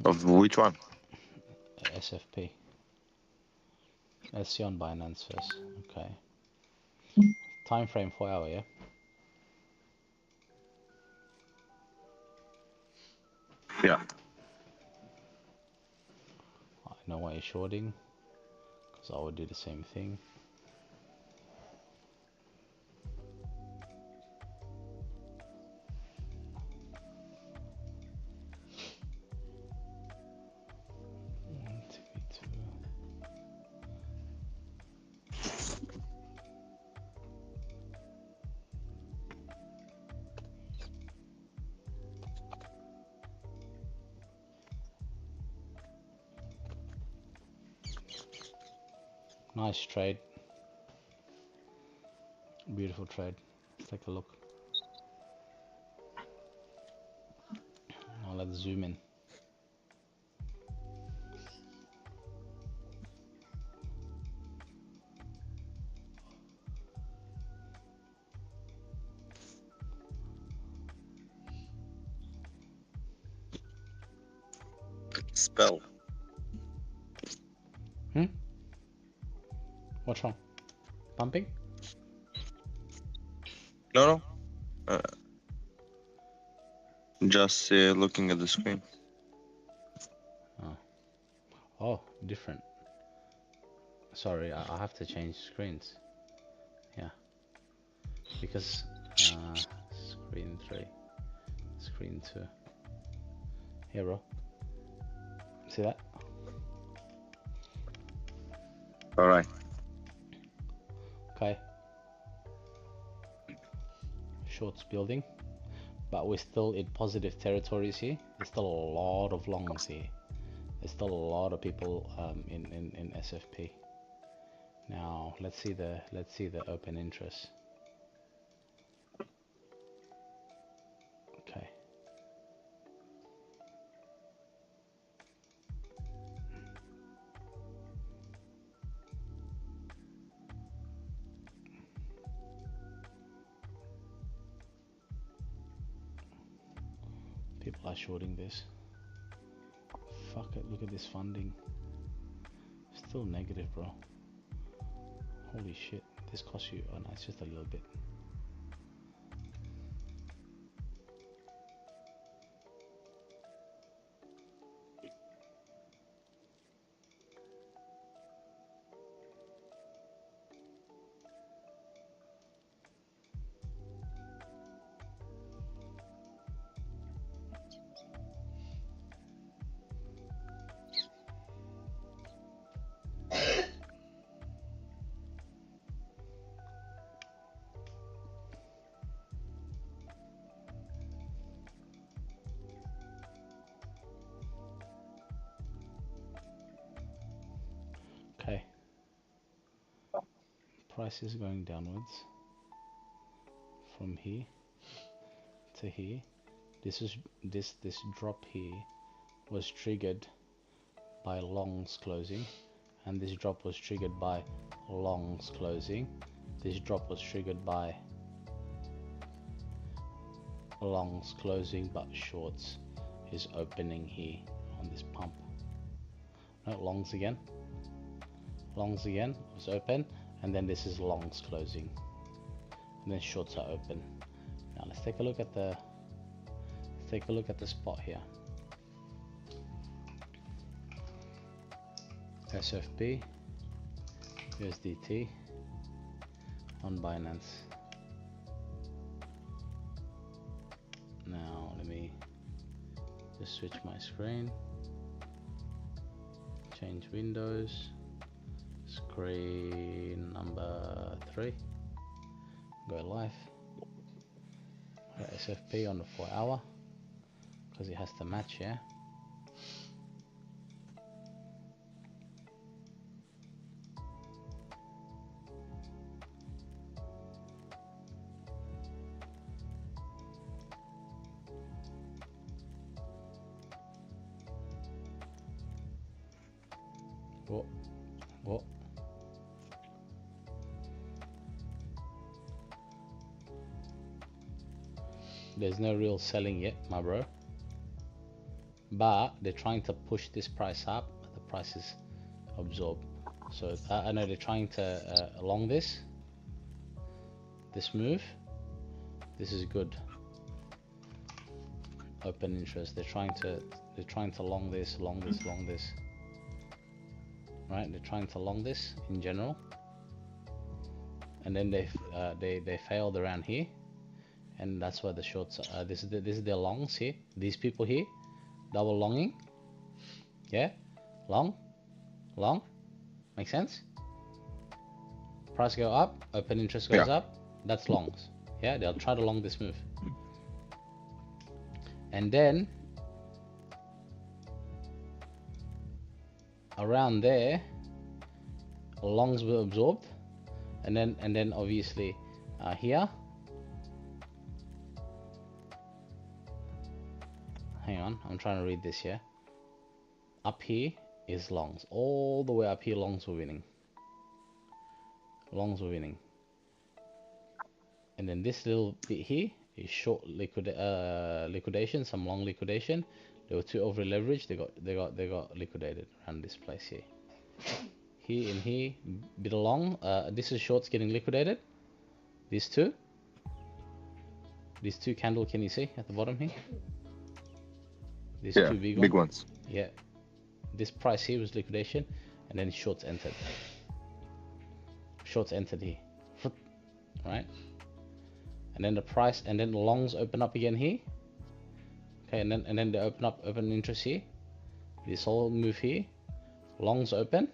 Of which one? SFP. Let's see on Binance first. Okay. Time frame 4 hour, yeah? Yeah. I know why you're shorting, because I would do the same thing. Nice trade. Beautiful trade. Let's take a look. Now let's zoom in. Spell. What's wrong? Pumping? No. Just looking at the screen. Oh, different. Sorry, I have to change screens. Yeah. Because screen 3, screen 2. Here, bro. See that? All right. Okay. Shorts building, but we're still in positive territories here. There's still a lot of longs here. There's still a lot of people in SFP. Now let's see the open interest. Okay. People are shorting this. Fuck it, look at this funding. Still negative, bro. Holy shit, this costs you, oh no, it's just a little bit. Okay. Price is going downwards from here to here. This drop here was triggered by longs closing, and this drop was triggered by longs closing. This drop was triggered by longs closing, but shorts is opening here on this pump. No, longs again was open, and then this is longs closing, and then shorts are open. Now let's take a look at the spot here. SFP USDT on Binance. Now let me just switch my screen, change windows, screen number 3, go live. SFP on the 4 hour, because it has to match, yeah. What? There's no real selling yet, my bro. But they're trying to push this price up, but the price is absorbed. So I know they're trying to long this move. This is good. Open interest. They're trying to long this. Right? They're trying to long this in general, and then they failed around here, and that's why the shorts. This is their longs here. These people here, double longing. Yeah, long. Make sense? Price go up, open interest goes up. That's longs. Yeah, they'll try to long this move, and then around there, longs were absorbed, and then obviously here. Hang on, I'm trying to read this here. Up here is longs, all the way up here. Longs were winning. And then this little bit here is short liquidation, some long liquidation. They were too over leveraged. They got liquidated around this place here. Here and here, bit of long. This is shorts getting liquidated. These two candle. Can you see at the bottom here? These two big ones. Yeah. This price here was liquidation, and then shorts entered. Shorts entered here, right? And then the price, and then the longs open up again here. Okay, and then they open interest here. This whole move here, longs open,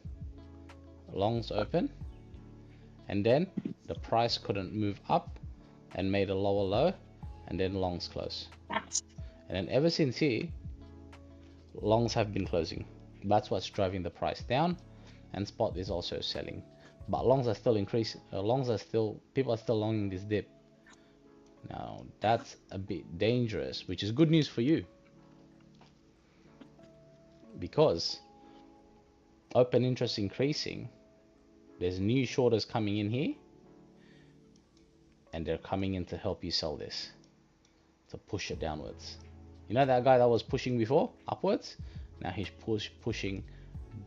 and then the price couldn't move up and made a lower low, and then longs close. And then ever since here, longs have been closing. That's what's driving the price down, and spot is also selling. But longs are still increasing. People are still longing this dip. Now that's a bit dangerous, which is good news for you, because open interest increasing. There's new shorters coming in here, and they're coming in to help you sell this, to push it downwards. You know that guy that was pushing before upwards? Now he's pushing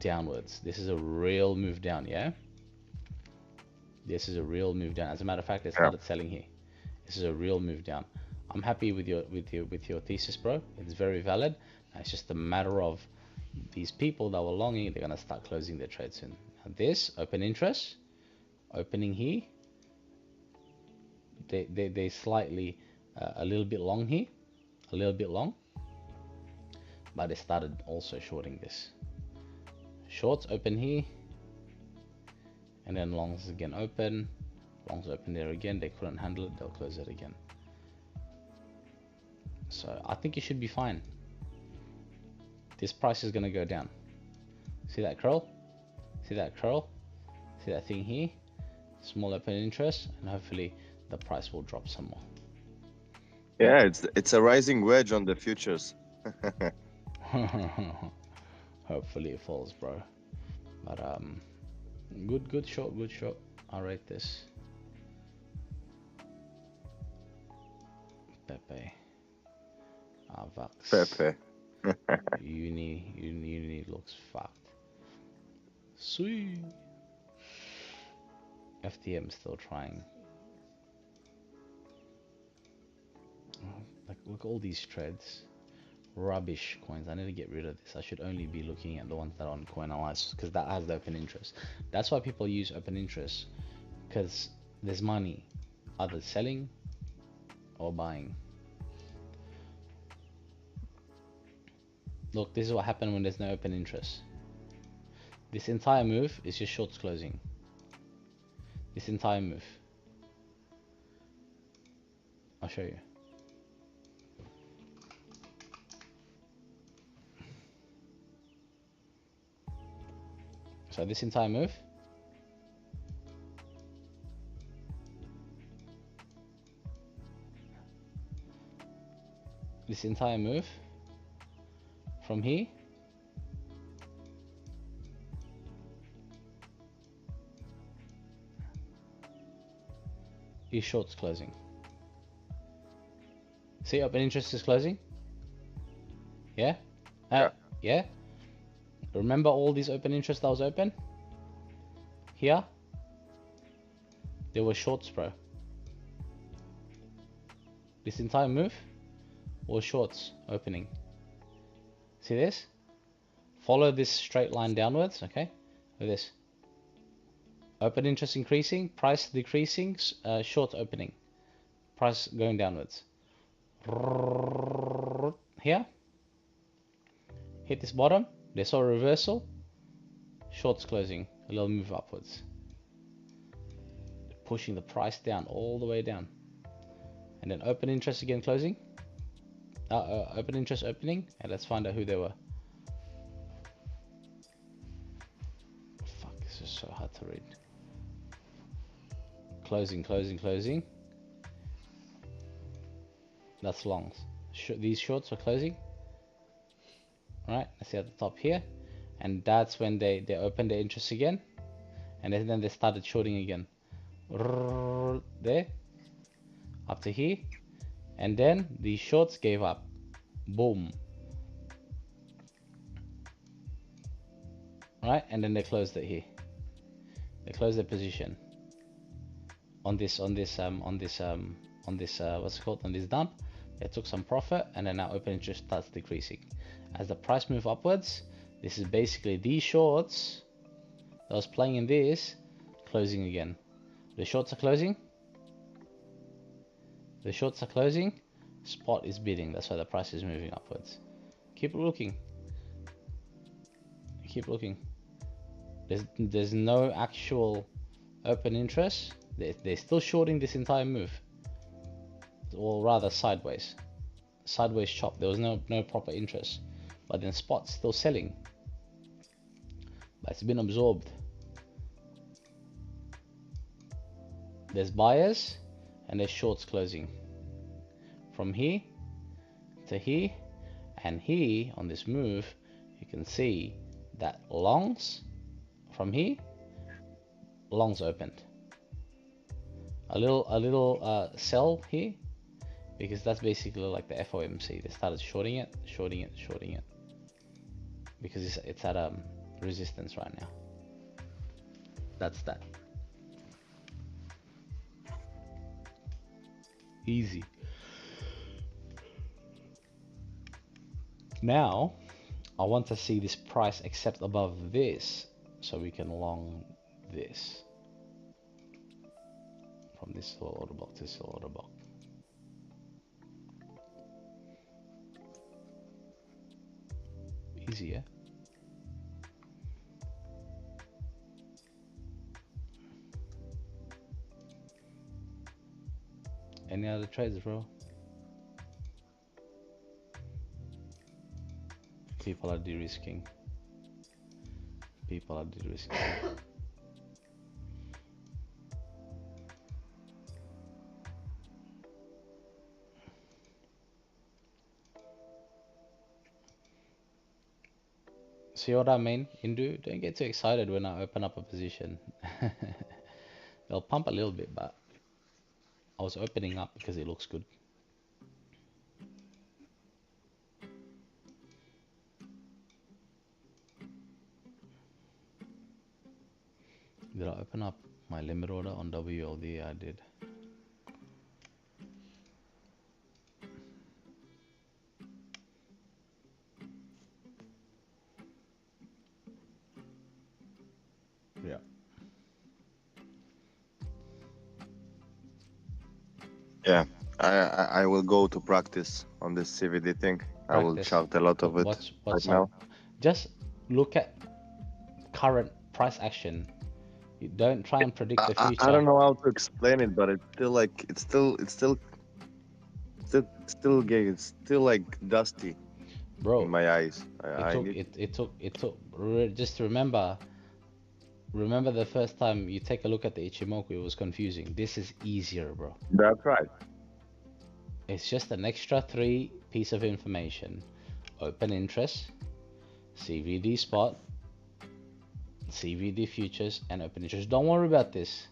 downwards. This is a real move down, yeah? This is a real move down. As a matter of fact, they started selling here. This is a real move down. I'm happy with your thesis, bro. It's very valid. And it's just a matter of these people that were longing, they're gonna start closing their trade soon. Now this open interest, opening here, they slightly a little bit long here, a little bit long, but they started also shorting this. Shorts open here, and then longs again open. Longs open there again. They couldn't handle it. They'll close it again. So I think you should be fine. This price is gonna go down. See that curl? See that curl? See that thing here? Small open interest, and hopefully the price will drop some more. Yeah, it's a rising wedge on the futures. Hopefully it falls, bro. But good short. I'll rate this. Pepe. Avax. Pepe. Uni looks fucked. Sweet. FTM still trying. Like, look at all these trades. Rubbish coins. I need to get rid of this. I should only be looking at the ones that are on CoinAlysis, because that has the open interest. That's why people use open interest, because there's money either selling or buying. Look, this is what happened when there's no open interest. This entire move is just shorts closing. This entire move. I'll show you. So this entire move, from here is shorts closing. See, open interest is closing. Yeah. Yeah. Remember all these open interest that was open? here, there were shorts, bro. This entire move was shorts opening. See this? Follow this straight line downwards, okay? Look at this. Open interest increasing, price decreasing, short opening. Price going downwards. Here. Hit this bottom. They saw a reversal. Shorts closing. A little move upwards. Pushing the price down all the way down. And then open interest again closing. Open interest opening. And let's find out who they were. Fuck, this is so hard to read. Closing, closing, closing. That's longs. These shorts are closing. Right, let's see at the top here. And that's when they opened the interest again. And then they started shorting again. There. Up to here. And then the shorts gave up. Boom. Right, and then they closed it here. They closed their position. On this what's it called, on this dump. They took some profit, and then now open interest starts decreasing. As the price move upwards, this is basically these shorts that was playing in this, closing again. The shorts are closing. The shorts are closing. Spot is bidding. That's why the price is moving upwards. Keep looking. Keep looking. There's no actual open interest. They're still shorting this entire move. Or rather sideways. Sideways chop. There was no proper interest. But then spot's still selling. But it's been absorbed. There's buyers and there's shorts closing. From here to here and here on this move, you can see that longs from here, longs opened. A little sell here, because that's basically like the FOMC. They started shorting it, because it's at resistance right now. That's that. Easy. Now, I want to see this price accept above this, so we can long this. From this little order block to this little order block. Easy, yeah? Any other trades, bro? People are de-risking. People are de-risking. See what I mean? Hindu, don't get too excited when I open up a position. They'll pump a little bit, but I was opening up because it looks good. Did I open up my limit order on WLD? I did. Yeah. Yeah, I will go to practice on this CVD thing. I will shout a lot of it right now. Just look at current price action. You don't try and predict the future. I don't know how to explain it, but it's still like it's still gay. It's still like dusty, bro. In my eyes. It took. Just remember the first time you take a look at the Ichimoku, it was confusing. This is easier, bro. That's right. It's just an extra 3 piece of information. Open interest, CVD spot, CVD futures, and open interest. Don't worry about this.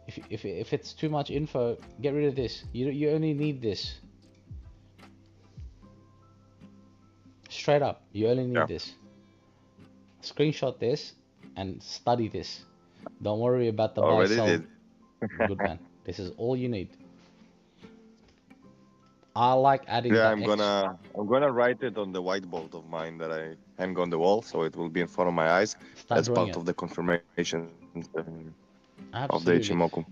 If it's too much info, get rid of this. You only need this. Straight up, you only need this. Screenshot this and study this. Don't worry about the buy Already sell. did. Good man. This is all you need. I like adding Yeah, the I'm gonna write it on the whiteboard of mine that I hang on the wall, so it will be in front of my eyes Start as doing part it. of the confirmation of the Absolutely. Ichimoku.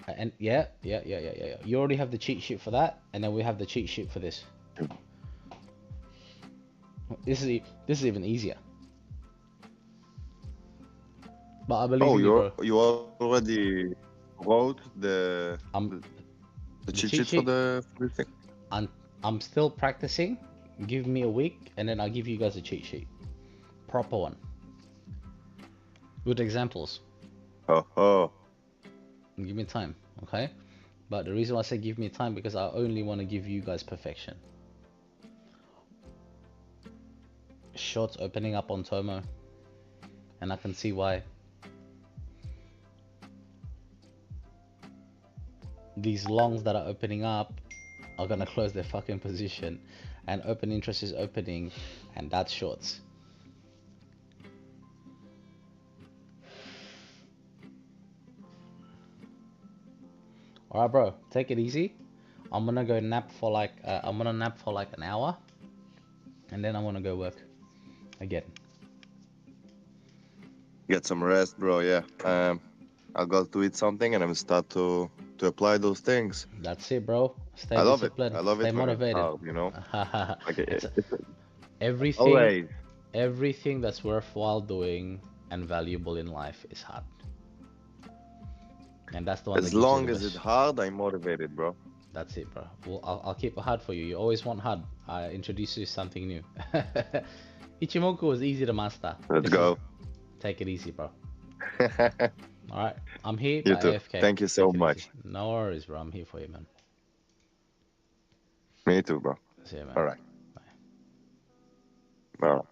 And yeah. You already have the cheat sheet for that, and then we have the cheat sheet for this. This is even easier. But I believe in you, bro. You already wrote the cheat sheet for the thing? I'm still practicing. Give me a week, and then I'll give you guys a cheat sheet. Proper one. With examples. Oh. Give me time, okay? But the reason why I say give me time, because I only want to give you guys perfection. Shorts opening up on Tomo, and I can see why. These longs that are opening up are gonna close their fucking position, and open interest is opening, and that's shorts. All right, bro, take it easy. I'm gonna go nap for like an hour, and then I want to go work again. Get some rest, bro. Yeah. I'll go to eat something, and I'm start to apply those things. That's it, bro. Stay I love it. disciplined. I love Stay it when it's motivated. hard, you know. Like It's always. everything that's worthwhile doing and valuable in life is hard. And that's the one that As gives you long the as best. it's hard, I'm motivated, bro. That's it, bro. Well, I'll keep it hard for you. You always want hard. I introduce you to something new. Ichimoku was easy to master. Let's go. Take it easy, bro. All right, I'm here. You too. AFK. Thank you so Take it much. easy. No worries, bro. I'm here for you, man. Me too, bro. See you, man. All right. Bye. All right.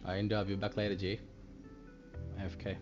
I Indo, I'll be back later, G. AFK.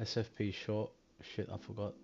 SFP short. Shit, I forgot.